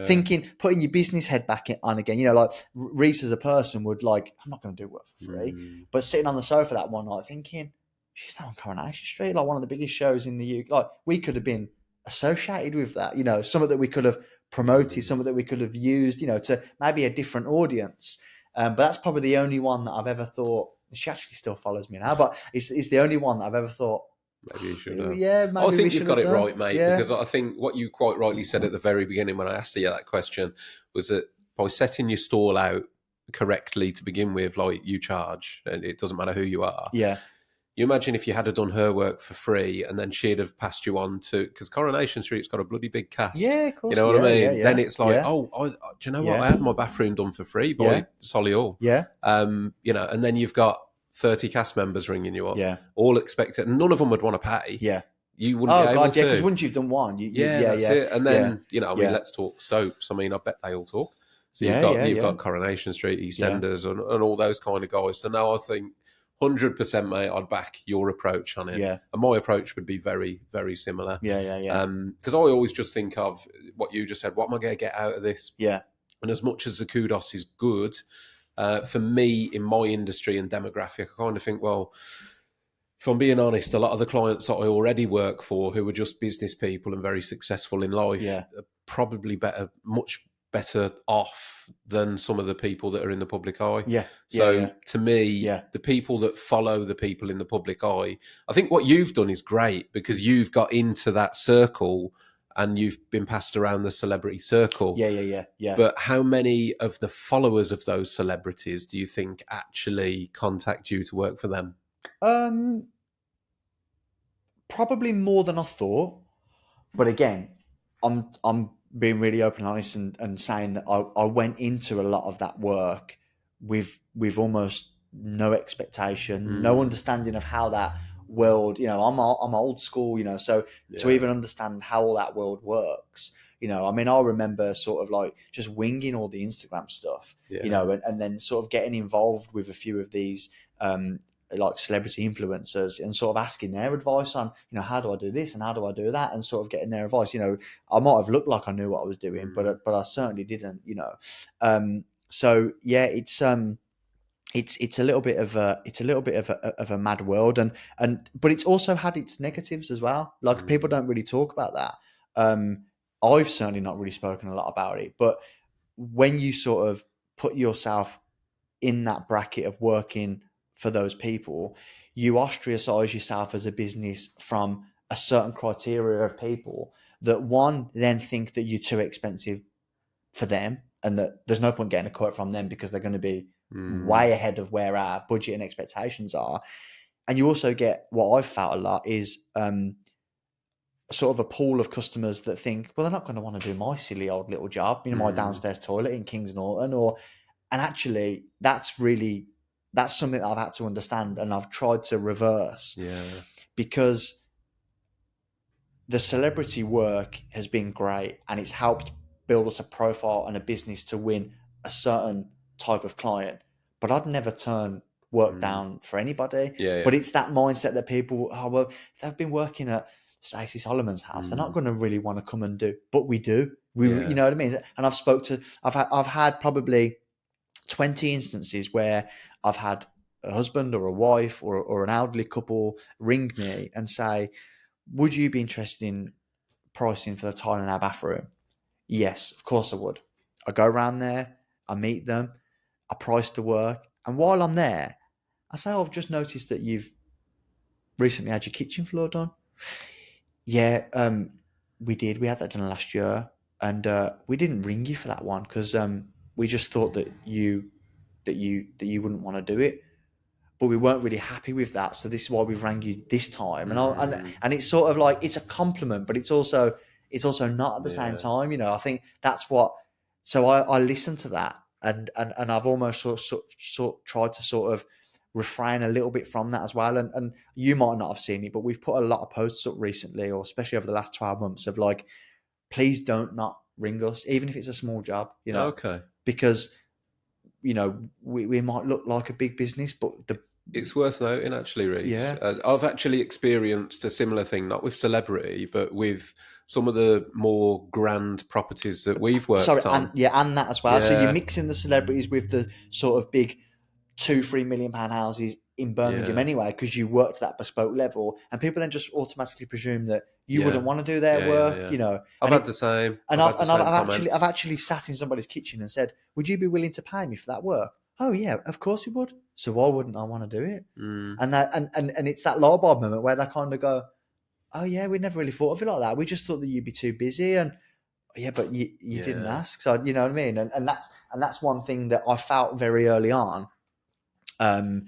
Thinking, putting your business head back on again. Like Reiss as a person would like, I'm not going to do work for free. But sitting on the sofa that one night thinking, she's now on Coronation Street, like one of the biggest shows in the UK. Like we could have been associated with that, something that we could have promoted, something that we could have used, to maybe a different audience. But that's probably the only one that I've ever thought. She actually still follows me now, but it's the only one that I've ever thought, maybe you should have. Yeah, maybe I think you've got it right, mate, yeah. because I think what you quite rightly said at the very beginning when I asked you that question was that by setting your stall out correctly to begin with, like you charge, and it doesn't matter who you are. Yeah. You imagine if you had done her work for free and then she'd have passed you on to, because Coronation Street's got a bloody big cast. Yeah, of course. You know what I mean? Yeah. Then it's like, yeah. do you know what? I had my bathroom done for free by Solihull. Yeah. And then you've got 30 cast members ringing you up. Yeah. All expected. None of them would want to pay. Yeah. You wouldn't be able to. because once you've done one, that's it. And then, let's talk soaps. I mean, I bet they all talk. So you've got Coronation Street, EastEnders, and all those kind of guys. So now I think 100%, mate, I'd back your approach on it. Yeah. And my approach would be very, very similar. Yeah. Because I always just think of what you just said. What am I going to get out of this? Yeah. And as much as the kudos is good, for me, in my industry and demographic, I kind of think, well, if I'm being honest, a lot of the clients that I already work for who are just business people and very successful in life are probably much better off than some of the people that are in the public eye. Yeah. So to me, the people that follow the people in the public eye, I think what you've done is great because you've got into that circle and you've been passed around the celebrity circle. Yeah. But how many of the followers of those celebrities do you think actually contact you to work for them? Probably more than I thought. But again, I'm being really open and honest and saying that I went into a lot of that work with almost no expectation, no understanding of how that world, I'm old school, so to even understand how all that world works, I mean, I remember sort of like just winging all the Instagram stuff, and then sort of getting involved with a few of these like celebrity influencers and sort of asking their advice on, how do I do this and how do I do that, and sort of getting their advice. I might have looked like I knew what I was doing, but I certainly didn't. So yeah, it's a little bit of a mad world, but it's also had its negatives as well. Like people don't really talk about that. I've certainly not really spoken a lot about it, but when you sort of put yourself in that bracket of working for those people, you ostracize yourself as a business from a certain criteria of people that one then think that you're too expensive for them and that there's no point getting a quote from them because they're going to be way ahead of where our budget and expectations are. And you also get what I've felt a lot is sort of a pool of customers that think, well, they're not going to want to do my silly old little job, my downstairs toilet in Kings Norton, and actually that's something that I've had to understand and I've tried to reverse. Yeah. Because the celebrity work has been great and it's helped build us a profile and a business to win a certain type of client. But I'd never turn work down for anybody. Yeah. But it's that mindset that people, they've been working at Stacey Solomon's house. They're not going to really want to come and do, but we do. You know what I mean? And I've had probably 20 instances where I've had a husband or a wife or an elderly couple ring me and say, would you be interested in pricing for the tile in our bathroom? Yes, of course I would. I go around there, I meet them, I price the work. And while I'm there, I say, I've just noticed that you've recently had your kitchen floor done. Yeah, we did. We had that done last year, and we didn't ring you for that one because we just thought that you wouldn't want to do it, but we weren't really happy with that. So this is why we've rang you this time, and it's sort of like it's a compliment, but it's also not at the same Yeah. time. I think that's what. So I listened to that, and I've almost sort tried to sort of refrain a little bit from that as well. And you might not have seen it, but we've put a lot of posts up recently, or especially over the last 12 months, of like, please don't not ring us, even if it's a small job, Okay. because we might look like a big business, but It's worth noting, actually, Reese. yeah. I've actually experienced a similar thing, not with celebrity, but with some of the more grand properties that we've Sorry, worked and on. yeah, and that as well. So you're Yeah, mixing the celebrities with the sort of big 2-3 million pound houses in Birmingham yeah, anyway, because you worked at that bespoke level, and people then just automatically presume that you yeah, wouldn't want to do their yeah, yeah, work, yeah. I've and had it the same. and I've I've had the and I've, same I've actually I've comments. actually sat in somebody's kitchen and said, "Would you be willing to pay me for that work?" Oh yeah, of course we would. So why wouldn't I want to do it? Mm, And that and it's that light bulb moment where they kind of go, "Oh yeah, we never really thought of it like that. We just thought that you'd be too busy." And yeah, but you didn't yeah. ask, so you know what I mean. And that's one thing that I felt very early on. I'm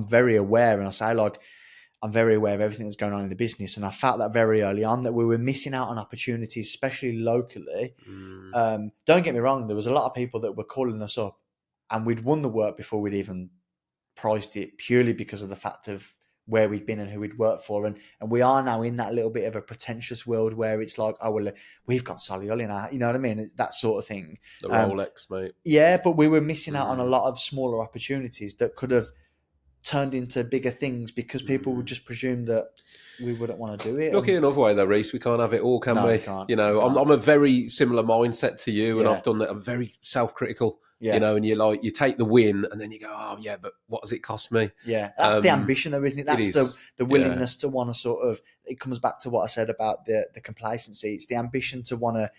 very aware, and I say like I'm very aware of everything that's going on in the business, and I felt that very early on that we were missing out on opportunities, especially locally. Mm, Don't get me wrong, there was a lot of people that were calling us up, and we'd won the work before we'd even priced it, purely because of the fact of where we'd been and who we'd worked for. And we are now in that little bit of a pretentious world where it's like, oh well, we've got Solihull in our, you know what I mean, that sort of thing. the um Rolex, mate. yeah, but we were missing out on a Mm, lot of smaller opportunities that could have turned into bigger things because people would mm. just presume that we wouldn't want to do it. Look, in And another way, though, Reese, we can't have it all, can no, you we? can't. You You know, can't. I'm a very similar mindset to you, and Yeah, I've done that. I'm very self-critical, you yeah, know, and you like you take the win, and then you go, oh yeah, but what does it cost me? yeah. That's the Um, ambition, though, isn't it? it That's the is, the yeah, willingness to want to sort of. It comes back to what I said about the complacency. It's the ambition to want to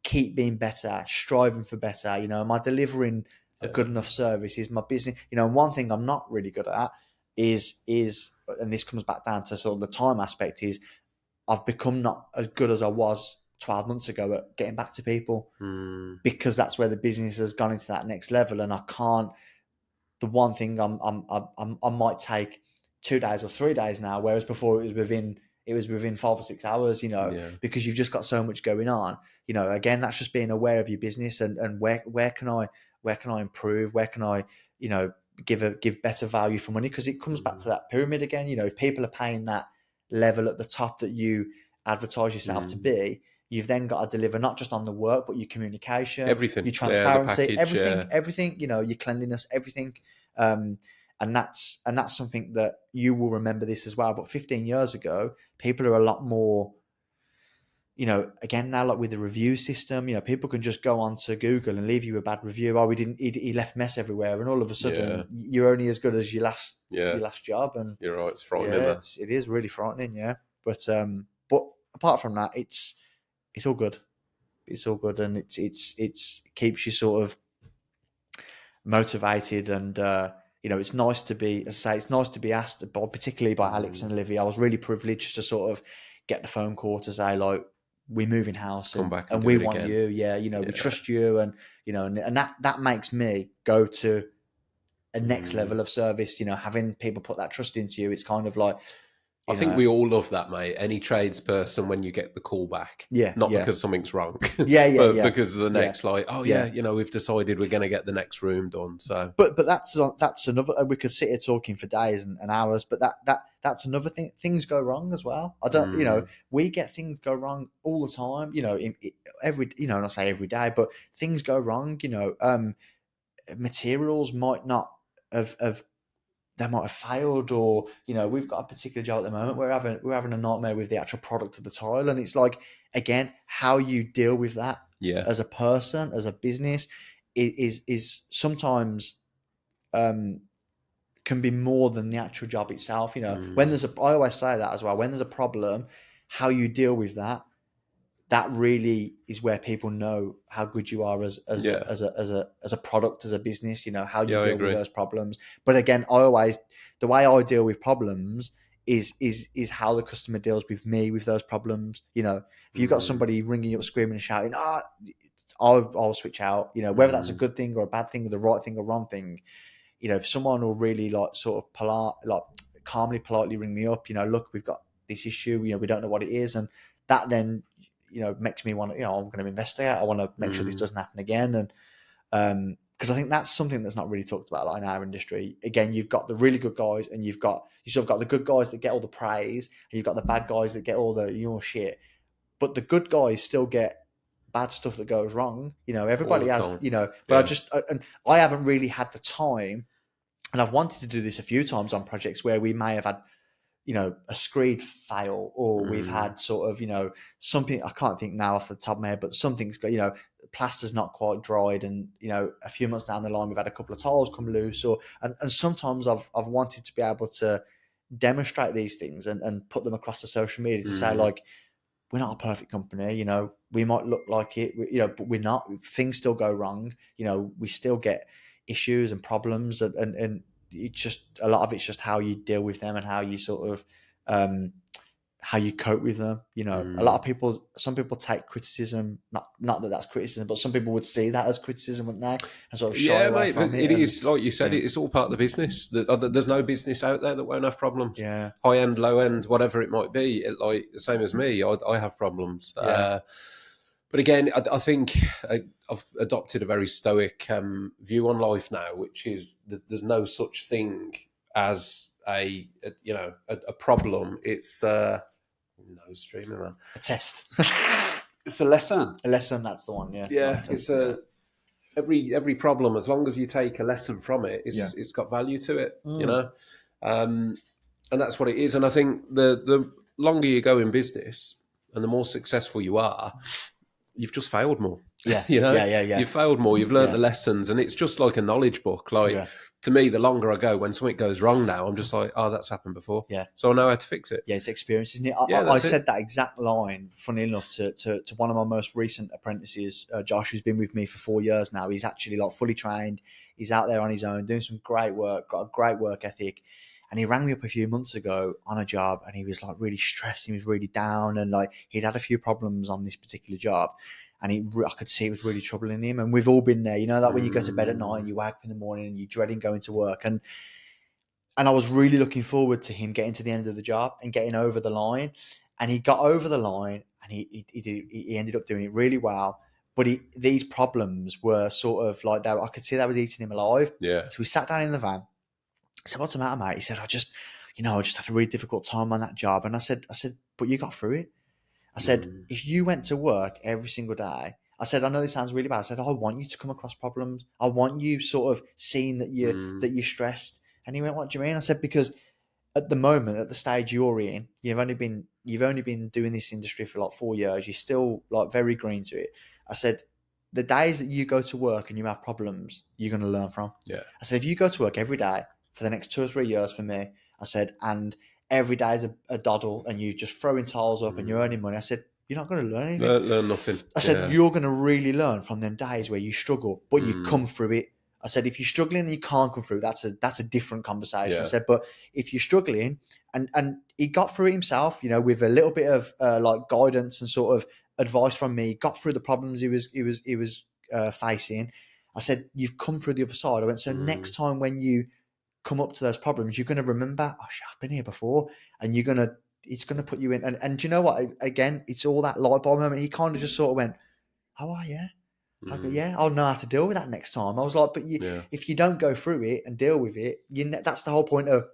keep being better, striving for better. Am I delivering a yeah. good enough service? Is my business, one thing I'm not really good at is, and this comes back down to sort of the time aspect, is I've become not as good as I was 12 months ago at getting back to people, Mm, because that's where the business has gone into that next level. And I can't, the one thing I might take 2 days or 3 days now, whereas before it was within 5 or 6 hours, yeah. because you've just got so much going on. Again, that's just being aware of your business, and where can I improve? Where can I, you know, give better value for money? Because it comes back Mm, to that pyramid again. If people are paying that level at the top that you advertise yourself to mm. be, you've then got to deliver not just on the work, but your communication, Everything, your yeah, the transparency, package, everything, yeah, everything. Your cleanliness, everything. Um, and that's something that you will remember this as well. But 15 years ago, people are a lot more. Again now, like with the review system, people can just go onto Google and leave you a bad review. Oh, we didn't. He left mess everywhere, and all of a yeah, sudden, you're only as good as your last yeah. your last job. And You're right. It's frightening. yeah, That. it is really frightening. Yeah, but apart from that, it's all good. It's all good, and it's keeps you sort of motivated. And it's nice to be, as I say, it's nice to be asked by, particularly by Alex Mm, and Olivia. I was really privileged to sort of get the phone call to say, like, we're moving house, come and back and and do we it want again. you. Yeah, we Yeah. trust you. And and that makes me go to a next Mm. level of service. Having people put that trust into you, it's kind of like, I you think know we all love that, mate. Any tradesperson, when you get the call back, yeah, not yeah, because something's wrong, yeah, yeah, but yeah, because of the yeah, next, like, oh yeah, yeah. you know, we've decided we're going to get the next room done. So But that's another. We could sit here talking for days and hours. But that's another thing. Things go wrong as well. I don't. mm, We get things go wrong all the time. Every. And I say every day, but things go wrong. Materials might not have they might have failed, or we've got a particular job at the moment. We're having a nightmare with the actual product of the tile, and it's like, again, how you deal with that yeah, as a person, as a business, is sometimes um, can be more than the actual job itself. When mm, I always say that as well. When there's a problem, how you deal with that really is where people know how good you are yeah, as a product, as a business. How you yeah. I deal with agree. those problems. But again, the way I deal with problems is how the customer deals with me with those problems. You know, if you've got somebody ringing you up, screaming and shouting, I'll switch out. You know, whether that's a good thing or a bad thing, or the right thing or wrong thing. You know, if someone will really like sort of calmly, politely ring me up, you know, look, we've got this issue, you know, we don't know what it is, and that then, you know, makes me want to, you know, I'm going to investigate. I want to make sure this doesn't happen again, and because I think that's something that's not really talked about like in our industry. Again, you've got the really good guys, and you sort of got the good guys that get all the praise, and you've got the bad guys that get all the shit. But the good guys still get bad stuff that goes wrong. You know, everybody has, time. you know. But and I haven't really had the time, and I've wanted to do this a few times on projects where we may have had, you know, a screed fail, or we've had sort of, you know, something, I can't think now off the top of my head, but something's got, you know, plaster's not quite dried, and, you know, a few months down the line we've had a couple of tiles come loose, or and sometimes I've wanted to be able to demonstrate these things and put them across the social media to say, like, we're not a perfect company, you know, we might look like it, you know, but we're not. Things still go wrong, you know, we still get issues and problems, and it's just, a lot of it's just how you deal with them and how you sort of how you cope with them. You know, a lot of people, some people take criticism, not that that's criticism, but some people would see that as criticism, wouldn't they, and sort of shy away from it. It is, like you said, it's all part of the business. There's no business out there that won't have problems. Yeah. High end, low end, whatever it might be. Like the same as me, I have problems. Yeah. But again, I think I've adopted a very stoic view on life now, which is that there's no such thing as a problem. It's no streaming, man. A test. It's a lesson. A lesson, that's the one. Yeah. Yeah, it's every problem, as long as you take a lesson from it, it's got value to it, you know, and that's what it is. And I think the longer you go in business and the more successful you are, you've just failed more. Yeah. You know, Yeah. You've failed more. You've learned the lessons, and it's just like a knowledge book. Like to me, the longer I go, when something goes wrong now, I'm just like, oh, that's happened before. Yeah. So I know how to fix it. Yeah, it's experience, isn't it? I said that exact line, funny enough, to one of my most recent apprentices, Josh, who's been with me for 4 years now. He's actually like fully trained. He's out there on his own, doing some great work, got a great work ethic. And he rang me up a few months ago on a job, and he was like really stressed. He was really down, and like he'd had a few problems on this particular job. And I could see it was really troubling him. And we've all been there, you know, that when you go to bed at night and you wake up in the morning and you're dreading going to work. And I was really looking forward to him getting to the end of the job and getting over the line. And he got over the line, and he ended up doing it really well. But these problems were sort of like that. I could see that was eating him alive. Yeah. So we sat down in the van. I said, "What's the matter, mate?" He said, I just had a really difficult time on that job. And I said, "But you got through it." I said, "If you went to work every single day," I said, "I know this sounds really bad." I said, "I want you to come across problems. I want you sort of seeing that you're stressed." And he went, "What do you mean?" I said, "Because at the moment, at the stage you're in, you've only been doing this industry for like 4 years. You're still like very green to it." I said, "The days that you go to work and you have problems, you're going to learn from." Yeah. I said, "If you go to work every day for the next 2 or 3 years for me," I said, "and every day is a doddle and you just throwing tiles up and you're earning money," I said, "You're not going to learn anything." Learn nothing. I said, "You're going to really learn from them days where you struggle, but you come through it." I said, "If you're struggling and you can't come through, that's a different conversation." Yeah. I said, "But if you're struggling," and he got through it himself, you know, with a little bit of like guidance and sort of advice from me, got through the problems he was facing. I said, "You've come through the other side." I went, "So next time when you come up to those problems, you're going to remember, oh, shit, I've been here before," and it's going to put you in. And do you know what? Again, it's all that light bulb moment. He kind of just sort of went, "Oh, yeah." I go, "Yeah, I'll know how to deal with that next time." I was like, "But if you don't go through it and deal with it, that's the whole point of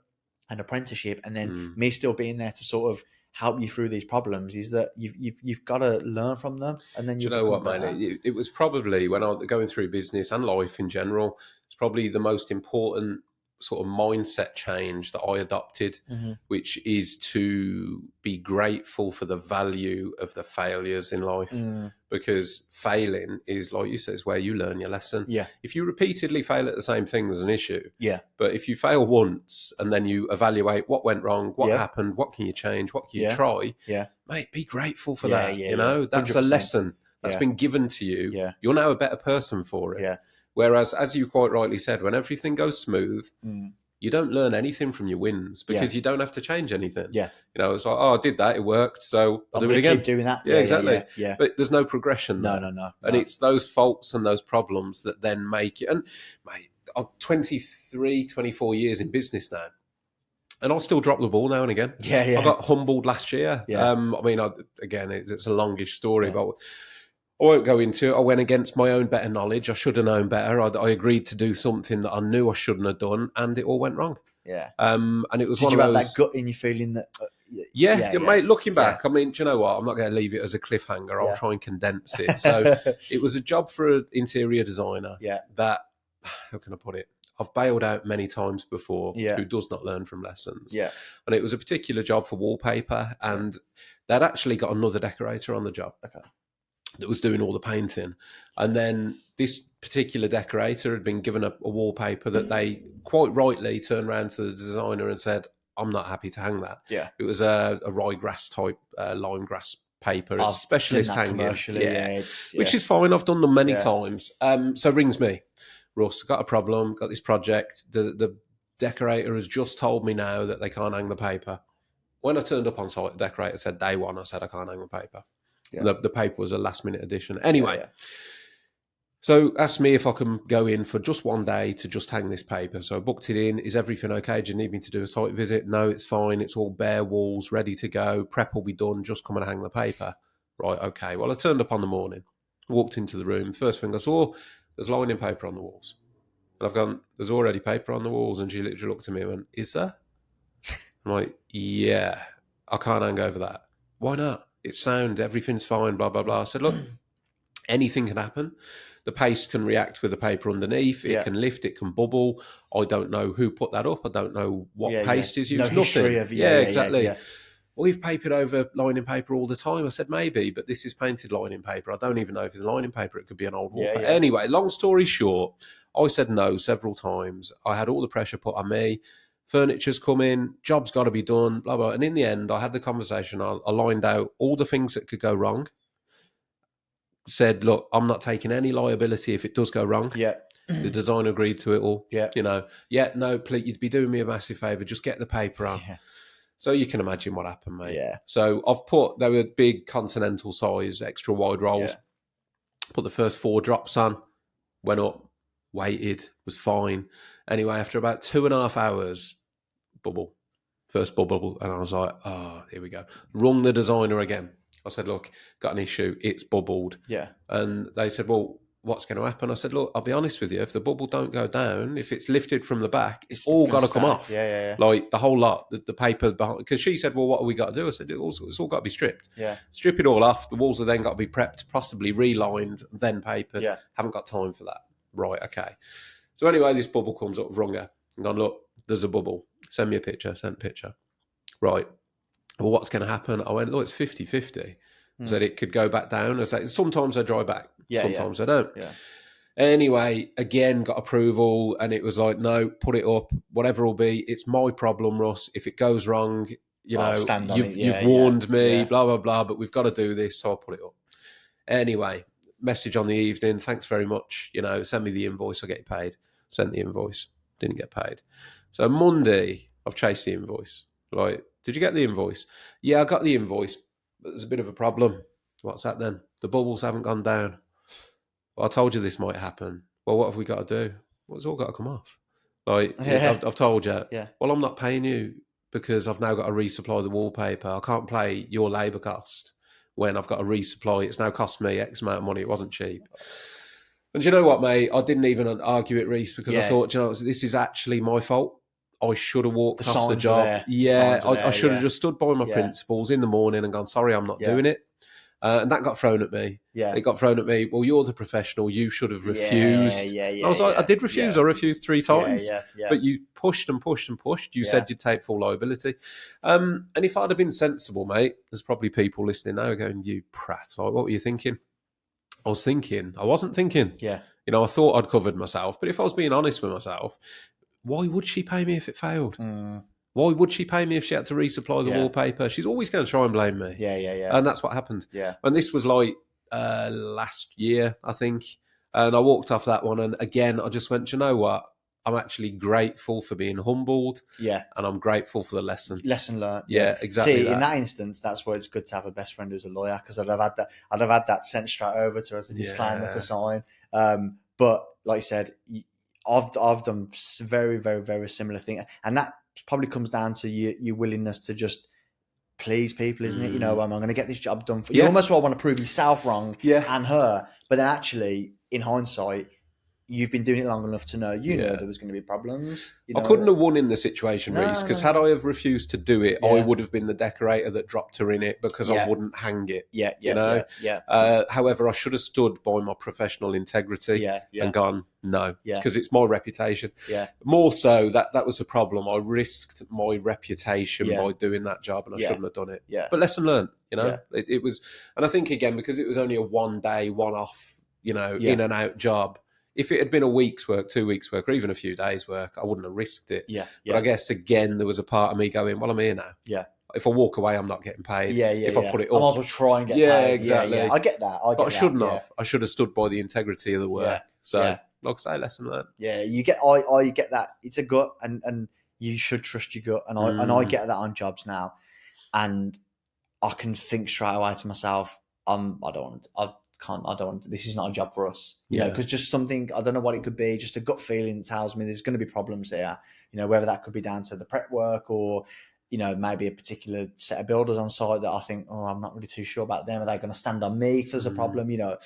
an apprenticeship." And then me still being there to sort of help you through these problems is that you've got to learn from them, and then Do you know what, man? It was probably, when I was going through business and life in general, it's probably the most important sort of mindset change that I adopted, which is to be grateful for the value of the failures in life. Because failing is, like you said, is where you learn your lesson. Yeah. If you repeatedly fail at the same thing, there's an issue. Yeah. But if you fail once and then you evaluate what went wrong, what happened, what can you change, what can you try, mate, be grateful for that. You know, that's 100%. a lesson that's been given to you. Yeah. You're now a better person for it. Yeah. Whereas, as you quite rightly said, when everything goes smooth, you don't learn anything from your wins because Yeah. you don't have to change anything. Yeah. You know, it's like, oh, I did that, it worked, so I'll I'm do it gonna again. keep doing that. Yeah, exactly. Yeah. But there's no progression No, there. no. And it's those faults and those problems that then make it. And mate, I'm 23, 24 years in business now, and I'll still drop the ball now and again. Yeah, yeah. I got humbled last year. Yeah. I mean, again, it's a longish story, Yeah. but I won't go into it. I went against my own better knowledge. I should have known better. I agreed to do something that I knew I shouldn't have done, and it all went wrong. Yeah. And it was Did one you of have those. that gut in your feeling that? Yeah, mate. Looking Yeah. back, I mean, do you know what? I'm not going to leave it as a cliffhanger. I'll Yeah. try and condense it. So it was a job for an interior designer. Yeah. That, how can I put it? I've bailed out many times before. Yeah. Who does not learn from lessons? Yeah. And it was a particular job for wallpaper, and they'd actually got another decorator on the job. Okay. That was doing all the painting, and then this particular decorator had been given a wallpaper that they quite rightly turned around to the designer and said, "I'm not happy to hang that." Yeah. It was a ryegrass type lime grass paper. It's I've specialist seen that hanging, commercially. Yeah. which is fine. I've done them many Yeah. times. So rings me, Russ, got a problem, got this project. The decorator has just told me now that they can't hang the paper. When I turned up on site, the decorator said day one, I said I can't hang the paper. Yeah. The paper was a last minute addition. Anyway, Yeah. so asked me if I can go in for just one day to just hang this paper. So I booked it in. Is everything okay? Do you need me to do a site visit? No, it's fine. It's all bare walls, ready to go. Prep will be done. Just come and hang the paper. Right, okay. Well, I turned up on the morning, walked into the room. First thing I saw, there's lining paper on the walls. And I've gone, there's already paper on the walls. And she literally looked at me and went, is there? I'm like, yeah, I can't hang over that. Why not? It's sound, everything's fine, blah, blah, blah. I said, look, anything can happen. The paste can react with the paper underneath. It can lift, it can bubble. I don't know who put that up. I don't know what paste is used. No history Nothing. of Exactly. Yeah. We've papered over lining paper all the time. I said, maybe, but this is painted lining paper. I don't even know if it's lining paper. It could be an old wallpaper. Anyway, long story short, I said no several times. I had all the pressure put on me. Furniture's come in, job's got to be done, blah, blah. And in the end, I had the conversation. I lined out all the things that could go wrong. Said, look, I'm not taking any liability if it does go wrong. Yeah. The designer agreed to it all. Yeah. You know, no, please, you'd be doing me a massive favour. Just get the paper on. Yeah. So you can imagine what happened, mate. Yeah. So they were big continental size, extra wide rolls. Yeah. Put the first 4 drops on, went up, waited, was fine. Anyway, after about 2.5 hours, first bubble. And I was like, oh, here we go. Rung the designer again. I said, look, got an issue. It's bubbled. Yeah. And they said, well, what's going to happen? I said, look, I'll be honest with you. If the bubble don't go down, if it's lifted from the back, it's all got to come off. Yeah. Like the whole lot, the paper behind. Because she said, well, what have we got to do? I said, it's all got to be stripped. Yeah. Strip it all off. The walls have then got to be prepped, possibly relined, then papered. Yeah. Haven't got time for that. Right, okay. So anyway, this bubble comes up, rung her. And gone, look, there's a bubble. Send me a picture. Sent a picture. Right. Well, what's going to happen? I went, look, it's 50-50. So that it could go back down. I say, sometimes I dry back. Sometimes I don't. Yeah. Anyway, again, got approval. And it was like, no, put it up. Whatever will be. It's my problem, Russ. If it goes wrong, you've warned me, blah, blah, blah. But we've got to do this. So I put it up. Anyway, message on the evening. Thanks very much. Send me the invoice. I'll get you paid. Sent the invoice. Didn't get paid. So Monday, I've chased the invoice. Like, did you get the invoice? Yeah, I got the invoice. But there's a bit of a problem. What's that then? The bubbles haven't gone down. Well, I told you this might happen. Well, what have we got to do? Well, it's all got to come off. Like, I've told you. Yeah. Well, I'm not paying you because I've now got to resupply the wallpaper. I can't pay your labour cost when I've got to resupply. It's now cost me X amount of money. It wasn't cheap. And you know what, mate? I didn't even argue it, Reiss, because I thought, this is actually my fault. I should have walked off the job. I should have just stood by my principles in the morning and gone, sorry, I'm not doing it. And that got thrown at me. Yeah. It got thrown at me. Well, you're the professional. You should have refused. I was like, I did refuse. I refused 3 times. But you pushed and pushed and pushed. You said you'd take full liability. And if I'd have been sensible, mate, there's probably people listening now going, you prat. Like, what were you thinking? I wasn't thinking. Yeah. I thought I'd covered myself. But if I was being honest with myself, why would she pay me if it failed? Why would she pay me if she had to resupply the wallpaper? She's always going to try and blame me. Yeah. And that's what happened. Yeah. And this was like last year, I think. And I walked off that one. And again, I just went, you know what? I'm actually grateful for being humbled, Yeah. and I'm grateful for the lesson. Lesson learned. Yeah, exactly. See, in that instance, that's where it's good to have a best friend who's a lawyer, because I'd have had that sent straight over to us, a disclaimer to sign. But like you said, I've done very, very, very similar thing, and that probably comes down to your willingness to just please people, isn't it? You know, I'm going to get this job done for you. Almost want to prove yourself wrong and her, but then actually, in hindsight, you've been doing it long enough to know, know there was going to be problems. I couldn't have won in the situation, Reese, because had I have refused to do it, I would have been the decorator that dropped her in it, because I wouldn't hang it. However, I should have stood by my professional integrity and gone, no, because it's my reputation. More so, that was a problem. I risked my reputation by doing that job, and I shouldn't have done it. But lesson learned, it was, and I think, again, because it was only a one-day, one-off, in and out job. If it had been a week's work, 2 weeks' work, or even a few days' work, I wouldn't have risked it. But I guess, again, there was a part of me going, well, I'm here now. If I walk away, I'm not getting paid. If I put it up, I might as well try and get paid. Exactly. I get that. But I shouldn't have. I should have stood by the integrity of the work. So, like I say, lesson learned. You get. I get that. It's a gut, and you should trust your gut. And I get that on jobs now, and I can think straight away to myself, I don't want. This is not a job for us, because just something, I don't know what it could be, just a gut feeling that tells me there's going to be problems here. Whether that could be down to the prep work, or maybe a particular set of builders on site that I think, I'm not really too sure about them. Are they going to stand on me if there's a problem? You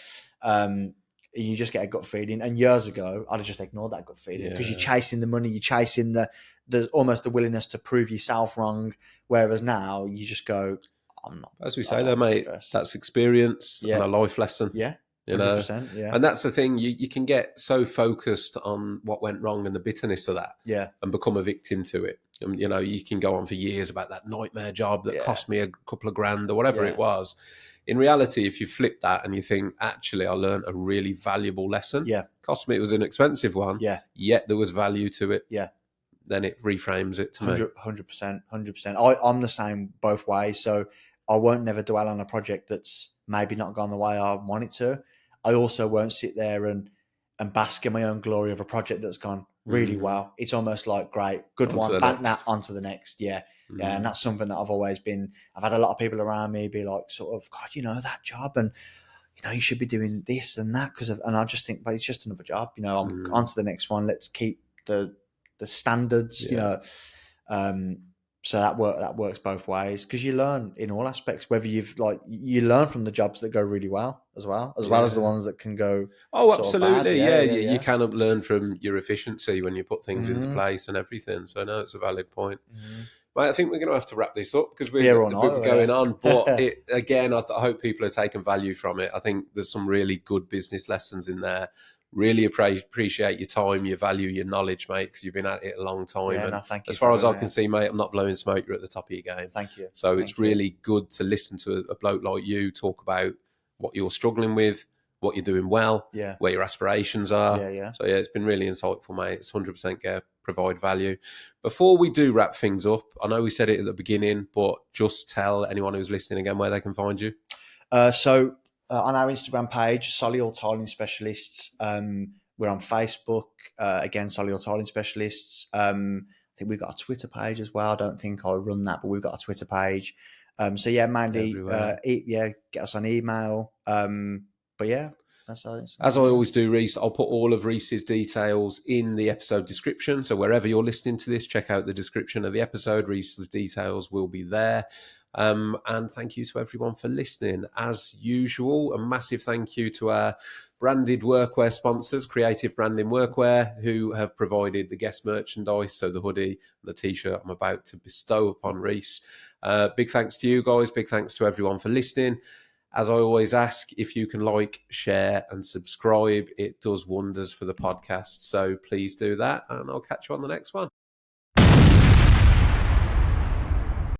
just get a gut feeling. And years ago, I'd have just ignored that gut feeling, because you're chasing the money, you're chasing there's almost the willingness to prove yourself wrong. Whereas now you just go, I'm not. As we say there, mate, that's experience and a life lesson. 100%, And that's the thing, you can get so focused on what went wrong and the bitterness of that, and become a victim to it. And, you can go on for years about that nightmare job that cost me a couple of grand or whatever it was. In reality, if you flip that and you think, actually, I learned a really valuable lesson. Cost me, it was an expensive one. Yet there was value to it. Then it reframes it to me. 100%. I'm the same both ways. So I won't never dwell on a project that's maybe not gone the way I want it to. I also won't sit there and bask in my own glory of a project that's gone really well. It's almost like, great, good one, bank that, onto the next. And that's something that I've had a lot of people around me be like, sort of, God, that job, and you should be doing this and that, and I just think, but it's just another job. I'm on to the next one. Let's keep the standards. So that works both ways, because you learn in all aspects. Whether you learn from the jobs that go really well as the ones that can go. Oh, absolutely, You can learn from your efficiency when you put things into place and everything. So no, it's a valid point. But I think we're going to have to wrap this up, because we're going on. But again, I hope people are taking value from it. I think there's some really good business lessons in there. Really appreciate your time, your value, your knowledge, mate, because you've been at it a long time. Thank you. As far as I can see, mate, I'm not blowing smoke. You're at the top of your game. Thank you. So it's really good to listen to a bloke like you talk about what you're struggling with, what you're doing well, where your aspirations are. So it's been really insightful, mate. It's 100% provide value. Before we do wrap things up, I know we said it at the beginning, but just tell anyone who's listening again where they can find you. On our Instagram page, Solihull Tiling Specialists. We're on Facebook, again, Solihull Tiling Specialists. I think we've got a Twitter page as well. I don't think I run that, but we've got a Twitter page. Mainly, get us on email. That's how it is. As I always do, Reese, I'll put all of Reese's details in the episode description. So wherever you're listening to this, check out the description of the episode. Reese's details will be there. And thank you to everyone for listening. As usual, a massive thank you to our branded workwear sponsors, Creative Branding Workwear, who have provided the guest merchandise, so the hoodie and the T-shirt I'm about to bestow upon Reese. Big thanks to you guys. Big thanks to everyone for listening. As I always ask, if you can like, share and subscribe, it does wonders for the podcast. So please do that, and I'll catch you on the next one.